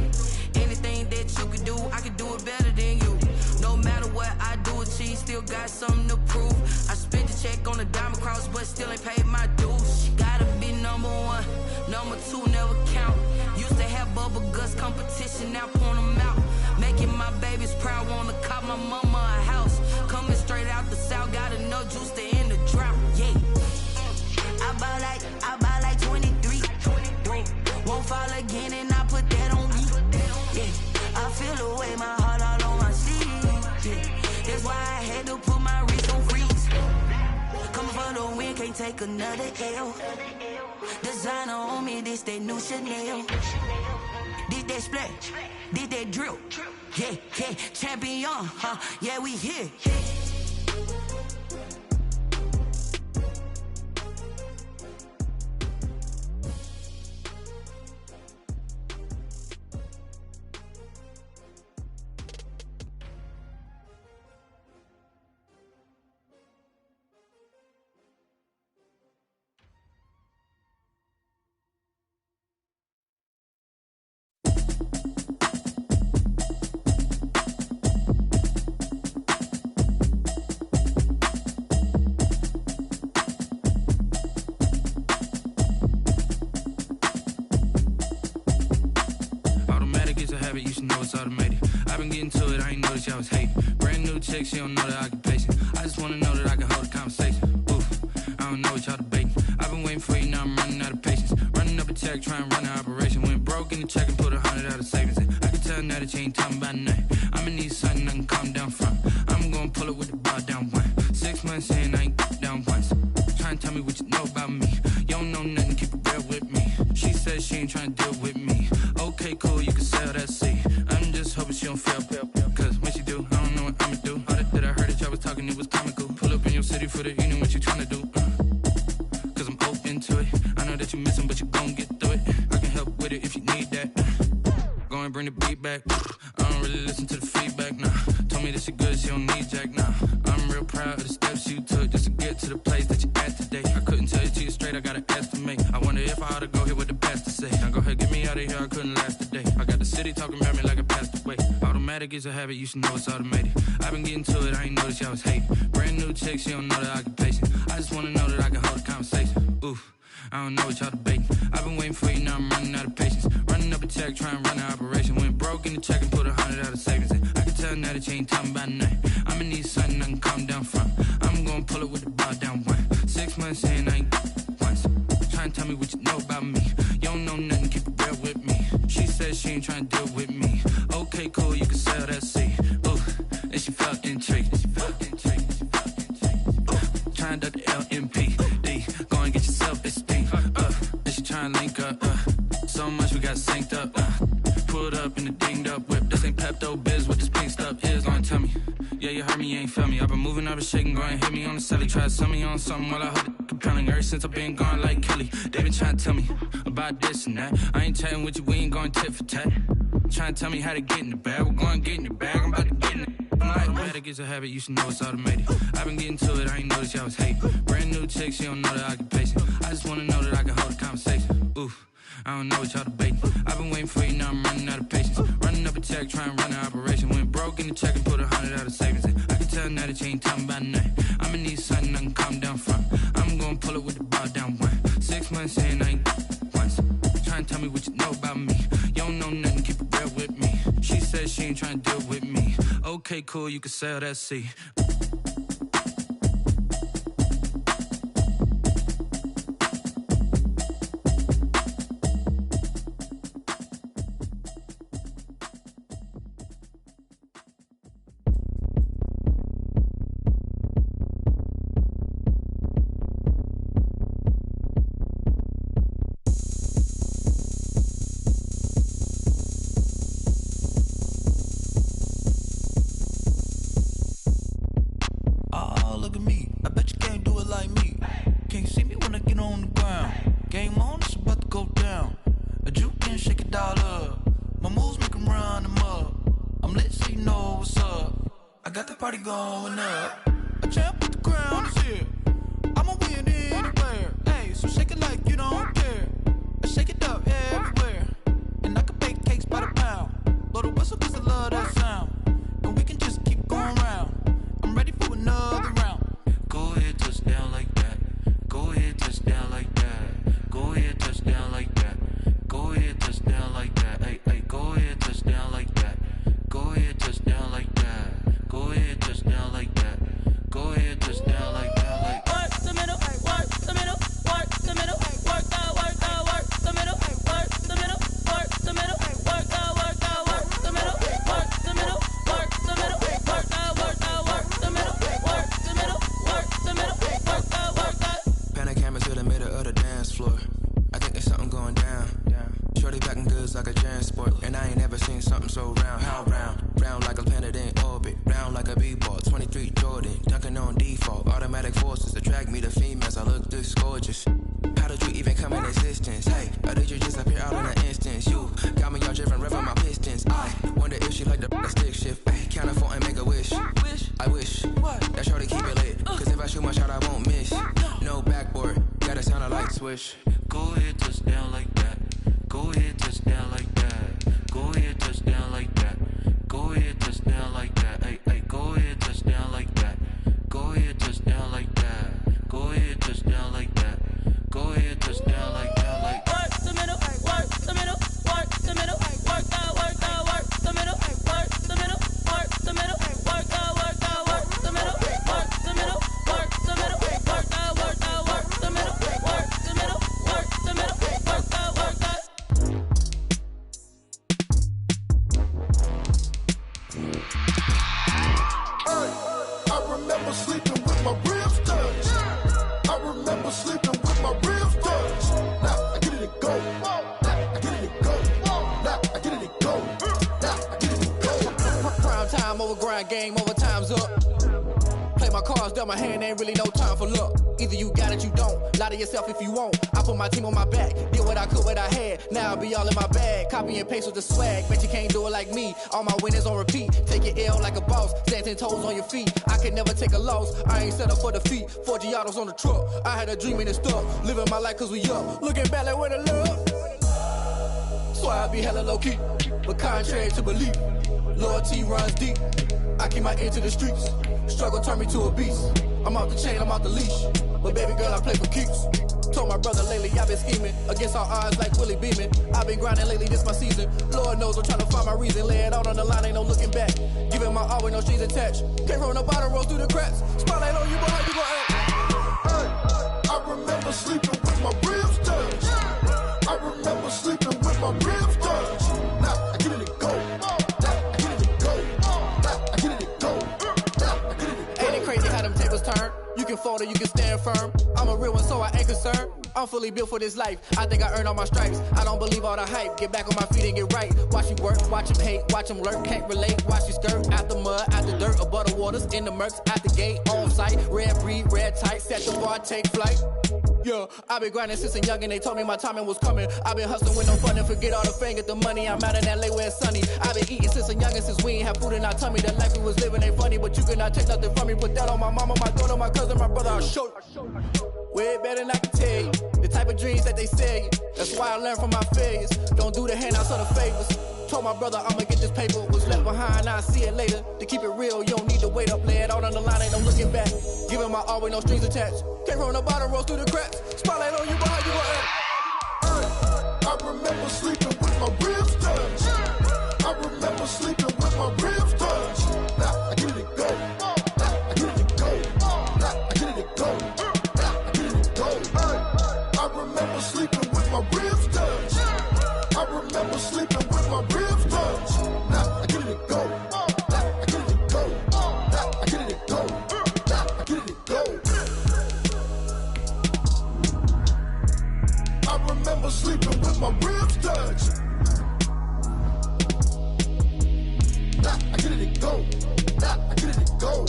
Anything that you could do, I could do it better than you. No matter what I do, achieve, still got something to prove. I spent the check on the diamond cross, but still ain't paid my dues. Gotta be number 1, number 2 never count. Used to have bubble guts competition, now point them out. Making my babies proud, wanna cop my mama a house. Coming straight out the south, gotta know juice to end the drought. Yeah, I buy like 23. Won't fall again and I put that on me. Yeah, I feel the way, my heart all on my sleeve. Yeah, that's why I had to put my wrist on freeze. Coming for the win, can't take another L. Designer on me, this that new Chanel. Did that splash, did that drill. Yeah, champion, yeah, we here. You should know it's automated. I've been getting to it, I ain't noticed y'all was hating. Brand new chick, she don't know the occupation. I just wanna know that I can hold a conversation. Oof, I don't know what y'all debating. I've been waiting for you, now I'm running out of patience. Running up a check, trying to run an operation. Went broke in the check and put 100 out of savings in. I can tell now that you ain't talking about nothing. I'ma need something I can calm down from. I'm gonna pull it with the bar down 1. 6 months in, I ain't down once. Trying to tell me what you know about me. You don't know nothing, keep it real with me. She said she ain't trying to deal with me. Okay, cool, you can sell that seat. I'm just hoping she don't fail. Cause when she do, I don't know what I'ma do. All that I heard that y'all was talking, it was comical. Pull up in your city for the evening, what you trying to do? Cause I'm open to it. I know that you missing, but you gon' get through it. I can help with it if you need that. Go and bring the beat back. I don't really listen to the feedback, nah. Told me that she good, she don't need jack, nah. I'm real proud of the steps you took just to get to the place that you at today. I couldn't tell you to you straight, I gotta estimate. I wonder if I ought to go here with the best to say. Now go ahead, get me out of here, I couldn't last a day. I got the city talking about me like I passed away. Automatic Automatic is a habit, you should know it's automated. I've been getting to it, I ain't noticed y'all was hating. Brand new chick, she don't know that I can pace it. I just wanna know that I can hold a conversation. Oof, I don't know what y'all debating. I've been waiting for you, now I'm running out of patience. Running up a check, trying to run an operation. Went broke in the check and put 100 out of savings in. I can tell now that you ain't talking about nothing. I'ma need something I can calm down from. I'm gonna pull it with the bar down one. 6 months in, I ain't once. Trying to tell me what you know about me. You don't know nothing, keep it real with me. She said she ain't trying to deal with me. Okay, cool, you can sell that seed. Ooh, and she felt intrigued. Trying to duck the LMPD. Go and get yourself esteem. And she trying to link up. So much we got synced up. Pulled up in the dinged up whip. This ain't Pepto Biz, what this pink stuff is. Gonna tell me. Yeah, you heard me, you ain't felt me. I've been moving, I've been shaking, go and hit me on the celly. Try to sell me on something while I hold it compelling. Ever since I've been gone like Kelly, they been trying to tell me about this and that. I ain't chatting with you, we ain't going tit for tat. Trying to tell me how to get in the bag, we're going to get in the bag, I'm about to get in it. I'm like, automatic is a habit, you should know it's automated. I've been getting to it, I ain't noticed y'all was hating. Brand new chick, she don't know that I can pace it. I just wanna know that I can hold a conversation. Oof, I don't know what y'all debating. I've been waiting for you, now I'm running out of patience. Running up a check, trying to run an operation. Went broke in the check and put 100 out of savings in. I can tell now that you ain't talking about nothing. I'ma need something I can calm down from. I'm gonna pull it with the bar down one. 6 months in, I ain't once. Trying to tell me what you know about me. You don't know nothing, keep it real with me. She said she ain't trying to deal with me. Okay, cool, you can sell that seed. Going up, a champ with the crown is here. I'ma win anywhere. Hey, so shake it like you don't care. I shake it up everywhere. And I can bake cakes by the pound. Blow the whistle cause I love that sound. And we can just keep going round. I'm ready for another round. Go ahead, touch down like that. Go ahead, touch down like that. Go ahead, touch down like that. Go ahead, touch down like that. Hey, hey, go ahead, touch down like that. Go ahead, touch down like that. Go ahead, touch down like that. Go ahead, touch down like that. Like work the middle, work the middle, work the middle, work the middle, work the middle, work the middle, work the middle, work the middle, work the middle, work the middle, work the middle, work the middle, work the. Pan a camera to the middle of the dance floor. I think there's something going down. Shorty packing goods like a transport, and I ain't never seen something so round. How round? Round like a planet in orbit, round like a b-ball. 23 Jordan, dunking on default. Automatic forces attract me to females. I look this gorgeous. How did you even come in existence? Hey, or did you just appear out in an instance? You got me all driven, revving my pistons. I wonder if she like the stick shift. Ay, count a phone and make a wish. I wish that shorty keep it lit. Cause if I shoot my shot, I won't miss. No backboard, gotta sound a light switch. go ahead, touch down like that. Go ahead, touch down like that. Go ahead, touch down like that. Go ahead, touch down like that. Hey, hey, go ahead, touch down like that. Go ahead, touch down like that. Go ahead, touch down like that. Go ahead, touch down like that. Like work the middle, work the middle, work the middle, work that, work that, work the middle, work the middle, work the middle, work that, work that, work the middle, work the middle, work the middle, work that, work that, work the middle, work the middle, work the middle, work that, work that. I remember sleeping with my ribs touched. I remember sleeping with my ribs touched. Now I get it and go. Now I get it and go. Now I get it and go. Now I get it and go. Prime time over grind, game over, time's up. Play my cards, dealt my hand, ain't really no time for luck. Either you got it, you don't. Lie to yourself if you won't. I put my team on my back, did what I could, what I had. Now I be all in my bag, copy and paste with the swag. Bet you can't do it like me. All my winners on repeat. Take your L like a boss, stand 10 toes on your feet. I can never take a loss. I ain't set up for defeat. 4 Giottos on the truck. I had a dream and it's stuck. Living my life cause we up. Looking back like where the love. So I be hella low key, but contrary to belief. Loyalty runs deep. I keep my ear to the streets. Struggle turned me to a beast. I'm off the chain, I'm off the leash. But baby girl, I play for keeps. Told my brother lately I've been scheming against all odds like Willie Beeman. I've been grinding lately, this my season. Lord knows I'm trying to find my reason. Lay it out on the line, ain't no looking back. Giving my all with no strings attached. Came from the bottom, roll through the cracks. Spotlight on you, boy, how you gon' act? I remember sleeping with my ribs touched. I remember sleeping with my ribs touched. Now I get it to go. Now I get it to go. Now I get it to go. Now I get it to go. Ain't it crazy how them tables turn? You can fold or you can stand firm. I'm a real one, so I ain't concerned. I'm fully built for this life. I think I earned all my stripes. I don't believe all the hype. Get back on my feet and get right. Watch you work, watch him hate, watch him lurk. Can't relate, watch you skirt. Out the mud, out the dirt, above the waters, in the murks, out the gate, on site. Red breed, red tight, set the bar, take flight. Yeah, I been grinding since a young and they told me my timing was coming. I been hustling with no fun and forget all the fame, get the money. I'm out in LA where it's sunny. I been eating since a young and since we ain't have food in our tummy. The life we was living ain't funny, but you cannot take nothing from me. Put that on my mama, my daughter, my cousin, my brother. I'll show you. Way better than I can tell you. The type of dreams that they sell you. That's why I learned from my failures. Don't do the handouts or the favors. Told my brother I'ma get this paper. Was left behind, I'll see it later. To keep it real, you don't need to wait up. Lay it out on the line, ain't no looking back. Giving my all with no strings attached. Came from the bottom, roll through the cracks. Spotlight on you, boy, how you gon' act? I remember sleeping with my ribs touched. I remember sleeping with my ribs touched. Now I get it to go. Now I get it to go. Now I get it to go. Now I get it to go. I remember sleeping with my ribs touched. I remember sleeping with my ribs touched. Now I get it to go. Now I get it to go. Now I get it to go. Now I get it to go. I remember sleeping with my ribs touched. Now I get it to go. Now I get it to go.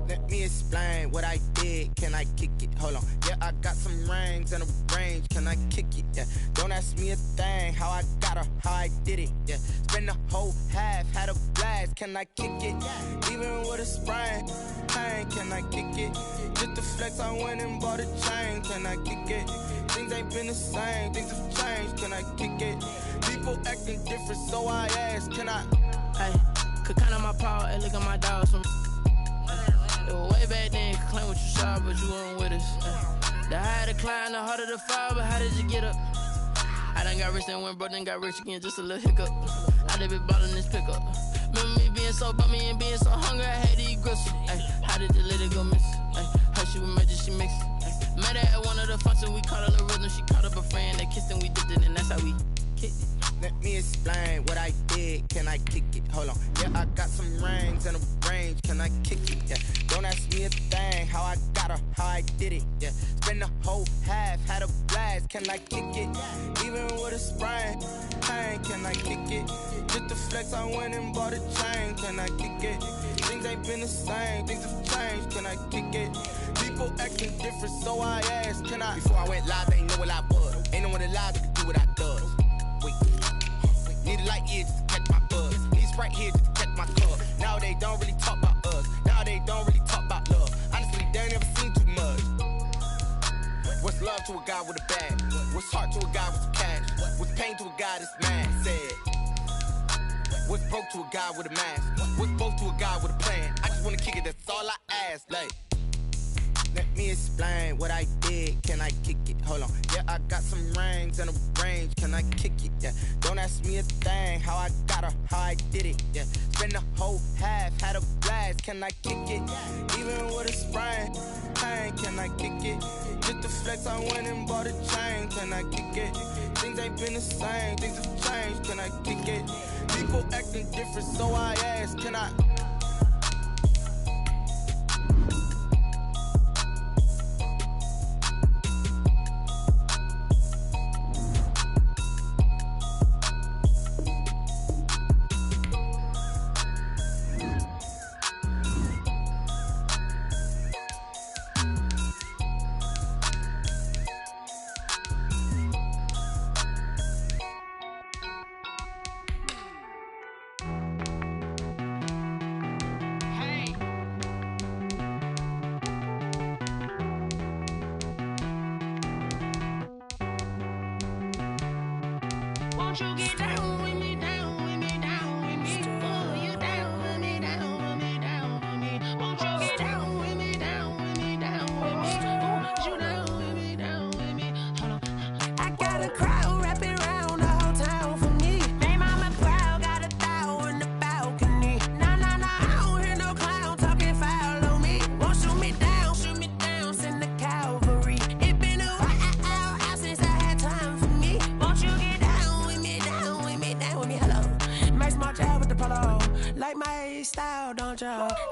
Let me explain what I did. Can I kick it? Hold on. Yeah, I got some rings and a range. Can I kick it? Yeah. Don't ask me a thing. How I got her, how I did it. Yeah. Spend the whole half, had a blast. Can I kick it? Even with a sprain, pain. Can I kick it? Just to flex, I went and bought a chain. Can I kick it? Things ain't been the same. Things have changed. Can I kick it? People acting different, so I ask. Can I? Hey, could count on my power and look at my dogs from. It was way back then, could claim what you saw, but you weren't with us. The higher the climb, the harder the fall, but how did you get up? I done got rich and went broke, then got rich again, just a little hiccup. I done been ballin' this pickup. Remember me being so bummy and being so hungry, I had to eat gristle. How did the lady go miss? Her she was magic, she mixed. Met her at one of the functions, we caught her the rhythm, she caught up a friend, they kissed and we dipped it, and that's how we kicked it. Let me explain what I did. Can I kick it? Hold on. Yeah, I got some rings and a range. Can I kick it? Yeah. Don't ask me a thing. How I got her, how I did it. Yeah. Spend the whole half, had a blast. Can I kick it? Even with a sprain, pain. Can I kick it? Just to flex, I went and bought a chain. Can I kick it? Things ain't been the same. Things have changed. Can I kick it? People acting different, so I asked. Can I? Before I went live, they ain't know what I was. Ain't no one alive that could do what I does. Wait. Need a light here just to catch my buzz. Need Sprite here just to catch my cup. Now they don't really talk about us. Now they don't really talk about love. Honestly, they ain't never seen too much. What's love to a guy with a bag? What's heart to a guy with some cash? What's pain to a guy that's mad? Said. What's broke to a guy with a mask? What's both to a guy with a plan? I just wanna kick it, that's all I ask. Like. Let me explain what I did. Can I kick it? Hold on. Yeah, I got some rings and a range. Can I kick it? Yeah. Don't ask me a thing. How I got her, how I did it. Yeah. Spend the whole half, had a blast. Can I kick it? Even with a sprain, pain. Can I kick it? Just to flex, I went and bought a chain. Can I kick it? Things ain't been the same. Things have changed. Can I kick it? People acting different, so I ask. Can I?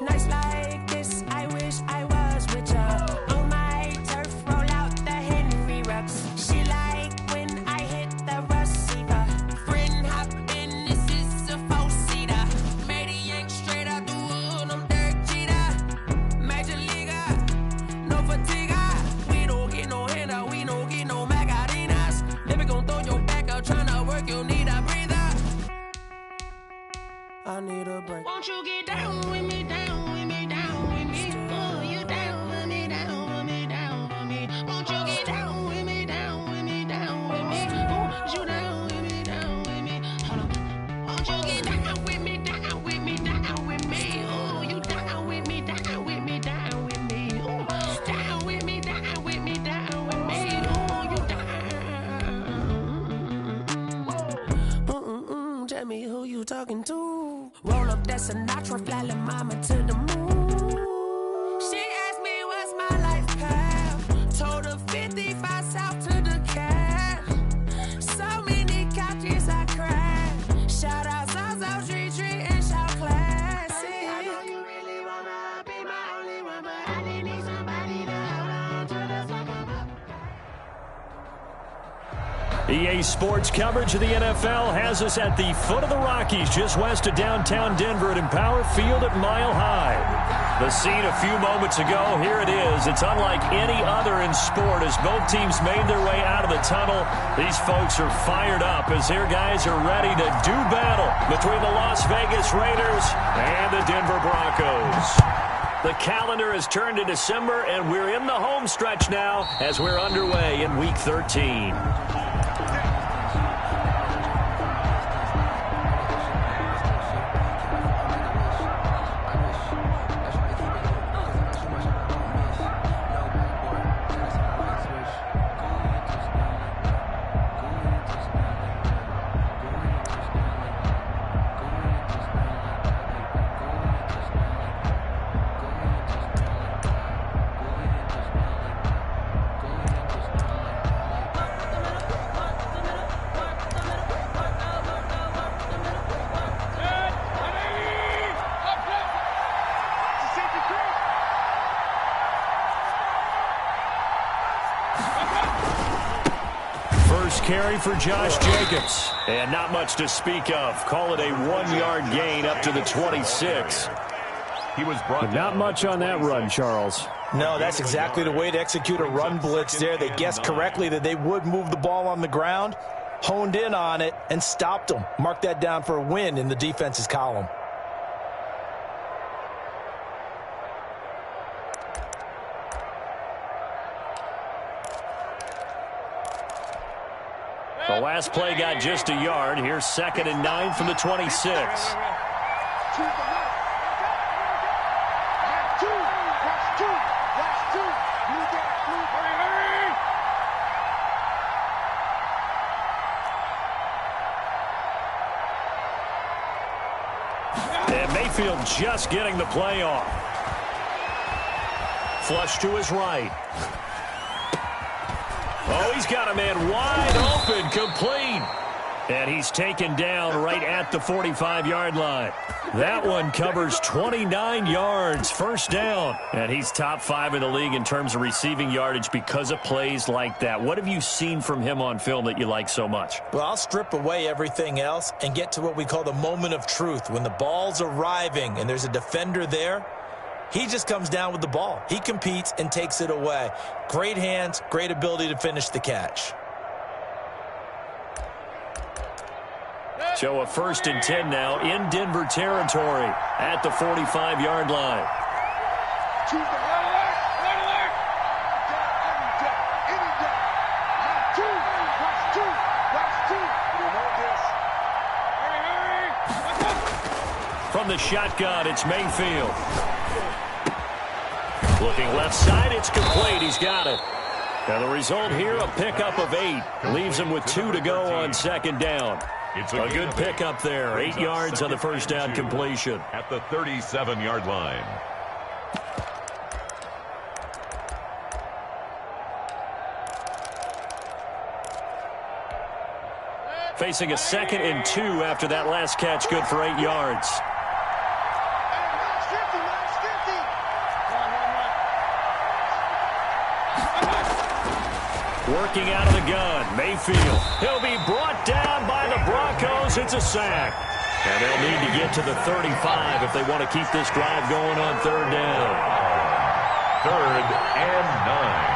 Nights like this, I wish I was with ya. On my turf, roll out the Henry rocks. She like when I hit the receiver. Friend hop in, this is a four-seater. Made a yank straight out the wood, I'm Derek Jeter. Major leaguer, no fatigue. We don't get no handout, we don't get no Macarinas. Never gon' throw your back out, tryna work, you need a breather. I need a break. Won't you get down with me, down with me, down with me? Oh, you down with me, down with me, down with me. Won't you get down with me, down with me, down with me? Oh, you down with me, down with me? Hold on. Won't you get down with me, down with me, down with me? Oh, you down with me, down with me, down with me? Oh, down with me, down with me, down with me? Oh, you down. Tell me who you talking to. Roll up that Sinatra, fly la mama to the moon. She asked me what's my life path. Told her 55 south to the cat. So many couches I cracked. Shout out South Street and shout classic. I know you really wanna be my only one, but I didn't need somebody to hold on to the fucking up. EA Sports coverage of the NFL has us at the foot of the Rockies, just west of downtown Denver at Empower Field at Mile High. The scene a few moments ago, here it is. It's unlike any other in sport as both teams made their way out of the tunnel. These folks are fired up as their guys are ready to do battle between the Las Vegas Raiders and the Denver Broncos. The calendar has turned to December, and we're in the home stretch now as we're underway in Week 13. Carry for Josh Jacobs. And not much to speak of. Call it a 1-yard gain up to the 26. He was brought not much on that run, Charles. No, that's exactly the way to execute a run blitz there. They guessed correctly that they would move the ball on the ground, honed in on it, and stopped them. Mark that down for a win in the defense's column. The last play got just a yard. Here's 2nd and 9 from the 26. And Mayfield just getting the play off. Flush to his right. Oh, he's got a man wide open, complete. And he's taken down right at the 45-yard line. That one covers 29 yards, first down. And he's top 5 in the league in terms of receiving yardage because of plays like that. What have you seen from him on film that you like so much? Well, I'll strip away everything else and get to what we call the moment of truth. When the ball's arriving and there's a defender there, he just comes down with the ball. He competes and takes it away. Great hands, great ability to finish the catch. So a 1st and 10 now in Denver territory at the 45-yard line. From the shotgun, it's Mayfield. Looking left side, it's complete. He's got it. And the result here, a pickup of 8. Leaves him with 2 to go on 2nd down. It's a good pickup there. 8 yards on the first down completion. At the 37-yard line. Facing a 2nd and 2 after that last catch, good for 8 yards. Working out of the gun, Mayfield. He'll be brought down by the Broncos. It's a sack. And they'll need to get to the 35 if they want to keep this drive going on third down. 3rd and 9.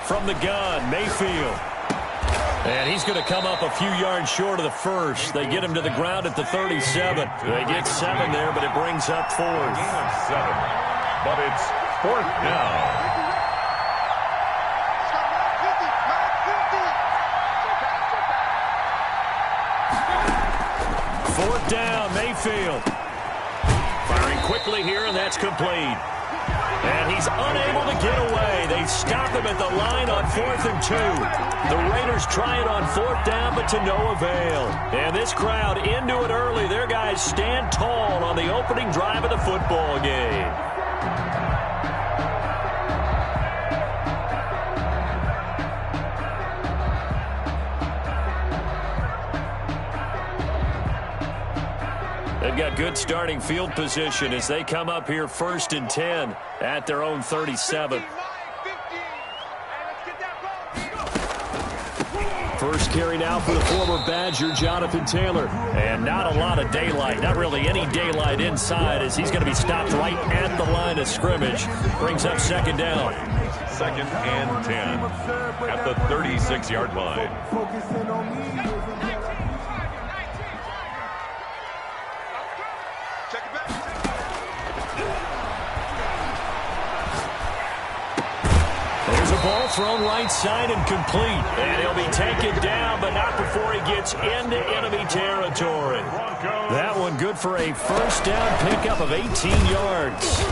From the gun, Mayfield. And he's going to come up a few yards short of the first. They get him to the ground at the 37. They get 7 there, but it brings up 4th. Gain of 7, but it's 4th down. Fourth down, Mayfield. Firing quickly here, and that's complete. And he's unable to get away. They stop him at the line on 4th and 2. The Raiders try it on 4th down, but to no avail. And this crowd into it early. Their guys stand tall on the opening drive of the football game. They've got good starting field position as they come up here 1st and 10 at their own 37. First carry now for the former Badger, Jonathan Taylor. And not a lot of daylight, not really any daylight inside as he's going to be stopped right at the line of scrimmage. Brings up 2nd down. 2nd and 10 at the 36-yard line. There's a ball thrown right side and complete. And he'll be taken down, but not before he gets into enemy territory. That one good for a first down pickup of 18 yards.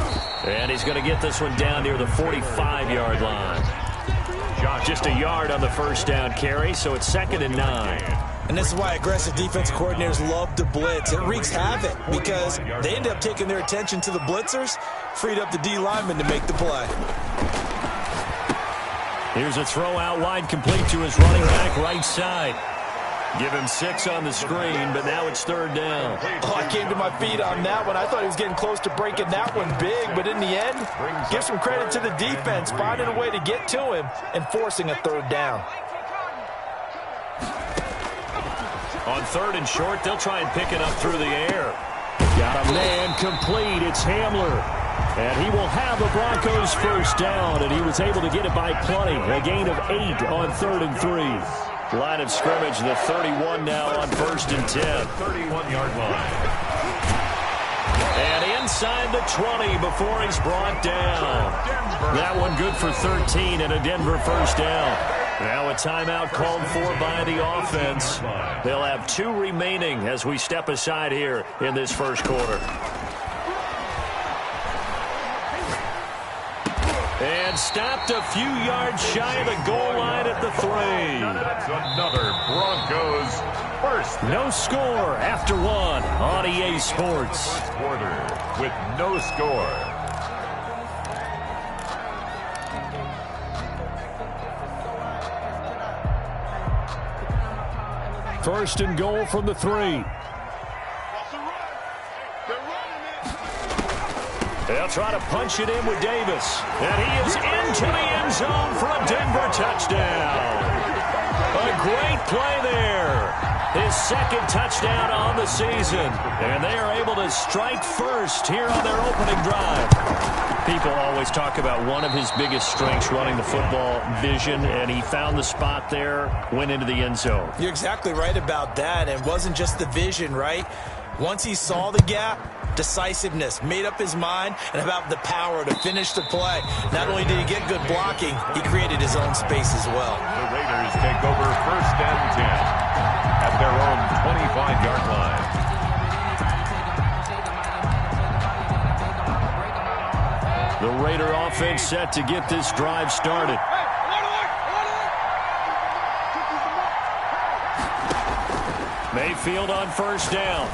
And he's going to get this one down near the 45-yard line. Just a yard on the first down carry, so it's 2nd and 9. And this is why aggressive defense coordinators love to blitz. It wreaks havoc because they end up taking their attention to the blitzers, freed up the D lineman to make the play. Here's a throw out wide, complete to his running back right side. Give him 6 on the screen, but now it's 3rd down. Oh, I came to my feet on that one. I thought he was getting close to breaking that one big, but in the end, give some credit to the defense, finding a way to get to him and forcing a 3rd down. On 3rd and short, they'll try and pick it up through the air. Got a man complete. It's Hamler. And he will have the Broncos first down, and he was able to get it by plenty. A gain of 8 on 3rd and 3. Line of scrimmage, the 31 now on 1st and 10. 31-yard line. And inside the 20 before he's brought down. That one good for 13 and a Denver first down. Now a timeout called for by the offense. They'll have 2 remaining as we step aside here in this first quarter. And stopped a few yards shy of the goal line at the 3. That's another Broncos first. No score after 1 on EA Sports. First quarter with no score. First and goal from the 3. They'll try to punch it in with Davis. And he is into the end zone for a Denver touchdown. A great play there. His 2nd touchdown on the season. And they are able to strike first here on their opening drive. People always talk about one of his biggest strengths running the football, vision, and he found the spot there, went into the end zone. You're exactly right about that. And it wasn't just the vision, right? Once he saw the gap, decisiveness, made up his mind, and about the power to finish the play. Not only did he get good blocking, he created his own space as well. The Raiders take over 1st and 10 at their own 25-yard line. The Raider offense set to get this drive started. Mayfield on first down.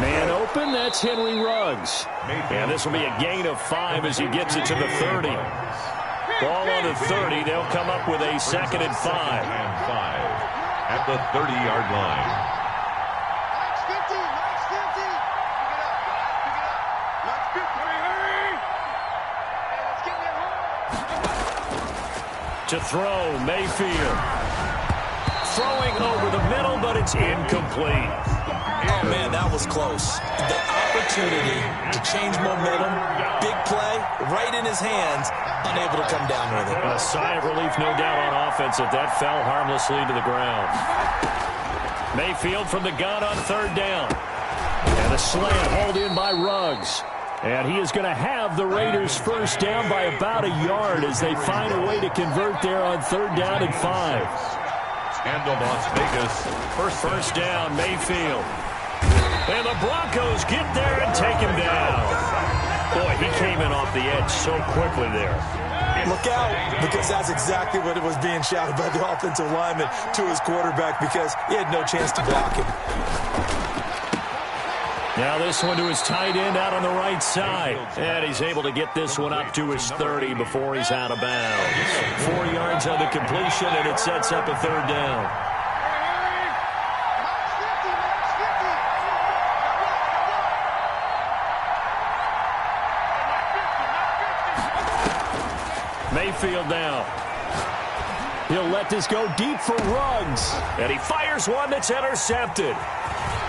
Man open, that's Henry Ruggs. And this will be a gain of 5 as he gets it to the 30. Ball on the 30. They'll come up with a 2nd and 5. At the 30-yard line. To throw, Mayfield. Throwing over the middle, but it's incomplete. Oh, man, that was close. The opportunity to change momentum, big play, right in his hands, unable to come down with it. A sigh of relief, no doubt, on offense that fell harmlessly to the ground. Mayfield from the gun on 3rd down. And a slant hauled in by Ruggs. And he is going to have the Raiders' 1st down by about a yard as they find a way to convert there on 3rd down and 5. And the Las Vegas first down, Mayfield. And the Broncos get there and take him down. Boy, he came in off the edge so quickly there. Look out, because that's exactly what it was being shouted by the offensive lineman to his quarterback, because he had no chance to block him. Now this one to his tight end out on the right side. And he's able to get this one up to his 30 before he's out of bounds. 4 yards on the completion, and it sets up a 3rd down. Mayfield now. He'll let this go deep for Ruggs. And he fires one that's intercepted.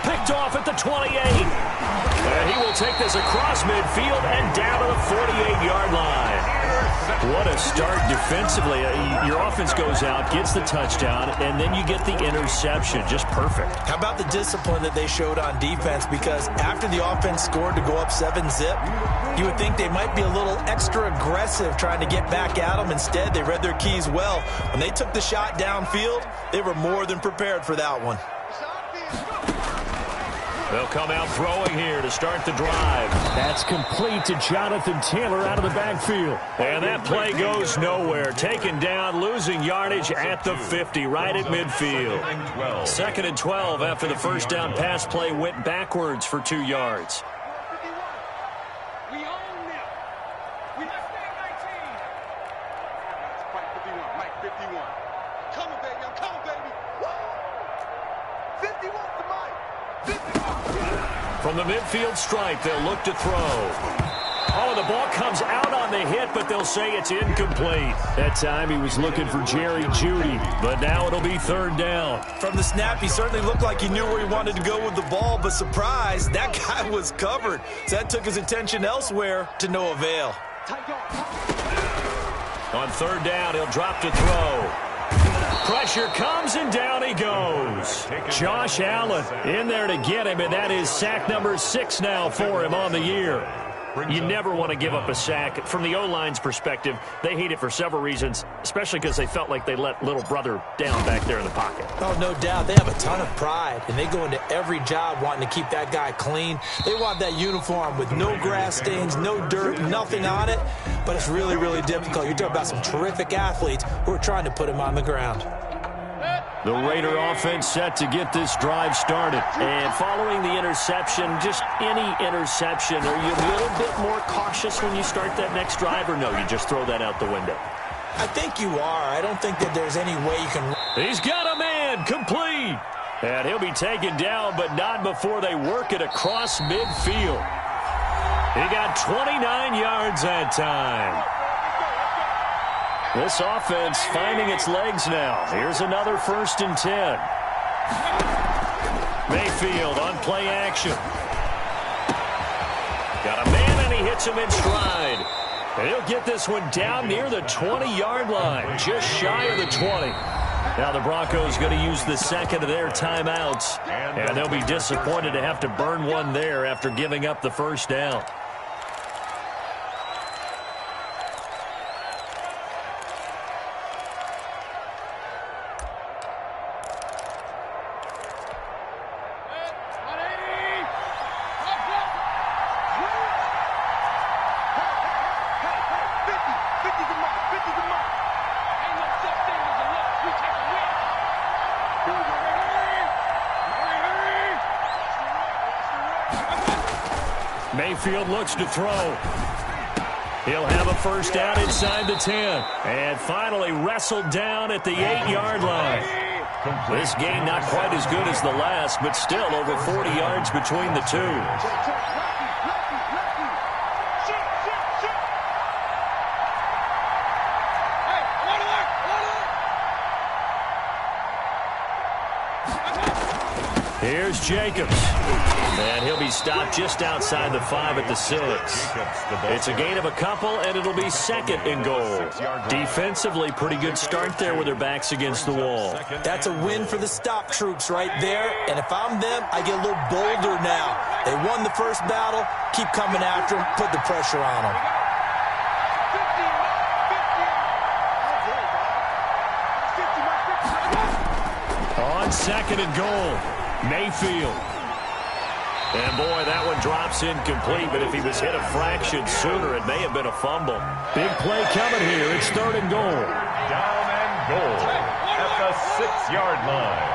Picked off at the 28. And he will take this across midfield and down to the 48-yard line. What a start defensively. Your offense goes out, gets the touchdown, and then you get the interception. Just perfect. How about the discipline that they showed on defense? Because after the offense scored to go up 7-zip, you would think they might be a little extra aggressive trying to get back at them. Instead, they read their keys well. When they took the shot downfield, they were more than prepared for that one. They'll come out throwing here to start the drive. That's complete to Jonathan Taylor out of the backfield. And that play goes nowhere. Taken down, losing yardage at the 50, right at midfield. 2nd and 12 after the 1st down pass play went backwards for 2 yards. From the midfield stripe, they'll look to throw. Oh, the ball comes out on the hit, but they'll say it's incomplete. That time he was looking for Jerry Jeudy, but now it'll be 3rd down. From the snap, he certainly looked like he knew where he wanted to go with the ball, but surprise, that guy was covered. So that took his attention elsewhere to no avail. On 3rd down, he'll drop to throw. Pressure comes, and down he goes. Josh Allen in there to get him, and that is sack number 6 now for him on the year. You never want to give up a sack. From the O-line's perspective, they hate it for several reasons, especially because they felt like they let little brother down back there in the pocket. Oh, no doubt. They have a ton of pride, and they go into every job wanting to keep that guy clean. They want that uniform with no grass stains, no dirt, nothing on it, but it's really, really difficult. You're talking about some terrific athletes who are trying to put him on the ground. The Raider offense set to get this drive started. And following the interception, just any interception, are you a little bit more cautious when you start that next drive, or no, you just throw that out the window? I think you are. I don't think that there's any way you can... He's got a man, complete. And he'll be taken down, but not before they work it across midfield. He got 29 yards that time. This offense finding its legs now. Here's another 1st and 10. Mayfield on play action. Got a man, and he hits him in stride. And he'll get this one down near the 20-yard line, just shy of the 20. Now the Broncos going to use the 2nd of their timeouts, and they'll be disappointed to have to burn one there after giving up the 1st down. Mayfield looks to throw. He'll have a first down inside the 10. And finally wrestled down at the 8-yard line. This game not quite as good as the last, but still over 40 yards between the two. Here's Jacobs. And he'll be stopped just outside the 5 at the 6. It's a gain of a couple, and it'll be second and goal. Defensively, pretty good start there with their backs against the wall. That's a win for the stop troops right there. And if I'm them, I get a little bolder now. They won the first battle. Keep coming after them. Put the pressure on them. On second and goal, Mayfield. And, boy, that one drops incomplete, but if he was hit a fraction sooner, it may have been a fumble. Big play coming here. It's third and goal. Down and goal at the 6-yard line.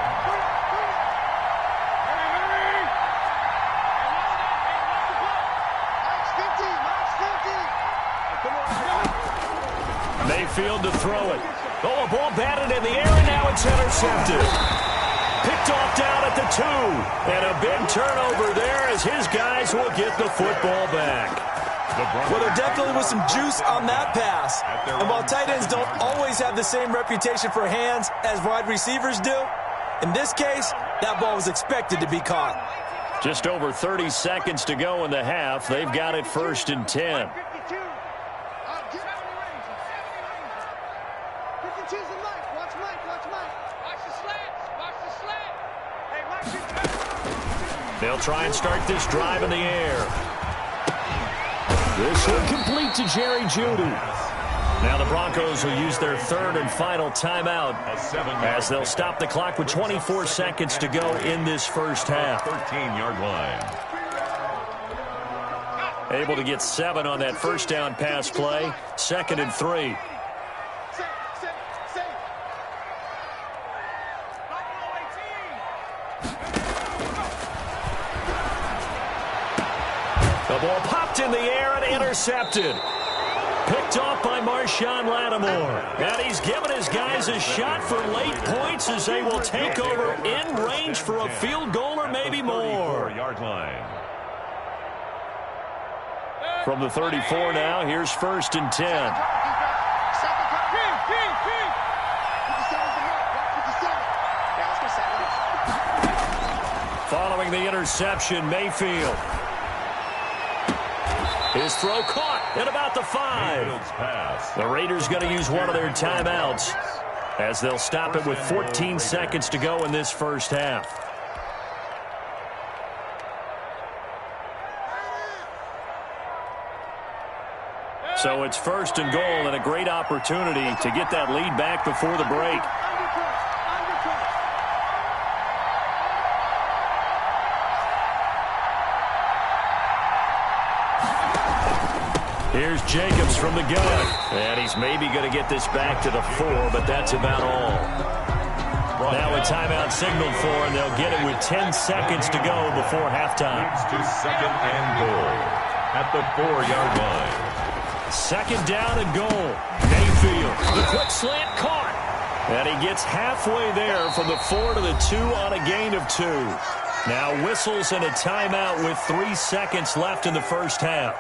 Mayfield to throw it. Oh, a ball batted in the air, and now it's intercepted. Picked off down at the 2. And a big turnover there as his guys will get the football back. Well, there definitely was some juice on that pass. And while tight ends don't always have the same reputation for hands as wide receivers do, in this case, that ball was expected to be caught. Just over 30 seconds to go in the half. They've got it first and 10. They'll try and start this drive in the air. This will complete to Jerry Jeudy. Now the Broncos will use their third and final timeout as they'll stop the clock with 24 seconds to go in this first half. 13-yard line. Able to get 7 on that first down pass play. Second and 3. The ball popped in the air and intercepted. Picked off by Marshawn Lattimore. And he's given his guys a shot for late points as they will take over in range for a field goal or maybe more. 34-yard line. From the 34 now, here's first and 10. Following the interception, Mayfield. His throw caught at about the 5. The Raiders going to use one of their timeouts as they'll stop it with 14 seconds to go in this first half. So it's first and goal and a great opportunity to get that lead back before the break. Here's Jacobs from the gun. And he's maybe going to get this back to the 4, but that's about all. Now a timeout signaled for, and they'll get it with 10 seconds to go before halftime. It's to second and goal at the 4-yard line. Second down and goal. Mayfield, the quick slant caught. And he gets halfway there from the 4 to the 2 on a gain of 2. Now whistles and a timeout with 3 seconds left in the first half.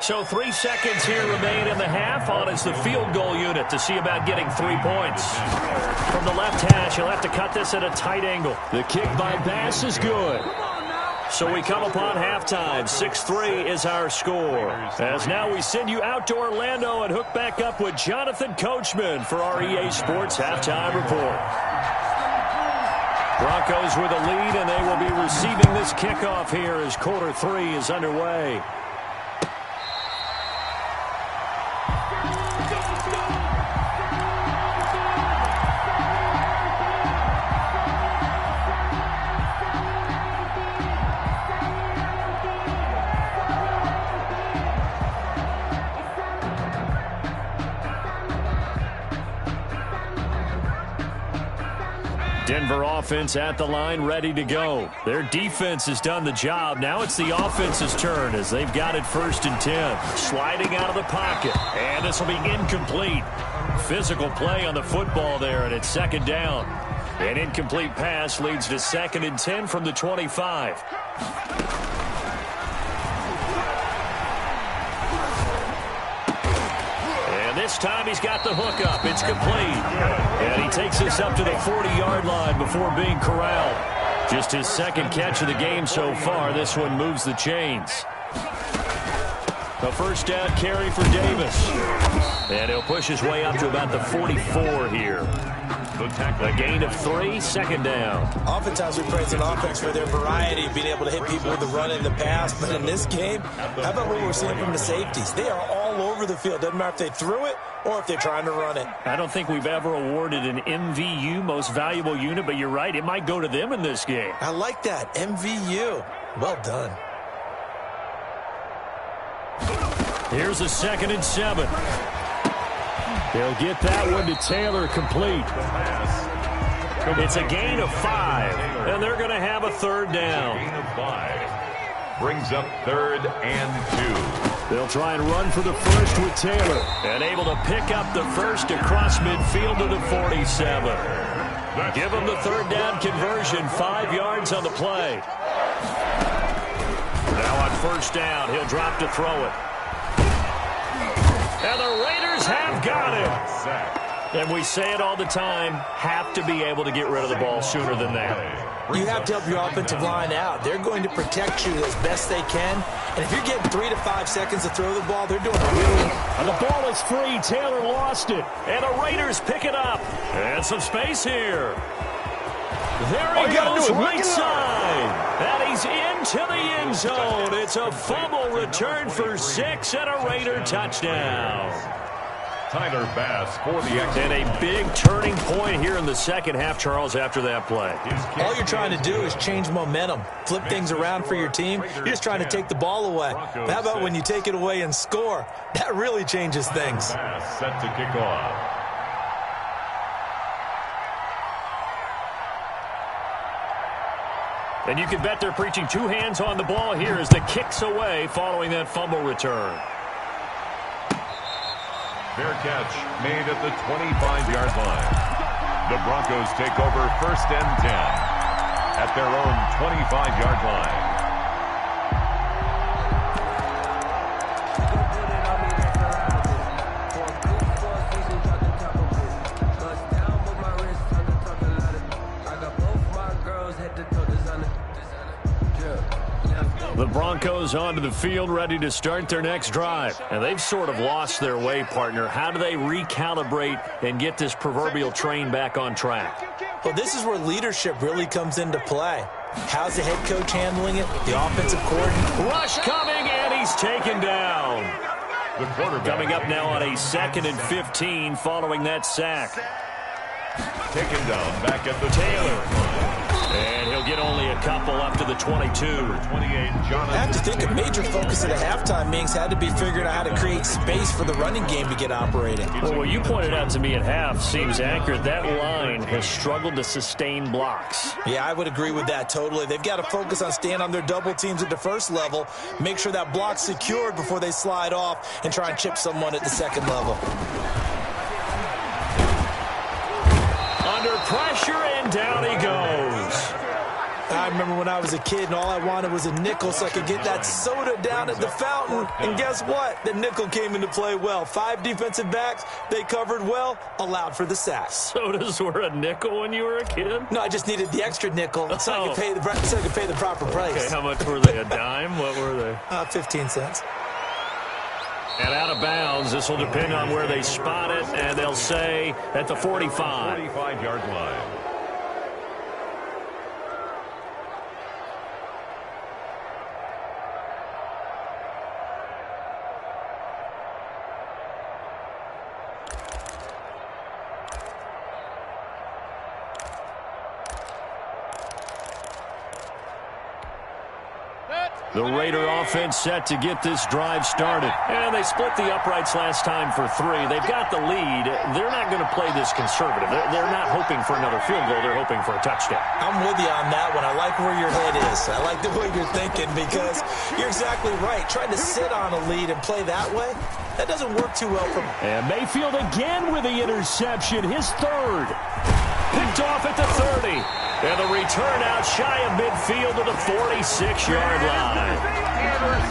So 3 seconds here remain in the half. On is the field goal unit to see about getting 3 points. From the left hash, he'll have to cut this at a tight angle. The kick by Bass is good. So we come upon halftime. 6-3 is our score. As now we send you out to Orlando and hook back up with Jonathan Coachman for our EA Sports Halftime Report. Broncos with a lead, and they will be receiving this kickoff here as quarter 3 is underway. Denver offense at the line, ready to go. Their defense has done the job. Now it's the offense's turn as they've got it 1st and 10. Sliding out of the pocket, and this will be incomplete. Physical play on the football there, and it's 2nd down. An incomplete pass leads to 2nd and 10 from the 25. This time he's got the hook up. It's complete. And he takes us up to the 40-yard line before being corralled. Just his 2nd catch of the game so far. This one moves the chains. A 1st down carry for Davis. And he'll push his way up to about the 44 here. A gain of 3, 2nd down. Oftentimes we praise an offense for their variety, being able to hit people with the run and the pass. But in this game, how about what we're seeing from the safeties? They are all over the field. Doesn't matter if they threw it or if they're trying to run it. I don't think we've ever awarded an MVU, most valuable unit, but you're right. It might go to them in this game. I like that. MVU. Well done. Here's a 2nd and 7. They'll get that one to Taylor complete. It's a gain of 5, and they're going to have a 3rd down. Gain of 5 brings up 3rd and 2. They'll try and run for the 1st with Taylor, and able to pick up the 1st across midfield to the 47. Give him the 3rd down conversion, 5 yards on the play. Now on 1st down, he'll drop to throw it. And the Raiders have got him. And we say it all the time, have to be able to get rid of the ball sooner than that. You have to help your offensive line out. They're going to protect you as best they can. And if you're getting 3 to 5 seconds to throw the ball, they're doing a really... And the ball is free. Taylor lost it. And the Raiders pick it up. And some space here. There he goes, right side. And he's into the end zone. It's a fumble return for 6 and a Raider touchdown. Tyler Bass for the extra. And a big turning point here in the 2nd half, Charles, after that play. All you're trying to do is change momentum, flip things around for your team. You're just trying to take the ball away. But how about when you take it away and score? That really changes things. Bass set to kick off. And you can bet they're preaching 2 hands on the ball here as the kick's away following that fumble return. Fair catch made at the 25-yard line. The Broncos take over 1st and 10 at their own 25-yard line. The Broncos onto the field, ready to start their next drive. And they've sort of lost their way, partner. How do they recalibrate and get this proverbial train back on track? Well, this is where leadership really comes into play. How's the head coach handling it? The offensive coordinator. Rush coming, and he's taken down. The quarterback coming up now on a 2nd and 15 following that sack. Taken down back at the Taylor. And he'll get only a couple up to the 22. 28, I have to think a major focus at the halftime meetings had to be figuring out how to create space for the running game to get operating. Well, what you pointed out to me at half seems accurate. That line has struggled to sustain blocks. Yeah, I would agree with that totally. They've got to focus on staying on their double teams at the 1st level, make sure that block's secured before they slide off and try and chip someone at the 2nd level. Under pressure, and down he goes. I remember when I was a kid and all I wanted was a nickel so I could get that soda down at the fountain. And guess what? The nickel came into play well. 5 defensive backs, they covered well, allowed for the sack. Sodas were a nickel when you were a kid? No, I just needed the extra nickel so I could pay the proper price. Okay, how much were they? A dime? What were they? 15 cents. And out of bounds. This will depend on where they spot it, and they'll say at the 45. 45-yard line. The Raider offense set to get this drive started. And they split the uprights last time for 3. They've got the lead. They're not going to play this conservative. They're not hoping for another field goal. They're hoping for a touchdown. I'm with you on that one. I like where your head is. I like the way you're thinking because you're exactly right. Trying to sit on a lead and play that way, that doesn't work too well for me. And Mayfield again with the interception, his 3rd. Picked off at the 30. And the return out shy of midfield to the 46-yard line.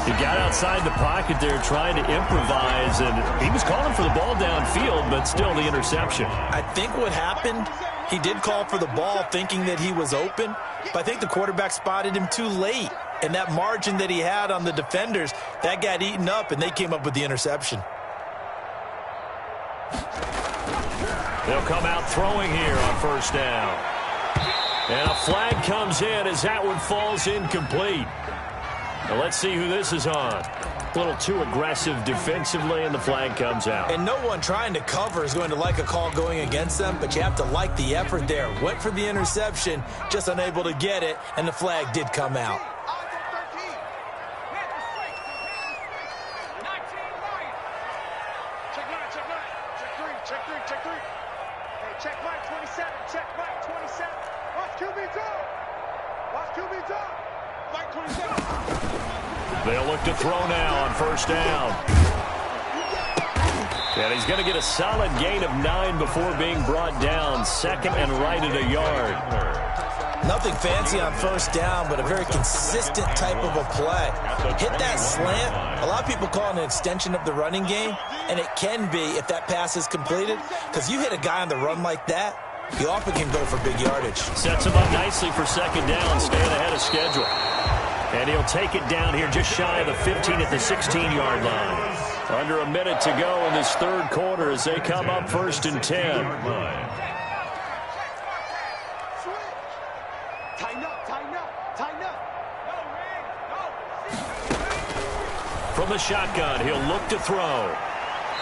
He got outside the pocket there trying to improvise, and he was calling for the ball downfield, but still the interception. I think what happened, he did call for the ball thinking that he was open, but I think the quarterback spotted him too late. And that margin that he had on the defenders, that got eaten up, and they came up with the interception. They'll come out throwing here on first down. And a flag comes in as that one falls incomplete. Now let's see who this is on. A little too aggressive defensively, and the flag comes out. And no one trying to cover is going to like a call going against them, but you have to like the effort there. Went for the interception, just unable to get it, and the flag did come out. They'll look to throw now on first down. And he's going to get a solid gain of 9 before being brought down. 2nd and right at a yard. Nothing fancy on first down, but a very consistent type of a play. Hit that slant. A lot of people call it an extension of the running game, and it can be if that pass is completed, because you hit a guy on the run like that, you often can go for big yardage. Sets him up nicely for 2nd down, staying ahead of schedule. And he'll take it down here just shy of the 15 at the 16-yard line. Under a minute to go in this 3rd quarter as they come up 1st and 10. From the shotgun, he'll look to throw.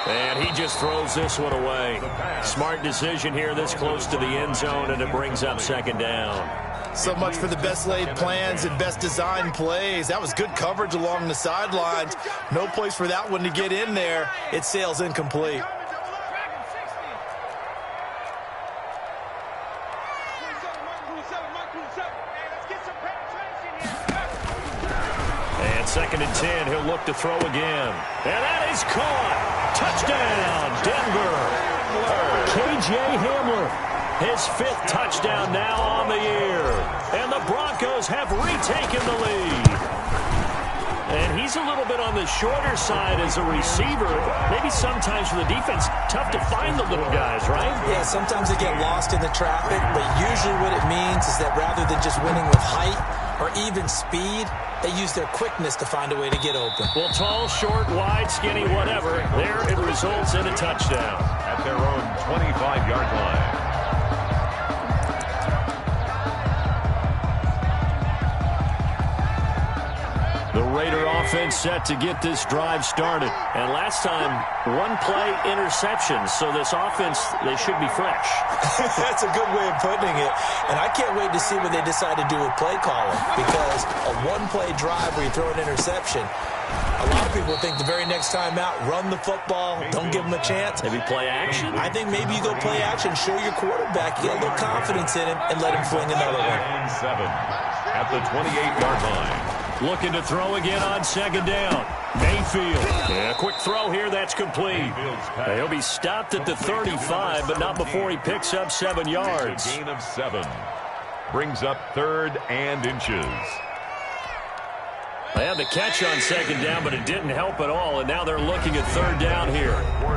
And he just throws this one away. Smart decision here this close to the end zone, and it brings up 2nd down. So much for the best laid plans and best designed plays. That was good coverage along the sidelines. No place for that one to get in there. It sails incomplete. And 2nd and 10, he'll look to throw again. And that is caught. Touchdown, Denver. K.J. Hamler. His 5th touchdown now on the year. And the Broncos have retaken the lead. And he's a little bit on the shorter side as a receiver. Maybe sometimes for the defense, tough to find the little guys, right? Yeah, sometimes they get lost in the traffic, but usually what it means is that rather than just winning with height or even speed, they use their quickness to find a way to get open. Well, tall, short, wide, skinny, whatever, there it results in a touchdown. At their own 25-yard line. The Raider offense set to get this drive started. And last time, 1-play interception. So this offense, they should be fresh. That's a good way of putting it. And I can't wait to see what they decide to do with play calling. Because a 1-play drive where you throw an interception, a lot of people think the very next time out, run the football, don't give them a chance. Maybe play action? I think maybe you go play action, show your quarterback, you get a little confidence in him, and let him fling another one. 7 at the 28-yard line. Looking to throw again on 2nd down. Mayfield. Yeah, quick throw here. That's complete. He'll be stopped at the 35, but not before he picks up 7 yards. Gain of 7. Brings up 3rd and inches. They had the catch on 2nd down, but it didn't help at all, and now they're looking at 3rd down here.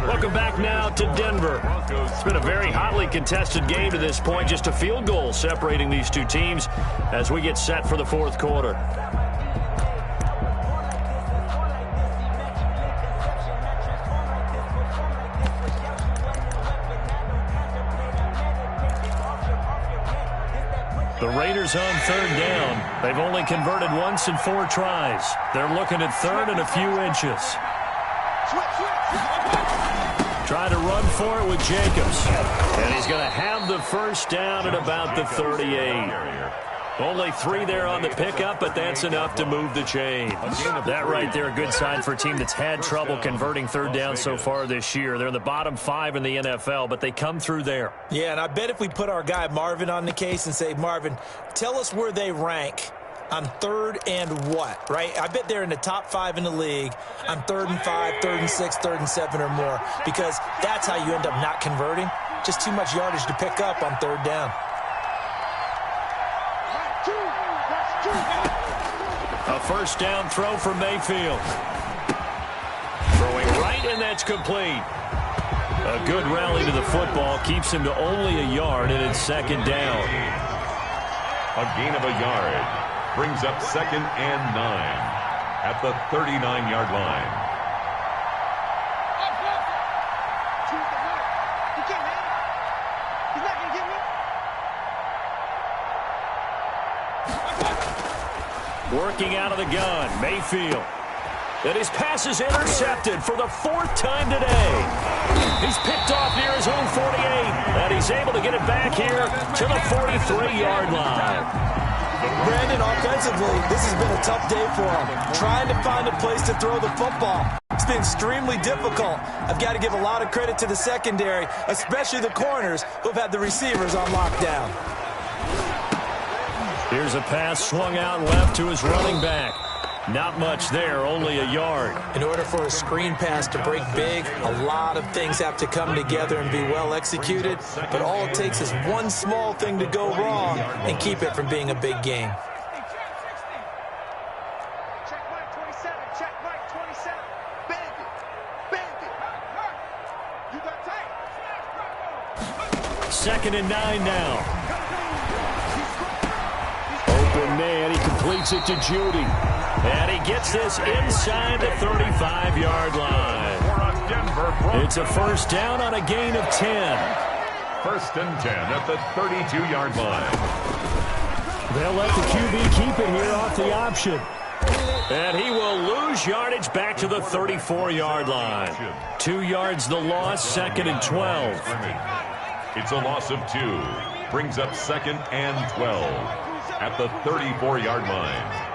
Welcome back now to Denver. It's been a very hotly contested game to this point. Just a field goal separating these two teams as we get set for the 4th quarter. The Raiders on 3rd down. They've only converted once in 4 tries. They're looking at 3rd and a few inches. Try to run for it with Jacobs. And he's going to have the first down at about the 38. Only 3 there on the pickup, but that's enough to move the chains. That right there, a good sign for a team that's had trouble converting third down so far this year. They're in the bottom 5 in the NFL, but they come through there. Yeah, and I bet if we put our guy Marvin on the case and say, Marvin, tell us where they rank on 3rd and what, right? I bet they're in the top 5 in the league on 3rd and 5, 3rd and 6, 3rd and 7 or more, because that's how you end up not converting. Just too much yardage to pick up on 3rd down. A first down throw for Mayfield. Throwing right, and that's complete. A good rally to the football keeps him to only a yard, and it's 2nd down. A gain of a yard brings up 2nd and 9 at the 39-yard line. Working out of the gun, Mayfield. And his pass is intercepted for the 4th time today. He's picked off near his own 48, and he's able to get it back here to the 43-yard line. Brandon, offensively, this has been a tough day for him. Trying to find a place to throw the football. It's been extremely difficult. I've got to give a lot of credit to the secondary, especially the corners who have had the receivers on lockdown. Here's a pass swung out left to his running back. Not much there, only a yard. In order for a screen pass to break big, a lot of things have to come together and be well executed. But all it takes is one small thing to go wrong and keep it from being a big game. Check right 27. Check right 27. Bandit. Bandit. You got tight. 2nd and 9 now. Open man, he completes it to Judy. And he gets this inside the 35-yard line. It's a first down on a gain of 10. 1st and 10 at the 32-yard line. They'll let the QB keep it here off the option. And he will lose yardage back to the 34-yard line. 2 yards the loss, 2nd and 12. It's a loss of 2. Brings up 2nd and 12 at the 34-yard line.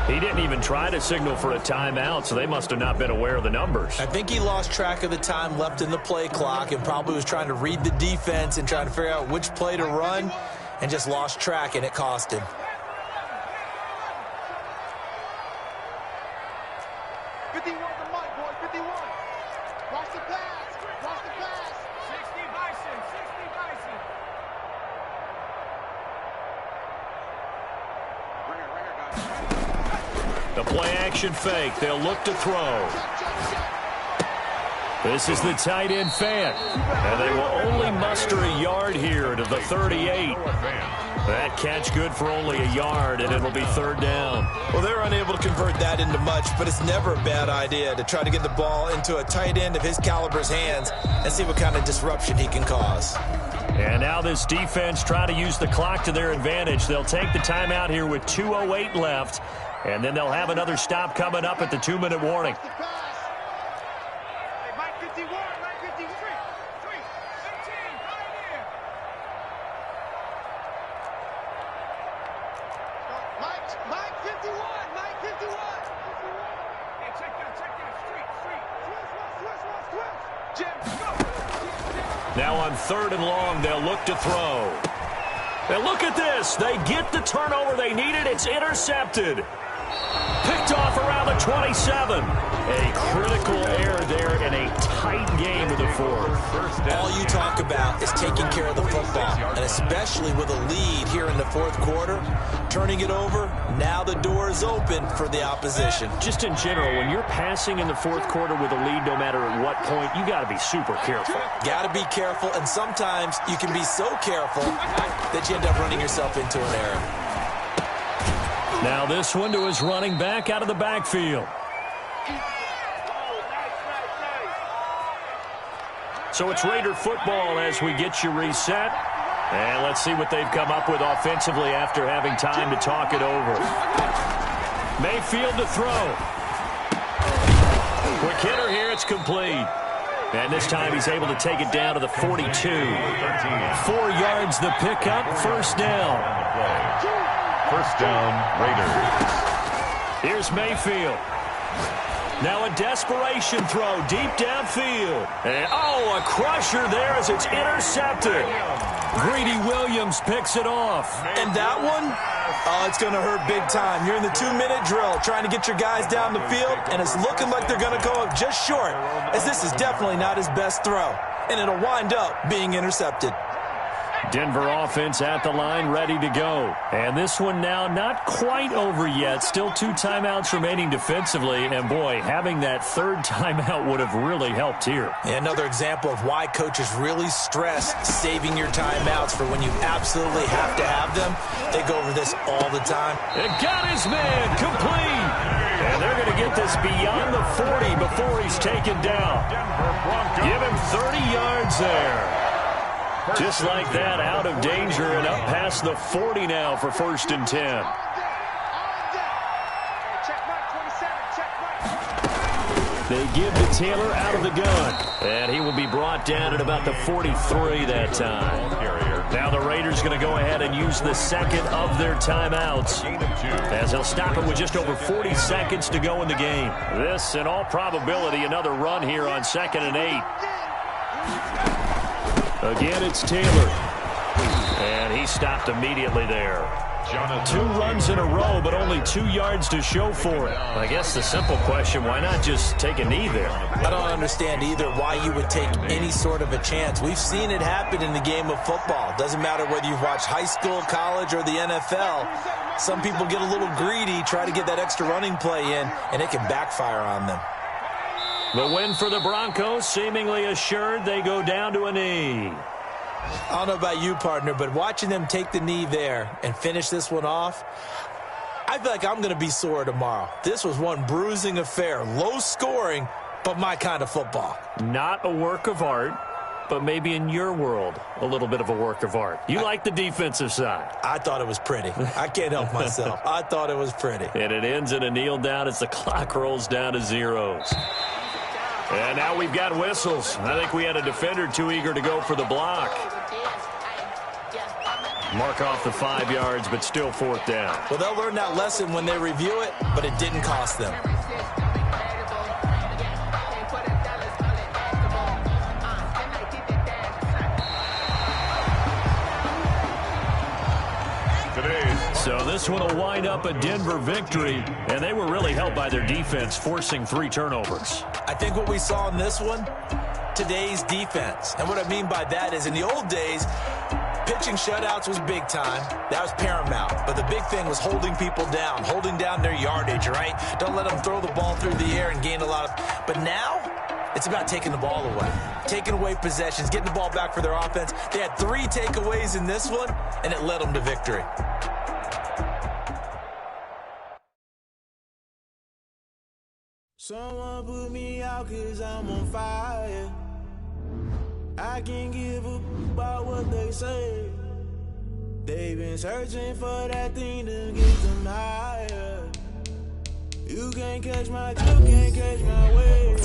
He didn't even try to signal for a timeout, so they must have not been aware of the numbers. I think he lost track of the time left in the play clock and probably was trying to read the defense and trying to figure out which play to run and just lost track, and it cost him. The play-action fake. They'll look to throw. This is the tight end fan. And they will only muster a yard here to the 38. That catch good for only a yard, and it'll be 3rd down. Well, they're unable to convert that into much, but it's never a bad idea to try to get the ball into a tight end of his caliber's hands and see what kind of disruption he can cause. And now this defense try to use the clock to their advantage. They'll take the timeout here with 2:08 left. And then they'll have another stop coming up at the 2-minute warning. Now on 3rd and long, they'll look to throw. And look at this. They get the turnover they needed. It's intercepted. Picked off around the 27. A critical error there in a tight game of the 4th. All you talk about is taking care of the football, and especially with a lead here in the 4th quarter, turning it over, now the door is open for the opposition. Just in general, when you're passing in the 4th quarter with a lead, no matter at what point, you got to be super careful. Got to be careful, and sometimes you can be so careful that you end up running yourself into an error. Now this one to his running back out of the backfield. So it's Raider football as we get you reset. And let's see what they've come up with offensively after having time to talk it over. Mayfield to throw. Quick hitter here, it's complete. And this time he's able to take it down to the 42. 4 yards the pickup, first down. First down, Raiders. Here's Mayfield. Now a desperation throw deep downfield. And, a crusher there as it's intercepted. Greedy Williams picks it off. And that one, it's going to hurt big time. You're in the 2-minute drill trying to get your guys down the field, and it's looking like they're going to go up just short, as this is definitely not his best throw. And it'll wind up being intercepted. Denver offense at the line, ready to go. And this one now not quite over yet. Still 2 timeouts remaining defensively. And, boy, having that third timeout would have really helped here. Another example of why coaches really stress saving your timeouts for when you absolutely have to have them. They go over this all the time. And got his man complete. And they're going to get this beyond the 40 before he's taken down. Give him 30 yards there. Just like that, out of danger and up past the 40 now for 1st and 10. They give to Taylor out of the gun. And he will be brought down at about the 43 that time. Now the Raiders going to go ahead and use the second of their timeouts, as they'll stop it with just over 40 seconds to go in the game. This, in all probability, another run here on 2nd and 8. Again, it's Taylor. And he stopped immediately there. 2 runs in a row, but only 2 yards to show for it. I guess the simple question, why not just take a knee there? I don't understand either why you would take any sort of a chance. We've seen it happen in the game of football. Doesn't matter whether you've watched high school, college, or the NFL. Some people get a little greedy, try to get that extra running play in, and it can backfire on them. The win for the Broncos, seemingly assured. They go down to a knee. I don't know about you, partner, but watching them take the knee there and finish this one off, I feel like I'm going to be sore tomorrow. This was one bruising affair. Low scoring, but my kind of football. Not a work of art, but maybe in your world, a little bit of a work of art. You like the defensive side. I thought it was pretty. I can't help myself. I thought it was pretty. And it ends in a kneel down as the clock rolls down to zeros. And now we've got whistles. I think we had a defender too eager to go for the block. Mark off the 5 yards, but still 4th down. Well, they'll learn that lesson when they review it, but it didn't cost them. So this one will wind up a Denver victory, and they were really helped by their defense, forcing 3 turnovers. I think what we saw in this one, today's defense. And what I mean by that is in the old days, pitching shutouts was big time. That was paramount. But the big thing was holding people down, holding down their yardage, right? Don't let them throw the ball through the air and gain a lot of... But now, it's about taking the ball away, taking away possessions, getting the ball back for their offense. They had 3 takeaways in this one, and it led them to victory. Someone put me out 'cause I'm on fire. I can't give a about what they say. They've been searching for that thing to get them higher. You can't catch my drift, can't catch my wave.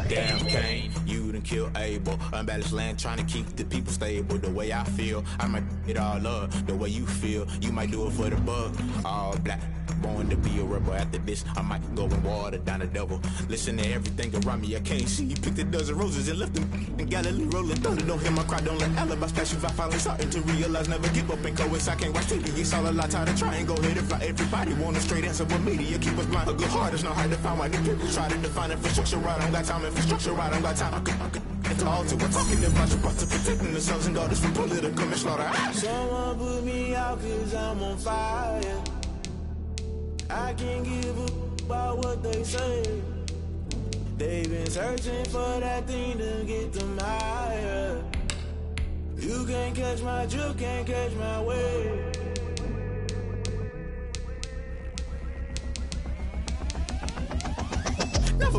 Damn, Kane, you done killed Abel. Unbalanced land, trying to keep the people stable. The way I feel, I might it all up. The way you feel, you might do it for the buck. All black, born to be a rebel. After this, I might go and water down the devil. Listen to everything around me, I can't see. Picked a dozen roses and left them in Galilee rolling thunder. Don't hear my cry, don't let alibis flash. If I finally starting to realize, never give up and go. I can't watch TV, it's all a lot. Tired of trying, go ahead and fly. Everybody want a straight answer, but media keep us blind. A good heart is not hard to find. Why the people try to define infrastructure right? I don't got time. Infrastructure right, I don't got time. I could it's all to we're talking about your parts of protecting the sons and daughters from political manslaughter. Someone put me out 'cause I'm on fire. I can't give a about what they say. They've been searching for that thing to get them higher. You can't catch my drift, can't catch my wave. Never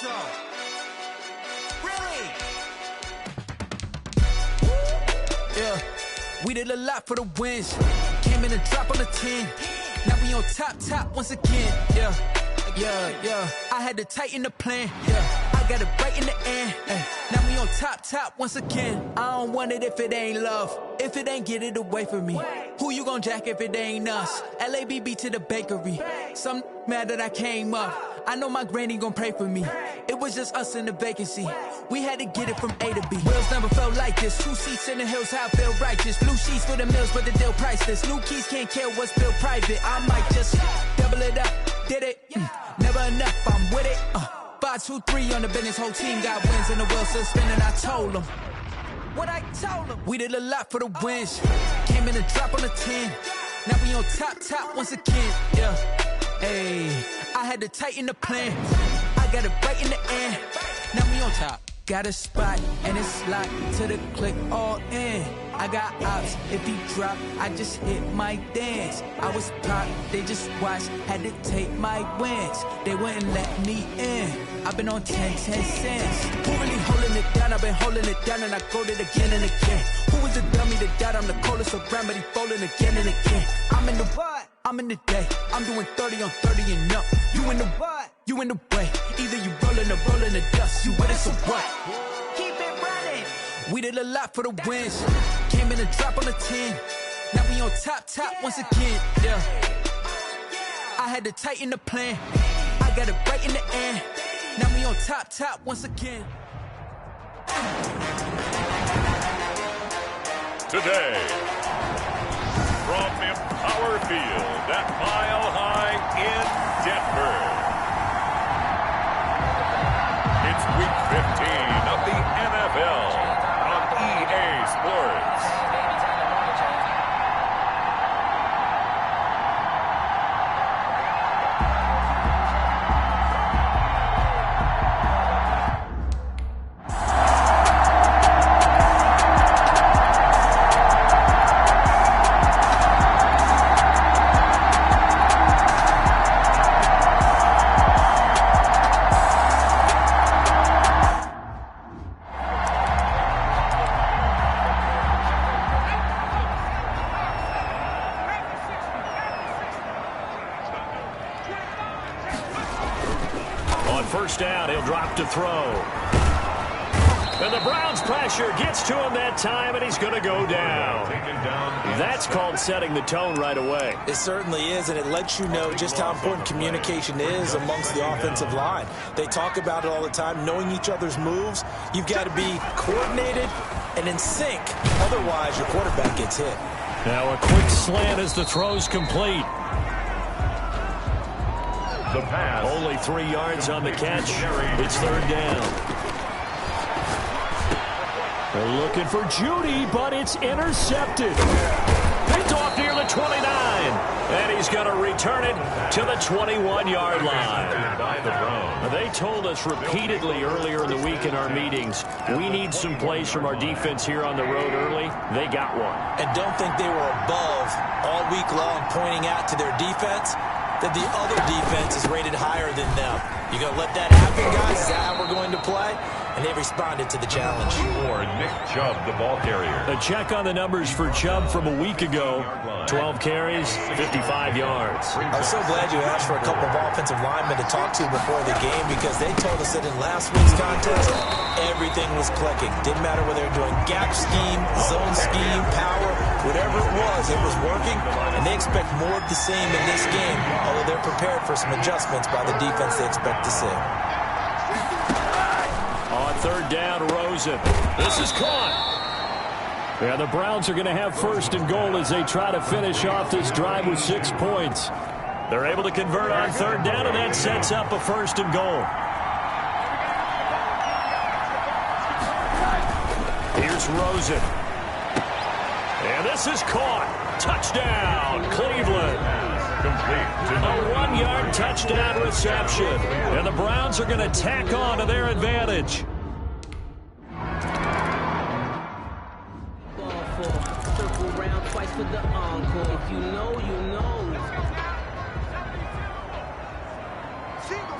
so. Really? Yeah, we did a lot for the wins. Came in and drop on the 10. Now we on top once again. Yeah. I had to tighten the plan. Yeah, I got it right in the end. Now we on top once again. I don't want it if it ain't love. If it ain't, get it away from me. Who you gon' jack if it ain't us? LABB to the bakery. Some mad that I came up. I know my granny gon' pray for me. It was just us in the vacancy. We had to get it from A to B. Wheels never felt like this. 2 seats in the hills, how I feel righteous. Blue sheets for the mills, but the deal priceless. New keys can't kill what's built private. I might just double it up. Did it? Never enough, I'm with it. 5, 2, 3 on the business. Whole team got wins and the wheels still spinning. I told them what I told them. We did a lot for the wins. Came in and drop on the 10. Now we on top once again. Yeah. Hey, I had to tighten the plan. I got it right in the end. Now we on top. Got a spot and it's locked to the click all in. I got ops, if he drop, I just hit my dance. I was pop, they just watched, had to take my wins. They wouldn't let me in. I've been on 10 cents. Who really holding it down? I've been holding it down and I go it again and again. Who was the dummy that died? I'm the coldest around, but he folding again and again. I'm in the what? I'm in the day. I'm doing 30 on 30 and up. You in the what? You in the way. Either you rolling or rolling the dust. You with us or what? Keep it running. We did a lot for the wins. Came in and drop on the 10. Now we on top once again. Yeah. I had to tighten the plan. I got it right in the end. Now we on top once again. Today, from Empower Field at Mile High in Denver, it's Week 15 of the NFL on EA Sports. First down, he'll drop to throw. And the Browns' pressure gets to him that time, and he's going to go down. That's called setting the tone right away. It certainly is, and it lets you know just how important communication is amongst the offensive line. They talk about it all the time, knowing each other's moves. You've got to be coordinated and in sync. Otherwise, your quarterback gets hit. Now a quick slant as the throw's complete. The pass. Only 3 yards on the catch. It's third down. They're looking for Judy, but it's intercepted. Picked off near the 29. And he's going to return it to the 21-yard line. They told us repeatedly earlier in the week in our meetings, we need some plays from our defense here on the road early. They got one. And don't think they were above all week long pointing out to their defense that the other defense is rated higher than them. You going to let that happen, guys? Is that how we're going to play? And they responded to the challenge. For Nick Chubb, the ball carrier. A check on the numbers for Chubb from a week ago. 12 carries, 55 yards. I'm so glad you asked for a couple of offensive linemen to talk to before the game because they told us that in last week's contest, everything was clicking. Didn't matter whether they were doing gap scheme, zone scheme, power, whatever it was working. And they expect more of the same in this game, although they're prepared for some adjustments by the defense they expect to see. On third down, Rosen. This is caught. Yeah, the Browns are going to have first and goal as they try to finish off this drive with 6 points. They're able to convert on third down, and that sets up a first and goal. Here's Rosen. And this is caught. Touchdown, Cleveland. A 1-yard touchdown reception. And the Browns are going to tack on to their advantage. Circle round twice for the encore. If you know, you know. Single.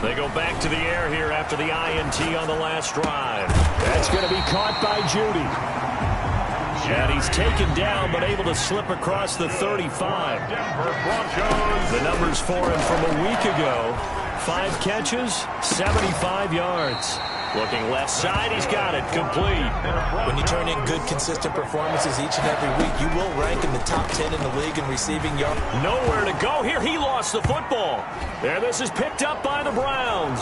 They go back to the air here after the INT on the last drive. That's going to be caught by Judy. And he's taken down but able to slip across the 35. Denver Broncos. The numbers for him from a week ago. 5 catches, 75 yards. Looking left side, he's got it, complete. When you turn in good, consistent performances each and every week, you will rank in the top 10 in the league in receiving yards. Nowhere to go here. He lost the football. And this is picked up by the Browns.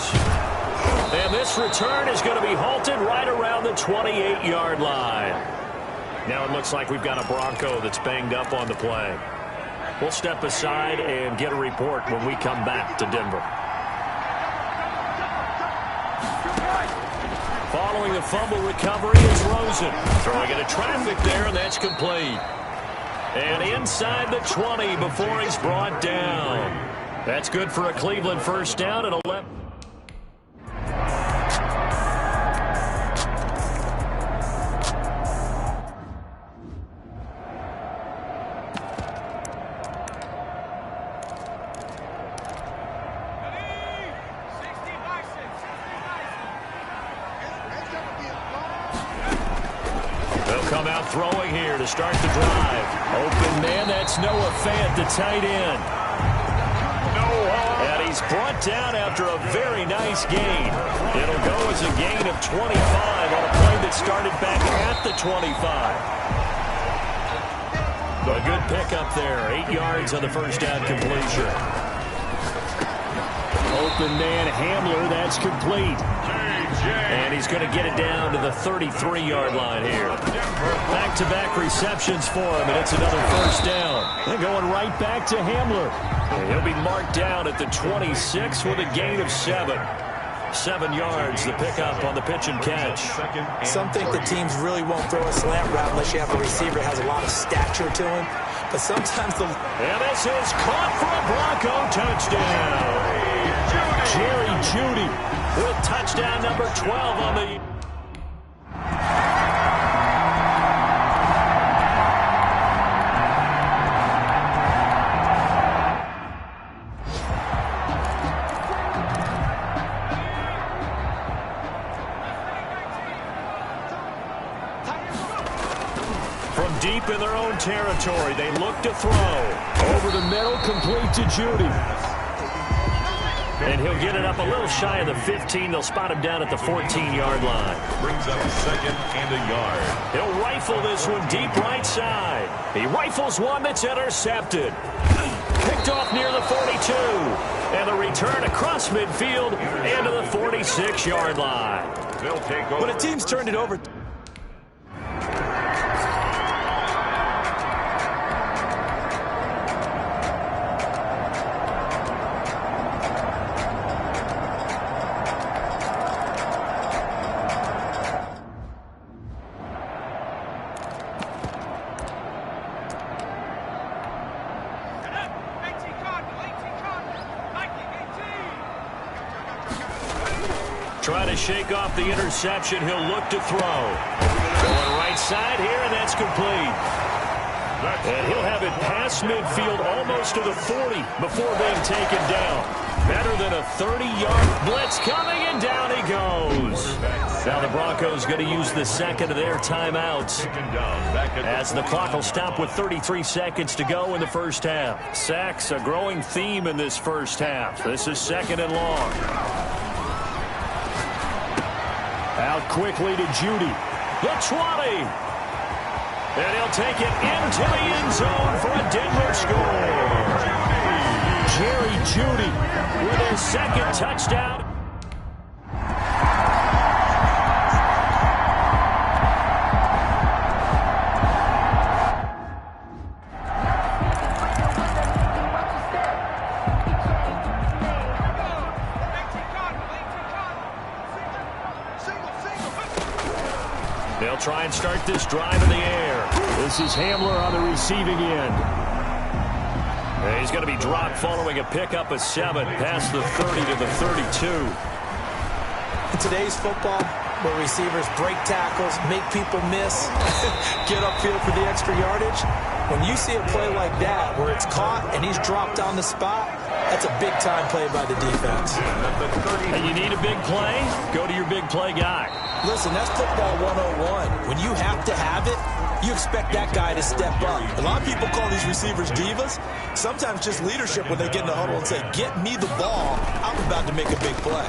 And this return is going to be halted right around the 28-yard line. Now it looks like we've got a Bronco that's banged up on the play. We'll step aside and get a report when we come back to Denver. Following the fumble recovery is Rosen. Throwing into traffic there, and that's complete. And inside the 20 before he's brought down. That's good for a Cleveland first down at 11. Come out throwing here to start the drive. Open man, that's Noah Fant, the tight end. And he's brought down after a very nice gain. It'll go as a gain of 25 on a play that started back at the 25. A good pickup there. 8 yards on the first down completion. Open man, Hamler, that's complete. And he's going to get it down to the 33-yard line here. Back-to-back receptions for him, and it's another first down. And going right back to Hamler. And he'll be marked down at the 26 with a gain of 7. 7 yards, the pickup on the pitch and catch. Some think the teams really won't throw a slant route unless you have a receiver that has a lot of stature to him. But sometimes the... And this is caught for a Bronco touchdown. Jerry Jeudy with touchdown number 12 on the... From deep in their own territory, they look to throw. Over the middle, complete to Jeudy. And he'll get it up a little shy of the 15. They'll spot him down at the 14-yard line. Brings up 2nd and a yard. He'll rifle this one deep right side. He rifles one that's intercepted. Picked off near the 42. And the return across midfield into the 46-yard line. They'll take over. When a team's turned it over... Trying to shake off the interception. He'll look to throw. Going right side here, and that's complete. And he'll have it past midfield almost to the 40 before being taken down. Better than a 30-yard blitz coming, and down he goes. Now the Broncos going to use the second of their timeouts as the clock will stop with 33 seconds to go in the first half. Sacks, a growing theme in this first half. This is 2nd and long. Out quickly to Jeudy. The 20. And he'll take it into the end zone for a Denver score. Jerry Jeudy with his 2nd touchdown. They'll try and start this drive in the air. This is Hamler on the receiving end. And he's going to be dropped following a pickup of 7 past the 30 to the 32. In today's football, where receivers break tackles, make people miss, get upfield for the extra yardage, when you see a play like that where it's caught and he's dropped on the spot, That's a big-time play by the defense. And you need a big play? Go to your big play guy. Listen, that's football 101. When you have to have it, you expect that guy to step up. A lot of people call these receivers divas. Sometimes just leadership when they get in the huddle and say, get me the ball. I'm about to make a big play.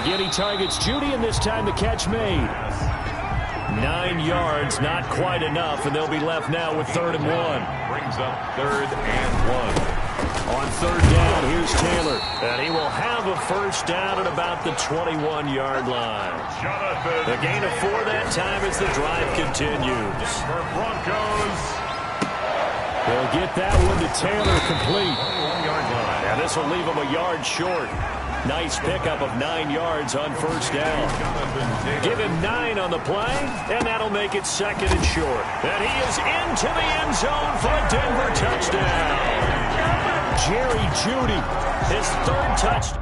Again, he targets Judy, and this time the catch made. 9 yards, not quite enough, and they'll be left now with 3rd and 1. Brings up 3rd and 1. On 3rd down, here's Taylor. And he will have a first down at about the 21-yard line. The gain of 4 that time as the drive continues. For Broncos. They'll get that one to Taylor complete. And this will leave him a yard short. Nice pickup of 9 yards on first down. Give him 9 on the play, and that'll make it 2nd and short. And he is into the end zone for a Denver touchdown. Jerry Jeudy, his 3rd touchdown.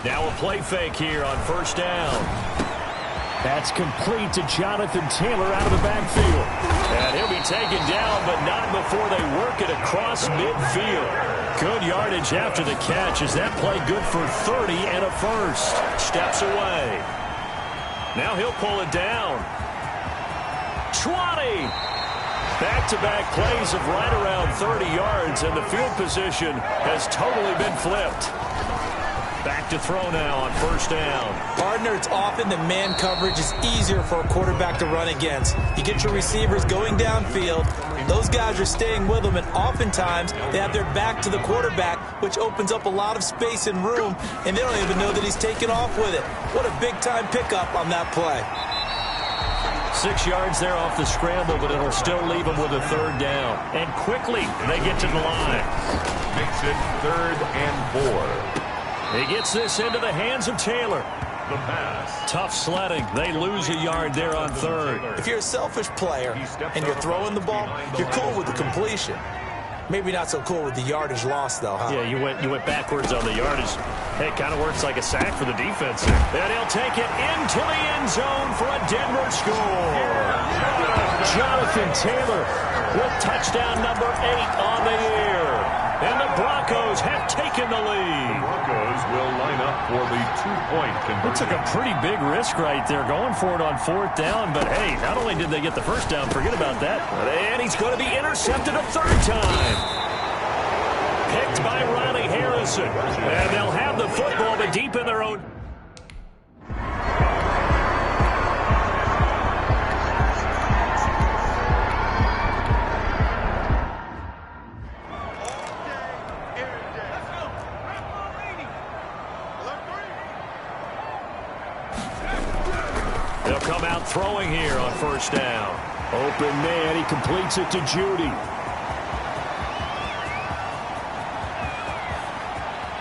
Now a play fake here on first down. That's complete to Jonathan Taylor out of the backfield. And he'll be taken down, but not before they work it across midfield. Good yardage after the catch. Is that play good for 30 and a first? Steps away. Now he'll pull it down. 20. Back-to-back plays of right around 30 yards, and the field position has totally been flipped. Back to throw now on first down. Partner, it's often that man coverage is easier for a quarterback to run against. You get your receivers going downfield. Those guys are staying with them, and oftentimes they have their back to the quarterback, which opens up a lot of space and room, and they don't even know that he's taken off with it. What a big-time pickup on that play. 6 yards there off the scramble, but it'll still leave them with a 3rd down. And quickly, they get to the line. Makes it 3rd and 4. He gets this into the hands of Taylor. The pass. Tough sledding. They lose a yard there on 3rd. If you're a selfish player and you're throwing the ball, you're cool with the completion. Maybe not so cool with the yardage loss, though, huh? Yeah, you went backwards on the yardage. Hey, it kind of works like a sack for the defense there. And he'll take it into the end zone for a Denver score. Jonathan Taylor with touchdown number 8 on the year. And the Broncos have taken the lead. The Broncos will line up for the 2-point conversion. It took a pretty big risk right there going for it on 4th down. But, hey, not only did they get the first down, forget about that. And he's going to be intercepted a 3rd time. Picked by Riley Harrison. And they'll have the football, but deep in their own. They'll come out throwing here on first down. Open man, he completes it to Jeudy.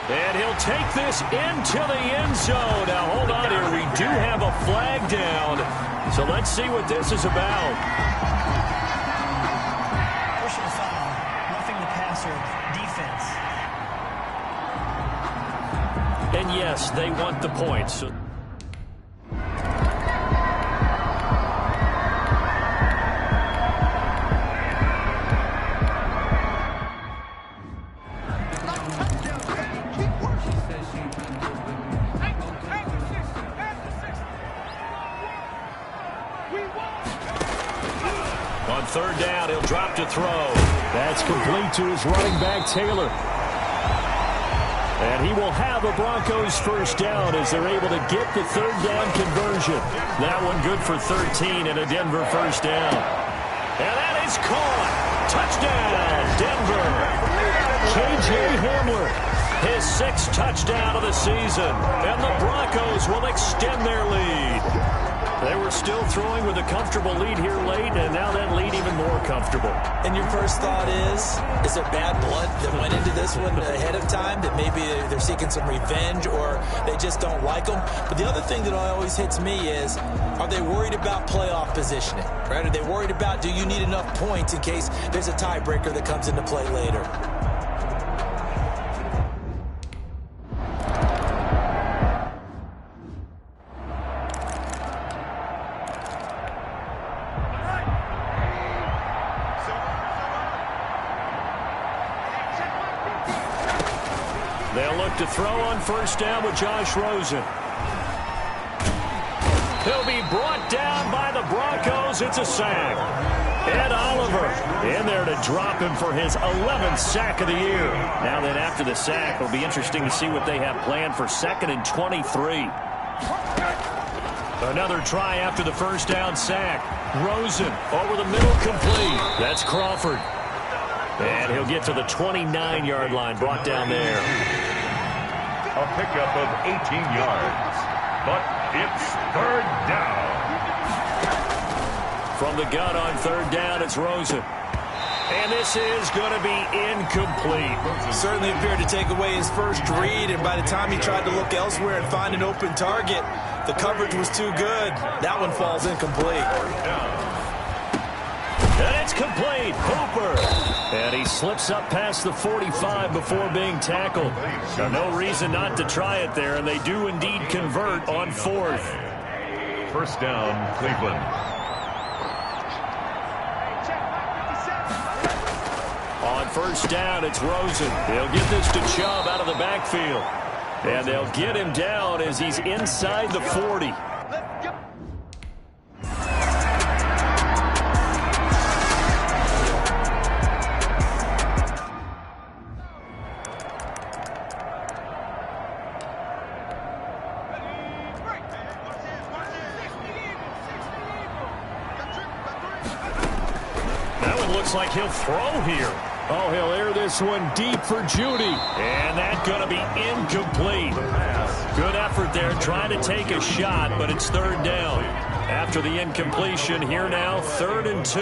And he'll take this into the end zone. Now, hold on here. We do have a flag down. So let's see what this is about. Personal foul. Roughing the passer. Defense. And yes, they want the points. On 3rd down, he'll drop to throw. That's complete to his running back, Taylor. And he will have a Broncos first down as they're able to get the 3rd down conversion. That one good for 13 and a Denver first down. And that is caught. Touchdown, Denver. K.J. Hamler, his 6th touchdown of the season. And the Broncos will extend their lead. They were still throwing with a comfortable lead here late, and now that lead even more comfortable. And your first thought is there bad blood that went into this one ahead of time, that maybe they're seeking some revenge or they just don't like them? But the other thing that always hits me is, are they worried about playoff positioning? Right? Are they worried about, do you need enough points in case there's a tiebreaker that comes into play later? They'll look to throw on first down with Josh Rosen. He'll be brought down by the Broncos. It's a sack. Ed Oliver in there to drop him for his 11th sack of the year. Now then, after the sack, it'll be interesting to see what they have planned for 2nd and 23. Another try after the first down sack. Rosen over the middle, complete. That's Crawford. And he'll get to the 29-yard line, brought down there. A pickup of 18 yards, but it's 3rd down. From the gun on 3rd down, it's Rosen. And this is going to be incomplete. Certainly appeared to take away his first read, and by the time he tried to look elsewhere and find an open target, the coverage was too good. That one falls incomplete. And it's complete. Hooper. And he slips up past the 45 before being tackled. So no reason not to try it there, and they do indeed convert on 4th. First down, Cleveland. On first down, it's Rosen. They'll get this to Chubb out of the backfield. And they'll get him down as he's inside the 40. Looks like he'll throw here. Oh, he'll air this one deep for Judy. And that's going to be incomplete. Good effort there trying to take a shot, but it's 3rd down. After the incompletion, here now, 3rd and 2.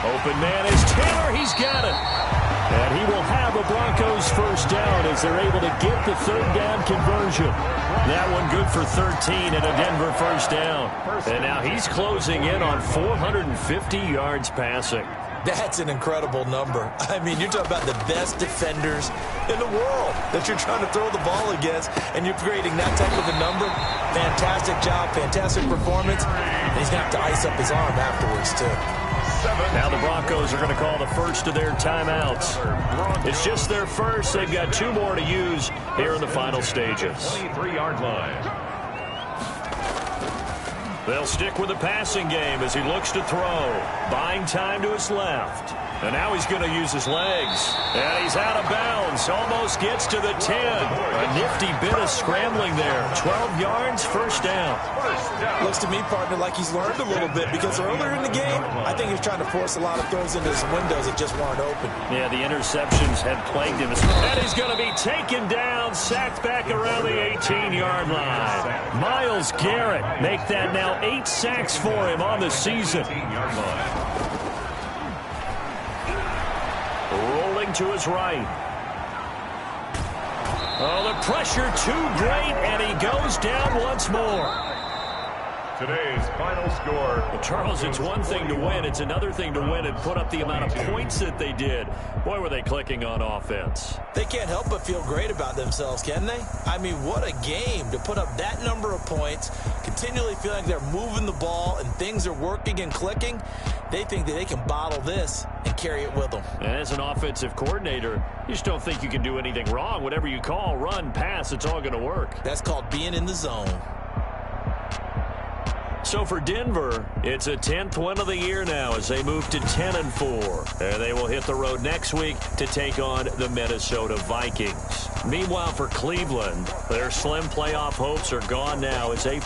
Open man is Taylor. He's got it. And he will have a Broncos first down as they're able to get the 3rd down conversion. That one good for 13 and a Denver first down. And now he's closing in on 450 yards passing. That's an incredible number. I mean, you're talking about the best defenders in the world that you're trying to throw the ball against, and you're creating that type of a number. Fantastic job, fantastic performance. And he's going to have to ice up his arm afterwards, too. Now the Broncos are going to call the first of their timeouts. It's just their first. They've got 2 more to use here in the final stages. 23-yard line. They'll stick with the passing game as he looks to throw. Buying time to his left. And now he's going to use his legs. And he's out of bounds. Almost gets to the 10. A nifty bit of scrambling there. 12 yards, first down. Looks to me, partner, like he's learned a little bit, because earlier in the game, I think he was trying to force a lot of throws into his windows that just weren't open. Yeah, the interceptions had plagued him. And he's going to be taken down, sacked back around the 18-yard line. Myles Garrett make that now 8 sacks for him on the season. Rolling to his right. Oh, the pressure too great, and he goes down once more. Today's final score. Well, Charles, it's one thing to win. It's another thing to win and put up the amount of points that they did. Boy, were they clicking on offense. They can't help but feel great about themselves, can they? I mean, what a game to put up that number of points, continually feeling like they're moving the ball and things are working and clicking. They think that they can bottle this and carry it with them. And as an offensive coordinator, you just don't think you can do anything wrong. Whatever you call, run, pass, it's all going to work. That's called being in the zone. So for Denver, it's a 10th win of the year now as they move to 10-4. And they will hit the road next week to take on the Minnesota Vikings. Meanwhile, for Cleveland, their slim playoff hopes are gone now as they... Yo,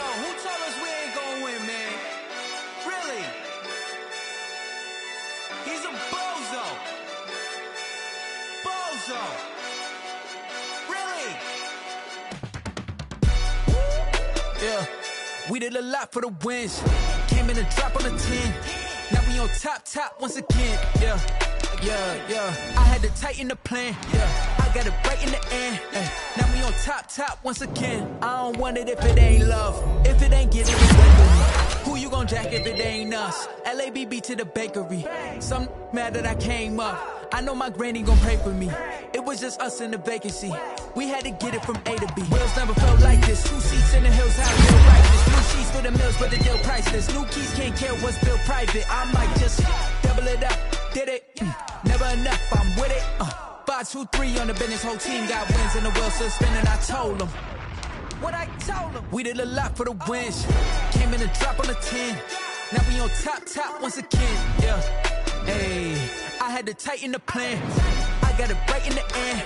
who told us we ain't gonna win, man? zone. Really? Yeah, we did a lot for the wins. Came in a drop on the 10. Now we on top once again. Yeah. I had to tighten the plan. Yeah, I got it right in the end. Now we on top once again. I don't want it if it ain't love. If it ain't giving it away to me. Who you gon' jack if it ain't us? LABB to the bakery. Some mad that I came up. I know my granny gon' pray for me. It was just us in the vacancy. We had to get it from A to B. Wheels never felt like this. 2 seats in the hills, how feel righteous. New sheets for the mills, but the deal priceless. New keys can't care what's built private. I might just double it up. Did it? Never enough, I'm with it. 5, 2, 3 on the business. Whole team got wins and the wheels still spinning. I told them what I told them. We did a lot for the wins. Came in a drop on the 10. Now we on top once again. Yeah. Hey, I had to tighten the plan. I got it right in the end.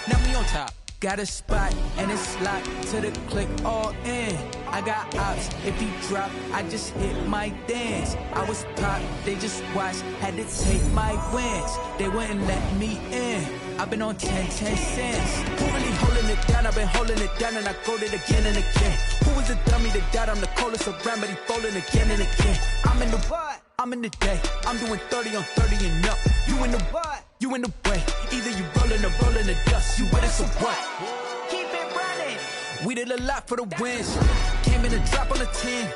Now we on top. Got a spot and it's locked to the click all in. I got ops, if he drop, I just hit my dance. I was pop, they just watched, had to take my wins. They wouldn't let me in. I've been on 10 cents. Who really holding it down? I've been holding it down and I go it again and again. Who was the dummy that died? I'm the coldest around, but he folding again and again. I'm in the what? I'm in the day. I'm doing 30 on 30 and up. You in the what? You in the way. Either you rolling or rolling the dust. You with it, so what? Keep it running. We did a lot for the wins. Came in a drop on the 10.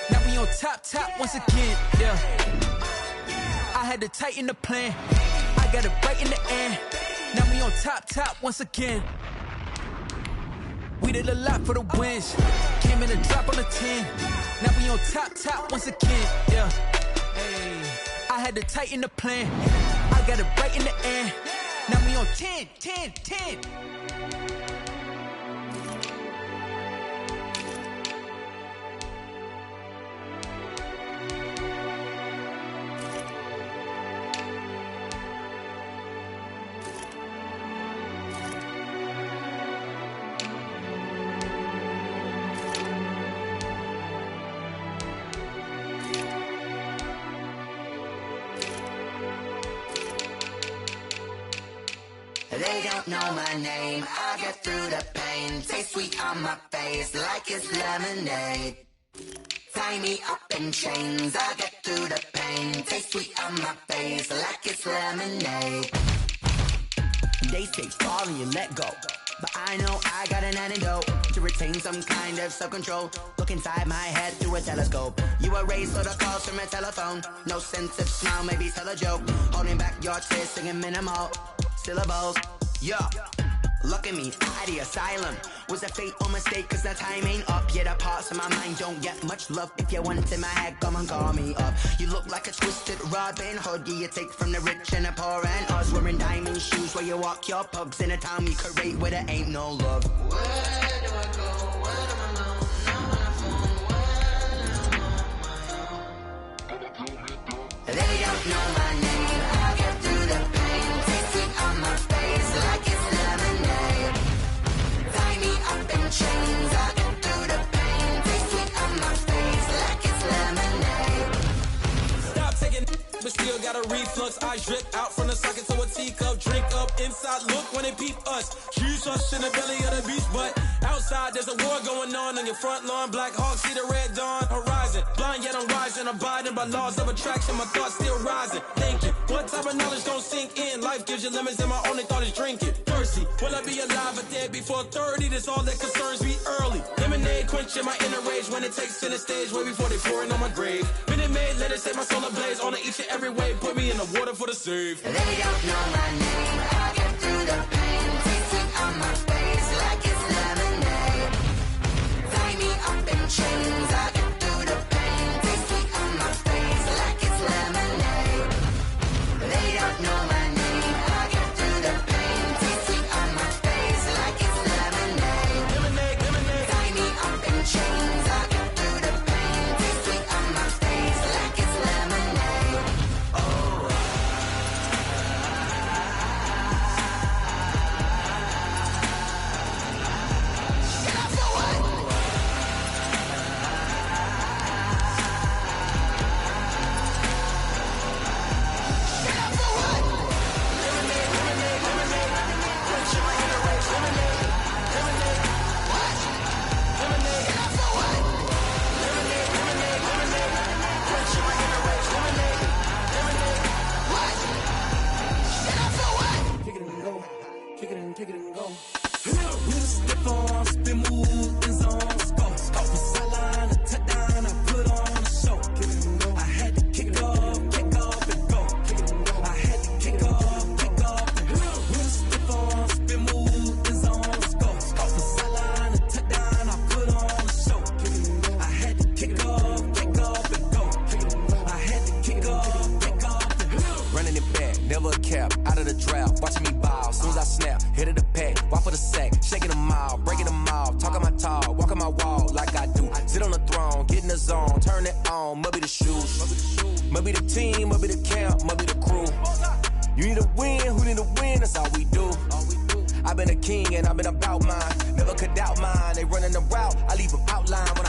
Now we on top once again. Yeah. I had to tighten the plan. I got it right in the end. Now we on top once again. We did a lot for the wins. Came in a drop on the 10. Now we on top once again. Yeah. Hey, I had to tighten the plan. I got it right in the end. Now we on 10. They don't know my name, I get through the pain. Taste sweet on my face like it's lemonade. Tie me up in chains, I get through the pain. Taste sweet on my face like it's lemonade. They say fall and you let go, but I know I got an antidote to retain some kind of self-control. Look inside my head through a telescope. You erase all the calls from a telephone. No sense of smile, maybe tell a joke. Holding back your tears, singing minimal syllables. Yeah, look at me, out the asylum. Was a fate or mistake, cause the time ain't up. Yeah, the parts of my mind don't get much love. If you want in my head, come and call me up. You look like a twisted Robin Hood. Yeah, you take from the rich and the poor and us. Wearing diamond shoes where you walk your pugs in a town you create where there ain't no love. Where do I go? Where do I know? Now my phone, when I'm on my own. They don't know my name, I get through the pain. Taste sweet on my face like it's lemonade. Tie me up in chains, I get through the pain. Taste sweet on my face like it's lemonade. Stop taking, but still got a reflux. I drip out from the socket to a teacup. Drink up inside, look when they peep us. Choose us in the belly of the beast, but outside there's a war going on your front lawn. Black Hawk, see the red dawn horizon. Blind yet I'm rising, abiding by laws of attraction. My thoughts still rising, thinking what type of knowledge don't sink in. Life gives you limits and my only thought is drinking. Thirsty, will I be alive or dead before 30? That's all that concerns me early. Lemonade quenching my inner rage when it takes center stage way before they pour it on my grave. Minute Maid, let it set my soul ablaze on each and every way. Put me in the water for the save. They don't know my name, I get through the pain. Taste sweet on my face like it's lemonade. Tie me up in chains, I get through the pain. Taste sweet on my face like it's lemonade. They don't know my name, I get through the pain. Taste sweet on my face like it's lemonade. Lemonade. Tie me up in chains, I get through the pain. Taste sweet on my face like it's lemonade. Oh. the zone, turn it on, must be the shoes. Must be the team, must be the camp, must be the crew. You need a win, who need a win, that's all we do. I've been a king and I've been about mine, never could doubt mine. They running the route, I leave them outline.